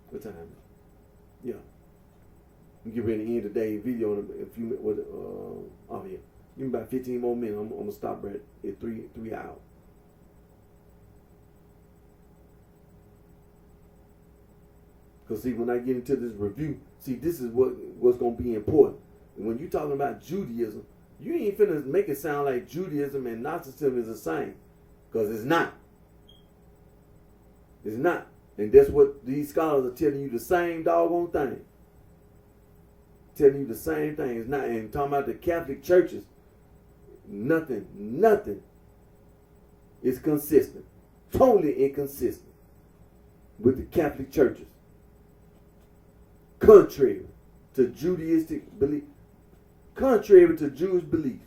What time? Yeah. We get ready to end today's video in a few minutes. Oh yeah. Give me about 15 more minutes. I'm gonna stop right at 3 hours. Because see, when I get into this review, see, this is what's going to be important. And when you're talking about Judaism, you ain't finna make it sound like Judaism and Gnosticism is the same. Because it's not. It's not. And that's what these scholars are telling you, the same doggone thing. Telling you the same thing. It's not. And talking about the Catholic churches, nothing is consistent. Totally inconsistent with the Catholic churches. Contrary to Judaistic belief, contrary to Jewish beliefs.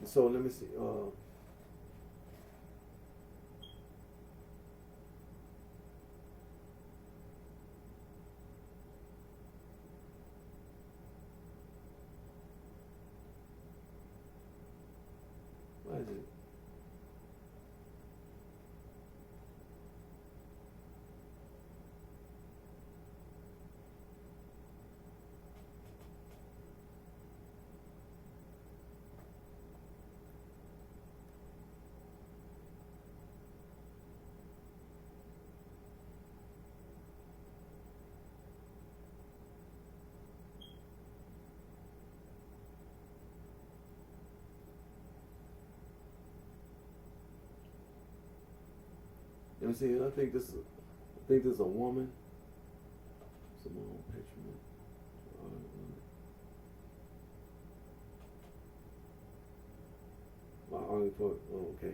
So let me see. Why is it? Let me see. I think this is a woman. Simone Petrman. Okay.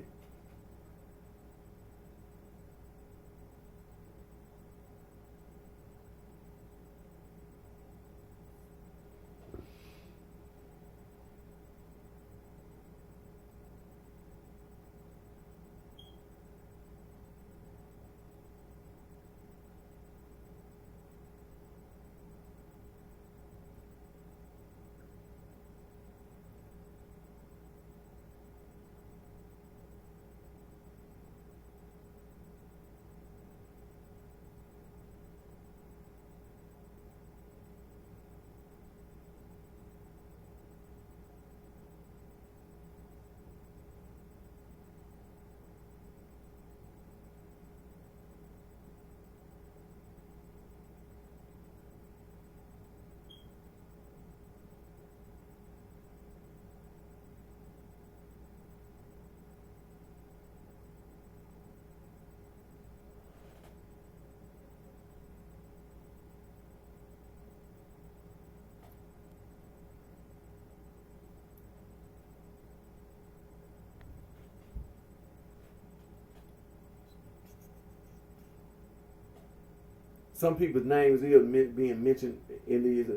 some people's names are being mentioned in these,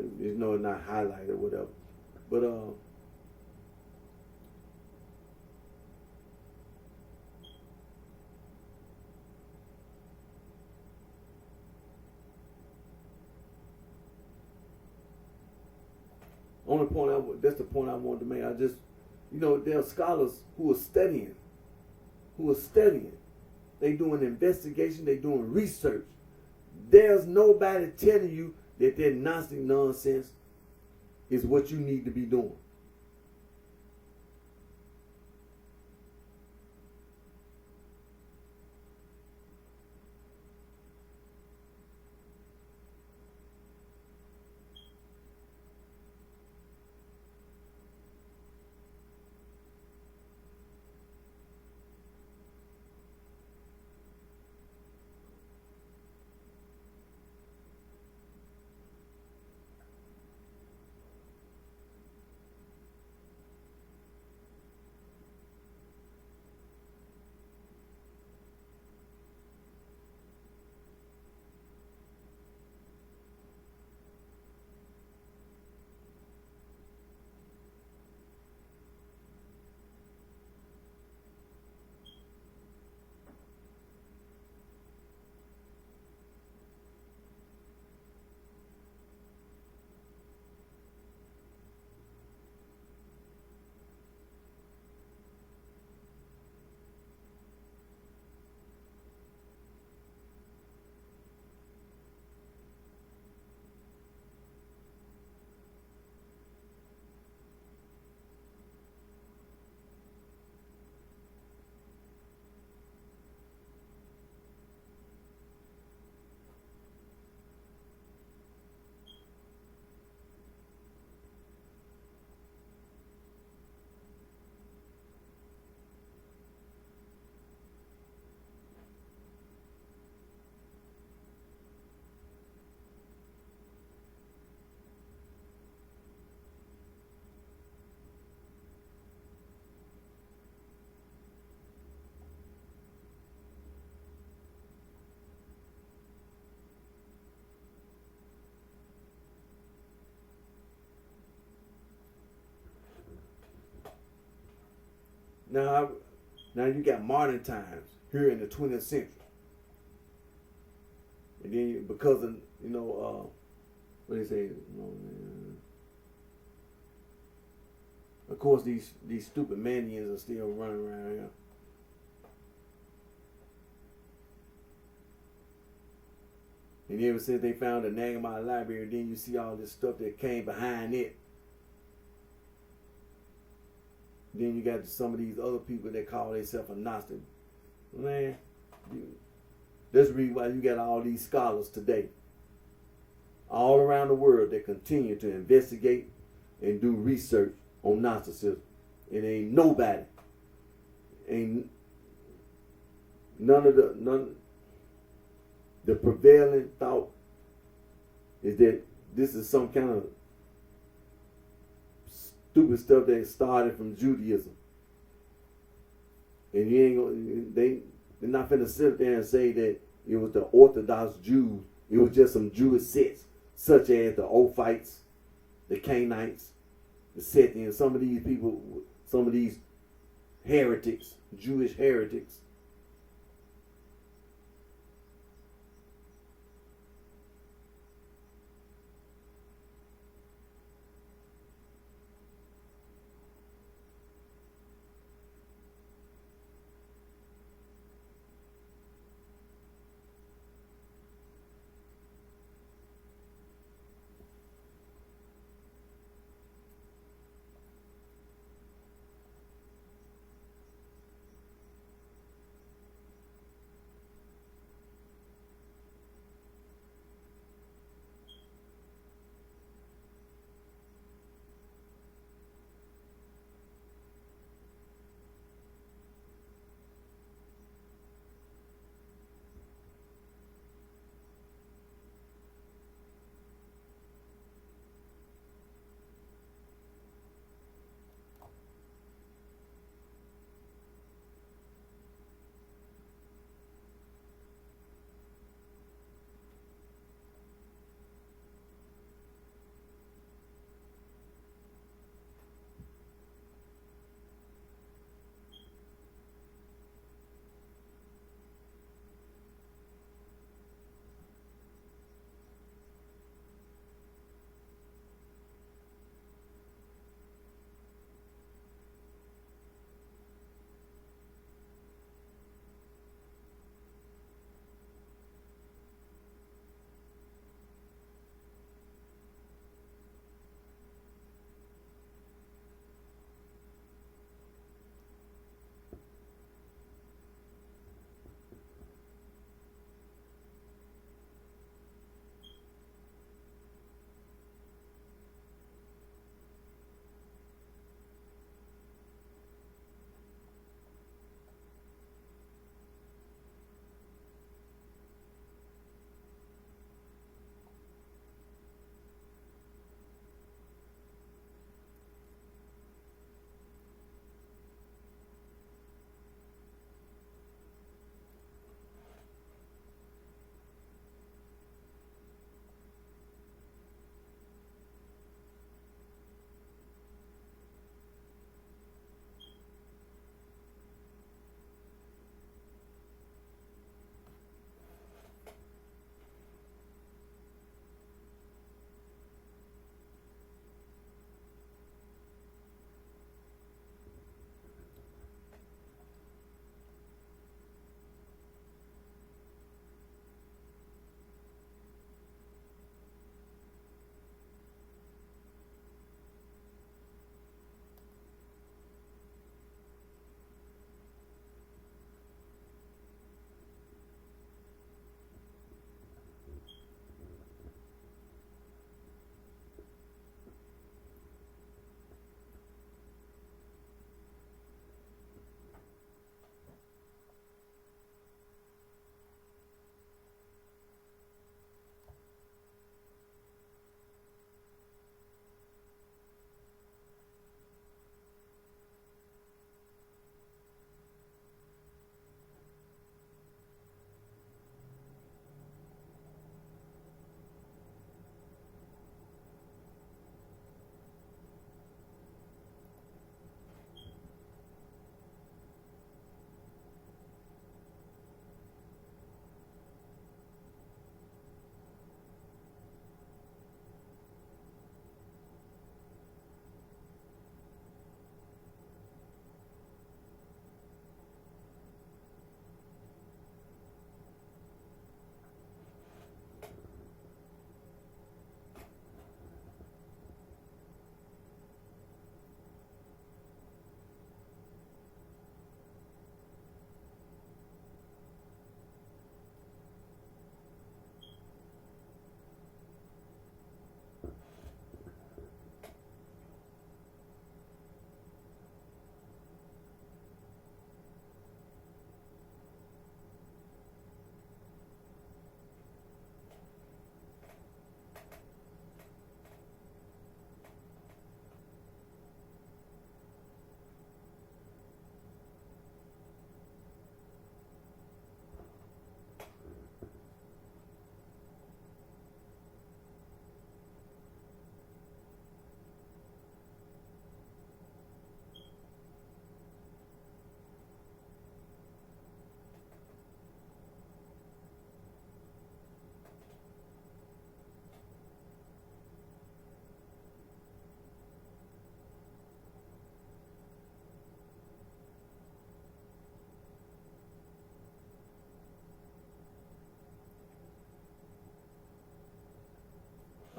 not highlighted or whatever. But that's the point I wanted to make. There are scholars who are studying. They doing investigation. They doing research. There's nobody telling you that Gnostic nonsense is what you need to be doing. Now you got modern times here in the 20th century, and then because of what they say, of course these stupid manians are still running around here. And ever since they found the Nagamite library, then you see all this stuff that came behind it. Then you got some of these other people that call themselves a Gnostic. Man, that's the reason why you got all these scholars today, all around the world, that continue to investigate and do research on Gnosticism. And ain't nobody, the prevailing thought is that this is some kind of stupid stuff that started from Judaism. And they're not finna sit there and say that it was the Orthodox Jews. It was just some Jewish sects, such as the Ophites, the Canaanites, the Sethians, some of these people, some of these heretics, Jewish heretics.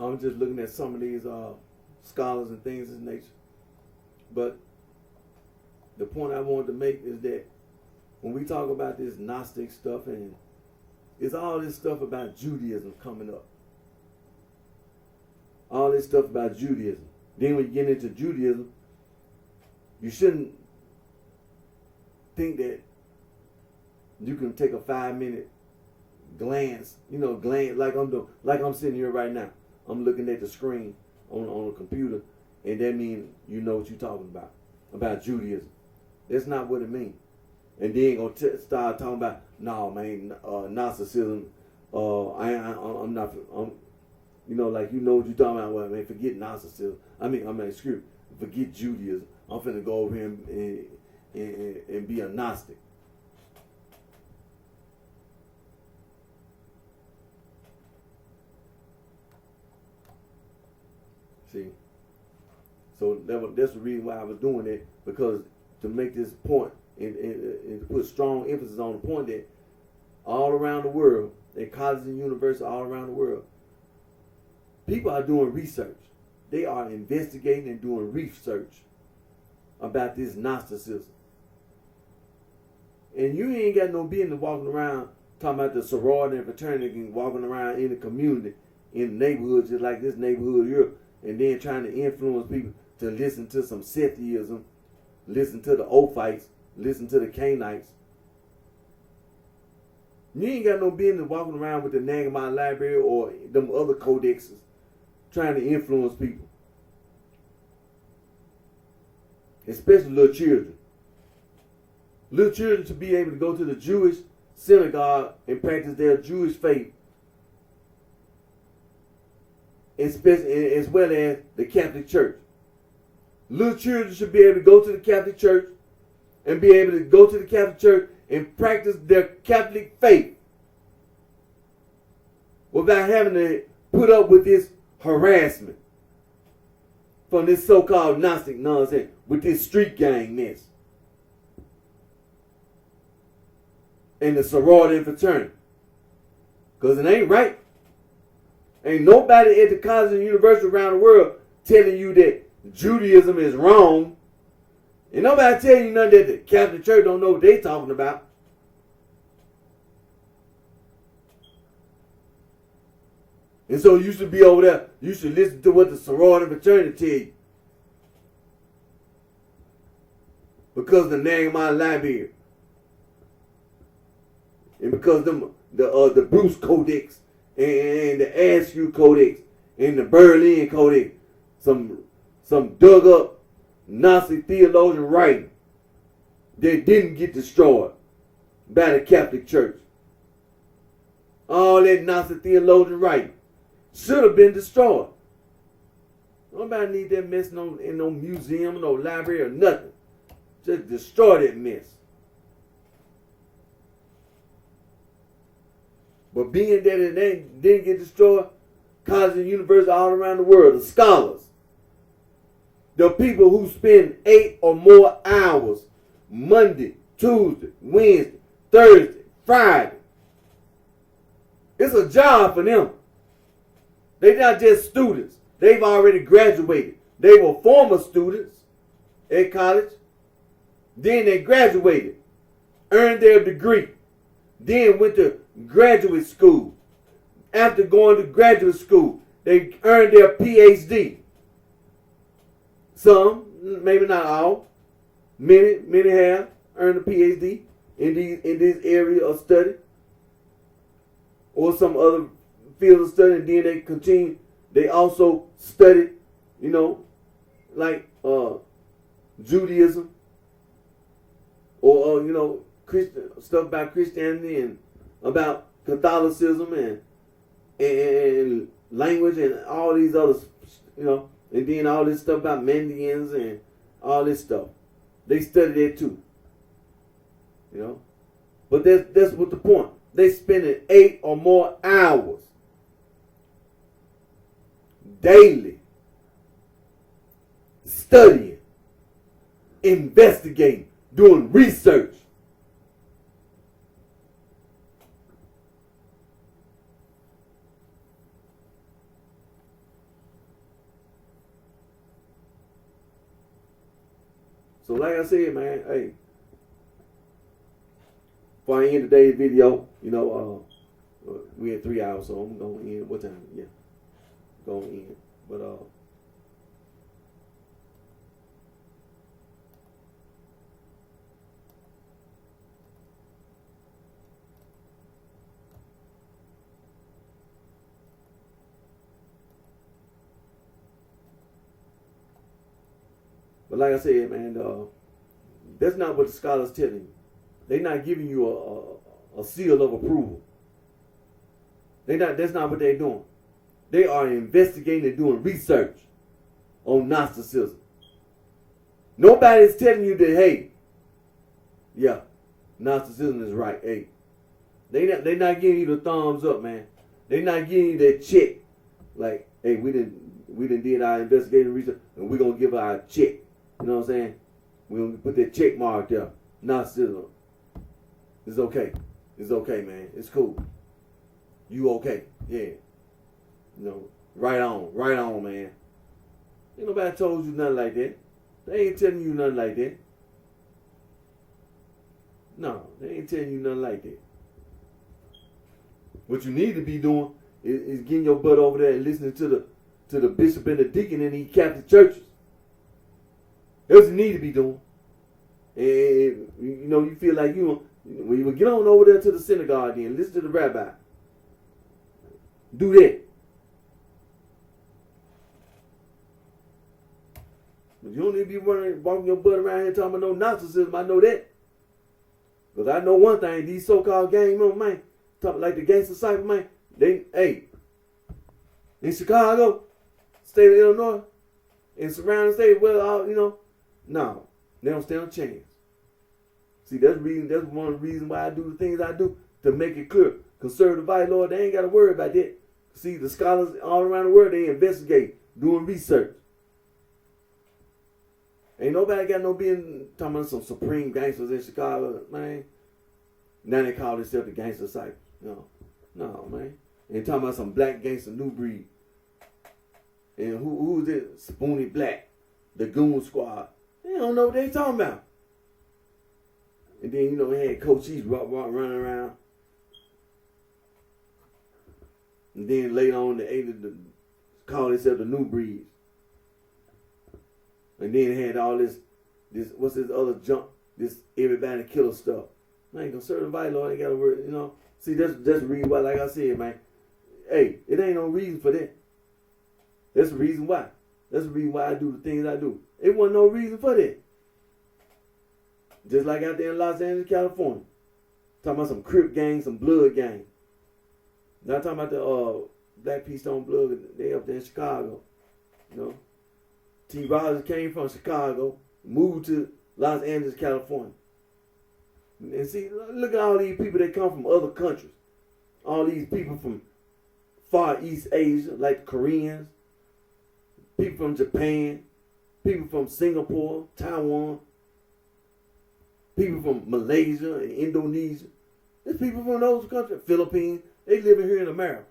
I'm just looking at some of these scholars and things of this nature. But the point I wanted to make is that when we talk about this Gnostic stuff, and it's all this stuff about Judaism coming up. All this stuff about Judaism. Then when you get into Judaism, you shouldn't think that you can take a 5-minute glance, glance like I'm doing, like I'm sitting here right now. I'm looking at the screen on a computer, and that means you know what you're talking about Judaism. That's not what it means. And then gonna start talking about, no man, Gnosticism. I'm not. Like what you're talking about. Well, man, forget Gnosticism. Forget Judaism. I'm finna go over here and be a Gnostic. See, so that's the reason why I was doing it, because to make this point and to put strong emphasis on the point that all around the world, at colleges and universities all around the world, people are doing research. They are investigating and doing research about this Gnosticism. And you ain't got no business walking around talking about the sorority and fraternity and walking around in the community, in the neighborhood, just like this neighborhood here, and then trying to influence people to listen to some Sethism, listen to the Ophites, listen to the Canaanites. You ain't got no business walking around with the Nagamite Library or them other codexes trying to influence people. Especially little children. Little children should be able to go to the Jewish synagogue and practice their Jewish faith, especially as well as the Catholic Church. Little children should be able to go to the Catholic Church and be able to go to the Catholic Church and practice their Catholic faith without having to put up with this harassment from this so-called Gnostic nonsense, with this street gang mess and the sorority and fraternity. Because it ain't right. Ain't nobody at the college and university around the world telling you that Judaism is wrong. And nobody telling you nothing that the Catholic Church don't know what they talking about. And so you should be over there. You should listen to what the sorority and fraternity tell you. Because the Nagamite Library. And because the Bruce Codex and the Askew Codex and the Berlin Codex, some dug up Nazi theologian writing that didn't get destroyed by the Catholic Church. All that Nazi theologian writing should have been destroyed. Nobody need that mess in no museum, no library, or nothing. Just destroy that mess. But being that it didn't get destroyed, colleges and universities all around the world, the scholars, the people who spend 8 or more hours Monday, Tuesday, Wednesday, Thursday, Friday. It's a job for them. They're not just students. They've already graduated. They were former students at college. Then they graduated, earned their degree, then went to graduate school. After going to graduate school, they earned their PhD. Some, maybe not all, many have earned a PhD in this area of study or some other field of study, and then they continue. They also studied, like Judaism or Christian stuff about Christianity and about Catholicism and language and all these others, and then all this stuff about Mandians and all this stuff. They studied it too. But that's what the point. They spending 8 or more hours daily studying, investigating, doing research. So like I said, man, hey, before I end today's video, we had 3 hours, so I'm gonna end. What time? Yeah, gonna end. But like I said, man, that's not what the scholars telling you. They're not giving you a seal of approval. That's not what they're doing. They are investigating and doing research on Gnosticism. Nobody's telling you that, hey, yeah, Gnosticism is right. Hey, they not giving you the thumbs up, man. They not giving you that check. Like, hey, we didn't did our investigative research, and we're gonna give our check. You know what I'm saying? We're gonna put that check mark there. Gnosticism. It's okay. It's okay, man. It's cool. You okay? Yeah. Right on, man. Ain't nobody told you nothing like that. They ain't telling you nothing like that. No, they ain't telling you nothing like that. What you need to be doing is getting your butt over there and listening to the bishop and the deacon in these Catholic churches. That's what you need to be doing. And you feel like when you get on over there to the synagogue and listen to the rabbi. Do that. But you don't need to be walking your butt around here talking about no Gnosticism. I know that. Because I know one thing, these so-called gang members, man, talking like the gangster cypher, man, in Chicago, state of Illinois, and surrounding state, no, they don't stand a chance. See, that's one of the reasons why I do the things I do, to make it clear. Conservative white Lord, they ain't got to worry about that. See, the scholars all around the world, they investigate, doing research. Ain't nobody got no being talking about some supreme gangsters in Chicago, man. Now they call themselves the gangster cycle. No, man. Ain't talking about some black gangster new breed. And who's it? Spoony Black, the Goon Squad. They don't know what they talking about. And then they had Coach East running around. And then later on, they call themselves the new breed. And then they had all this what's this other junk, this everybody killer stuff. Man, conservative white Lord ain't got to worry, See, that's the reason why, like I said, man, hey, it ain't no reason for that. That's the reason why. That's the reason why I do the things I do. It wasn't no reason for that. Just like out there in Los Angeles, California. Talking about some Crip gang, some blood gang. Not talking about the Black Peace Stone Blood. They up there in Chicago. T. Rogers came from Chicago, moved to Los Angeles, California. And see, look at all these people that come from other countries. All these people from Far East Asia, like the Koreans, people from Japan, people from Singapore, Taiwan, people from Malaysia and Indonesia. There's people from those countries, Philippines. They living here in America.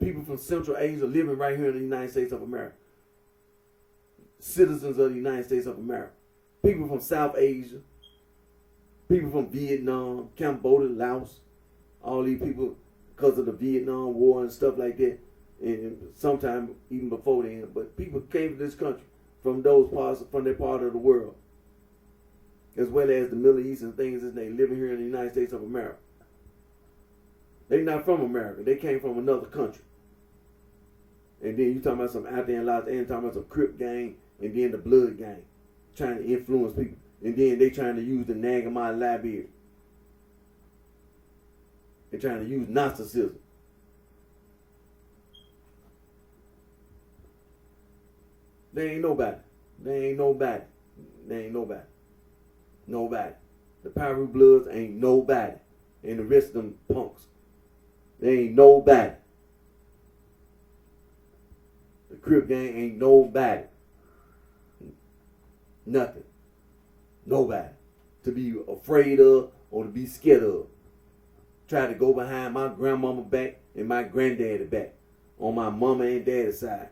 People from Central Asia living right here in the United States of America. Citizens of the United States of America. People from South Asia. People from Vietnam, Cambodia, Laos. All these people, because of the Vietnam War and stuff like that. And sometime even before then. But people came to this country from those parts, from that part of the world. As well as the Middle East and things that they living here in the United States of America. They're not from America. They came from another country. And then you talking about some out there in Los Angeles, talking about some Crip gang, and then the Blood gang, trying to influence people. And then they trying to use the Nagamai Library. They're trying to use Gnosticism. They ain't nobody. Nobody. The Pyro Bloods ain't nobody. And the rest of them punks. They ain't nobody. The Crip gang ain't nobody. Nothing. Nobody. To be afraid of or to be scared of. Try to go behind my grandmama back and my granddaddy back. On my mama and daddy's side.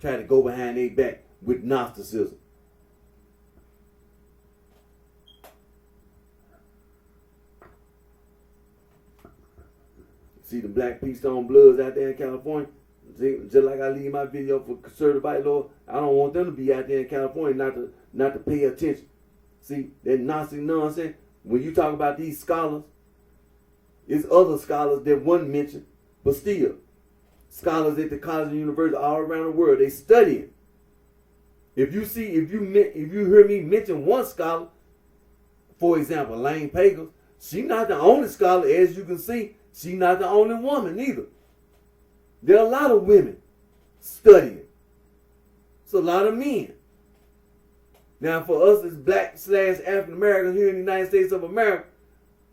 try to go behind their back with Gnosticism. See the black Peace Stone Bloods out there in California? See, just like I leave my video for conservative white law, I don't want them to be out there in California not to pay attention. See, that Nazi nonsense. When you talk about these scholars, it's other scholars that wasn't mentioned, but still, scholars at the college and university all around the world, they studying. If you hear me mention one scholar, for example, Lane Pagels, she's not the only scholar, as you can see. She's not the only woman either. There are a lot of women studying. It's a lot of men. Now, for us as black / African Americans here in the United States of America,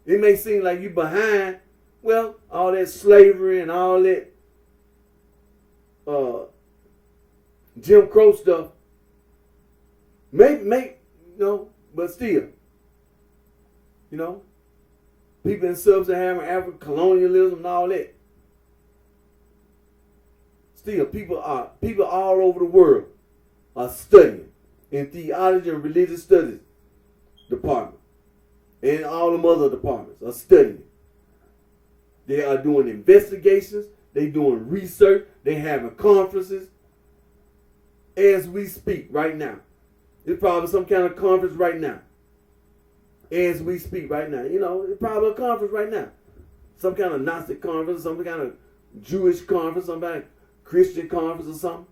it may seem like you behind. Well, all that slavery and all that Jim Crow stuff. But still, people in sub-Saharan Africa, colonialism and all that. Still, people all over the world are studying in theology and religious studies department, and all them other departments are studying. They are doing investigations. They doing research. They having conferences as we speak right now. There's probably some kind of conference right now. As we speak right now. It's probably a conference right now. Some kind of Gnostic conference, some kind of Jewish conference, some kind of Christian conference or something.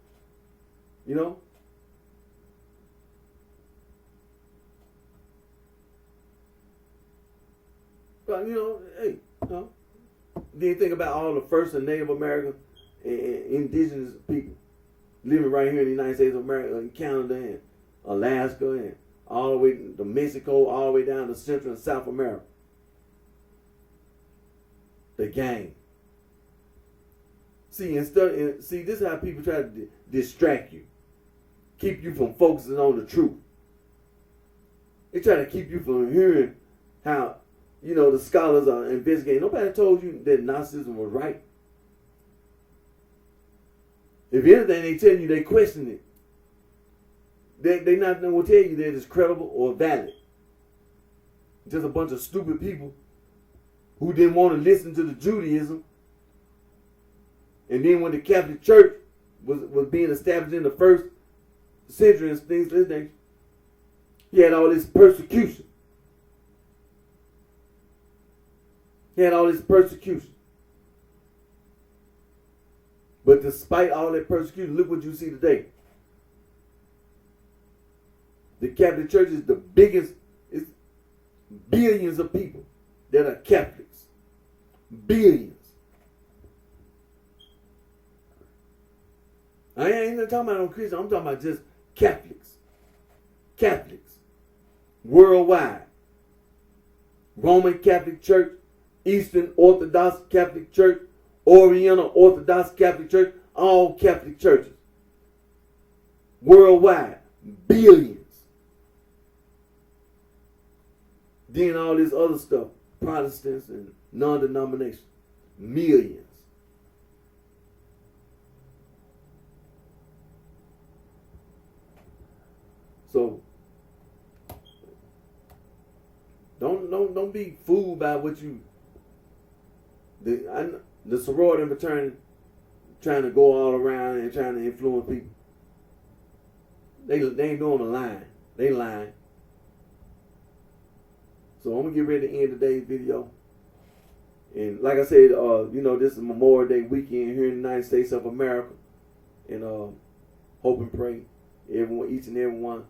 But, hey, then you think about all the first and Native American and indigenous people living right here in the United States of America, in Canada and Alaska and all the way to Mexico, all the way down to Central and South America. The game. See, this is how people try to distract you. Keep you from focusing on the truth. They try to keep you from hearing how, the scholars are investigating. Nobody told you that Gnosticism was right. If anything, they tell you they question it. They not going to tell you that it's credible or valid. Just a bunch of stupid people who didn't want to listen to the Judaism. And then when the Catholic Church was being established in the first century and things like that, he had all this persecution. But despite all that persecution, look what you see today. The Catholic Church is the biggest. It's billions of people that are Catholics. Billions. I ain't even talking about no Christians. I'm talking about just Catholics. Catholics. Worldwide. Roman Catholic Church, Eastern Orthodox Catholic Church, Oriental Orthodox Catholic Church, all Catholic churches. Worldwide. Billions. Then all this other stuff. Protestants and non-denomination. Millions. So don't be fooled by what the sorority and fraternity trying to go all around and trying to influence people. They ain't doing a line. They lying. So I'm gonna get ready to end today's video. And like I said, this is Memorial Day weekend here in the United States of America. And hope and pray everyone, each and every one,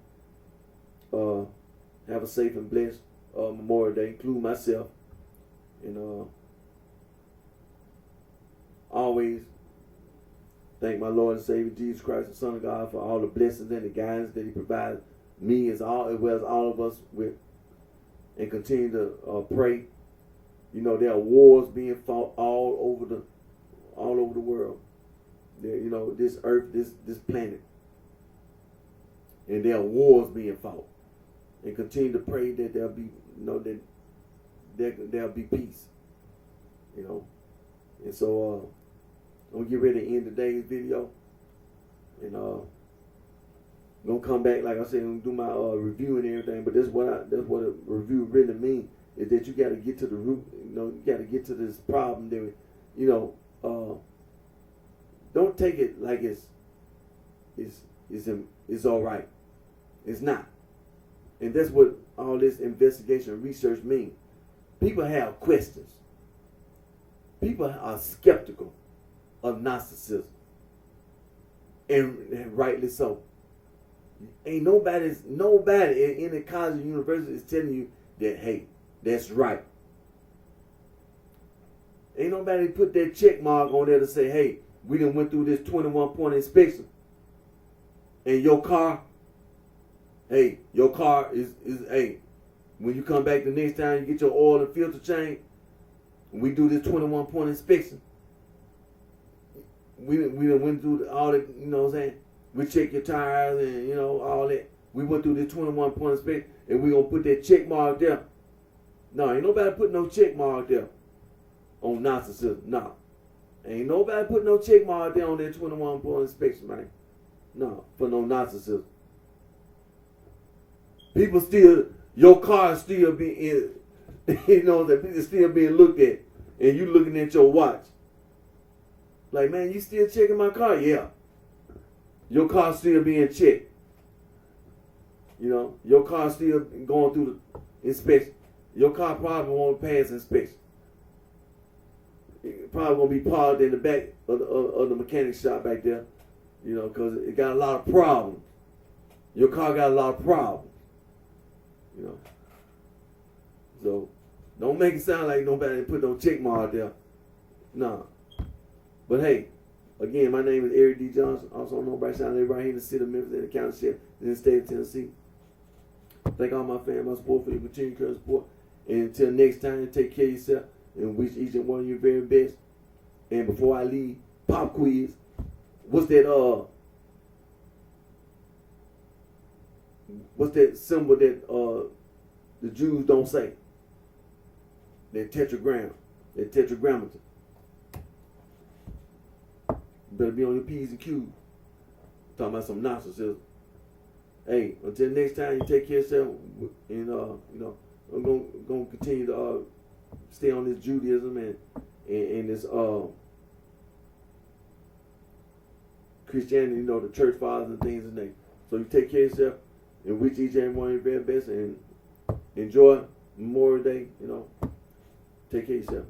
have a safe and blessed Memorial Day, include myself. And always thank my Lord and Savior Jesus Christ, the Son of God, for all the blessings and the guidance that He provides me as well as all of us with. And continue to pray. There are wars being fought all over the world. There, this earth, this planet. And there are wars being fought. And continue to pray that there'll be, there'll be peace. And so I'm gonna get ready to end today's video. and gonna come back, like I said, and do my review and everything. But that's what a review really means, is that you got to get to the root. You know, you got to get to this problem. That, you know, don't take it like it's all right. It's not, and that's what all this investigation and research means. People have questions. People are skeptical of narcissism, and rightly so. Ain't nobody in the college or university is telling you that, hey, that's right. Ain't nobody put that check mark on there to say, hey, we done went through this 21-point inspection, and your car is hey, when you come back the next time you get your oil and filter change, we do this 21-point inspection. We done went through all that, you know what I'm saying? We check your tires and, you know, all that. We went through this 21-point inspection, and we gonna put that check mark there. No, ain't nobody put no check mark there on narcissism. No. Ain't nobody put no check mark there on that 21-point inspection, man. No, for no narcissism. People still, your car is still being, you know, that it's still being looked at, and you looking at your watch. Like, man, you still checking my car? Yeah. Your car still being checked. You know, your car still going through the inspection. Your car probably won't pass inspection. It probably gonna be parked in the back of the mechanic shop back there. You know, because it got a lot of problems. Your car got a lot of problems. You know. So, don't make it sound like nobody put no check mark there. Nah. But hey, again, my name is Eric D. Johnson, also known by BrightShine, right here in the city of Memphis and the county sheriff in the state of Tennessee. Thank all my family, my support for your continued current support. And until next time, take care of yourself and wish each and one of you very best. And before I leave, pop quiz. What's that symbol that the Jews don't say? That tetragram. That tetragrammaton. Better be on your P's and Q's. Talking about some narcissism. Hey, until next time, you take care of yourself, and you know, I'm gonna continue to stay on this Judaism and this Christianity, you know, the church fathers and things of that. So you take care of yourself and wish each and one of your very best, and enjoy Memorial Day. You know, take care of yourself.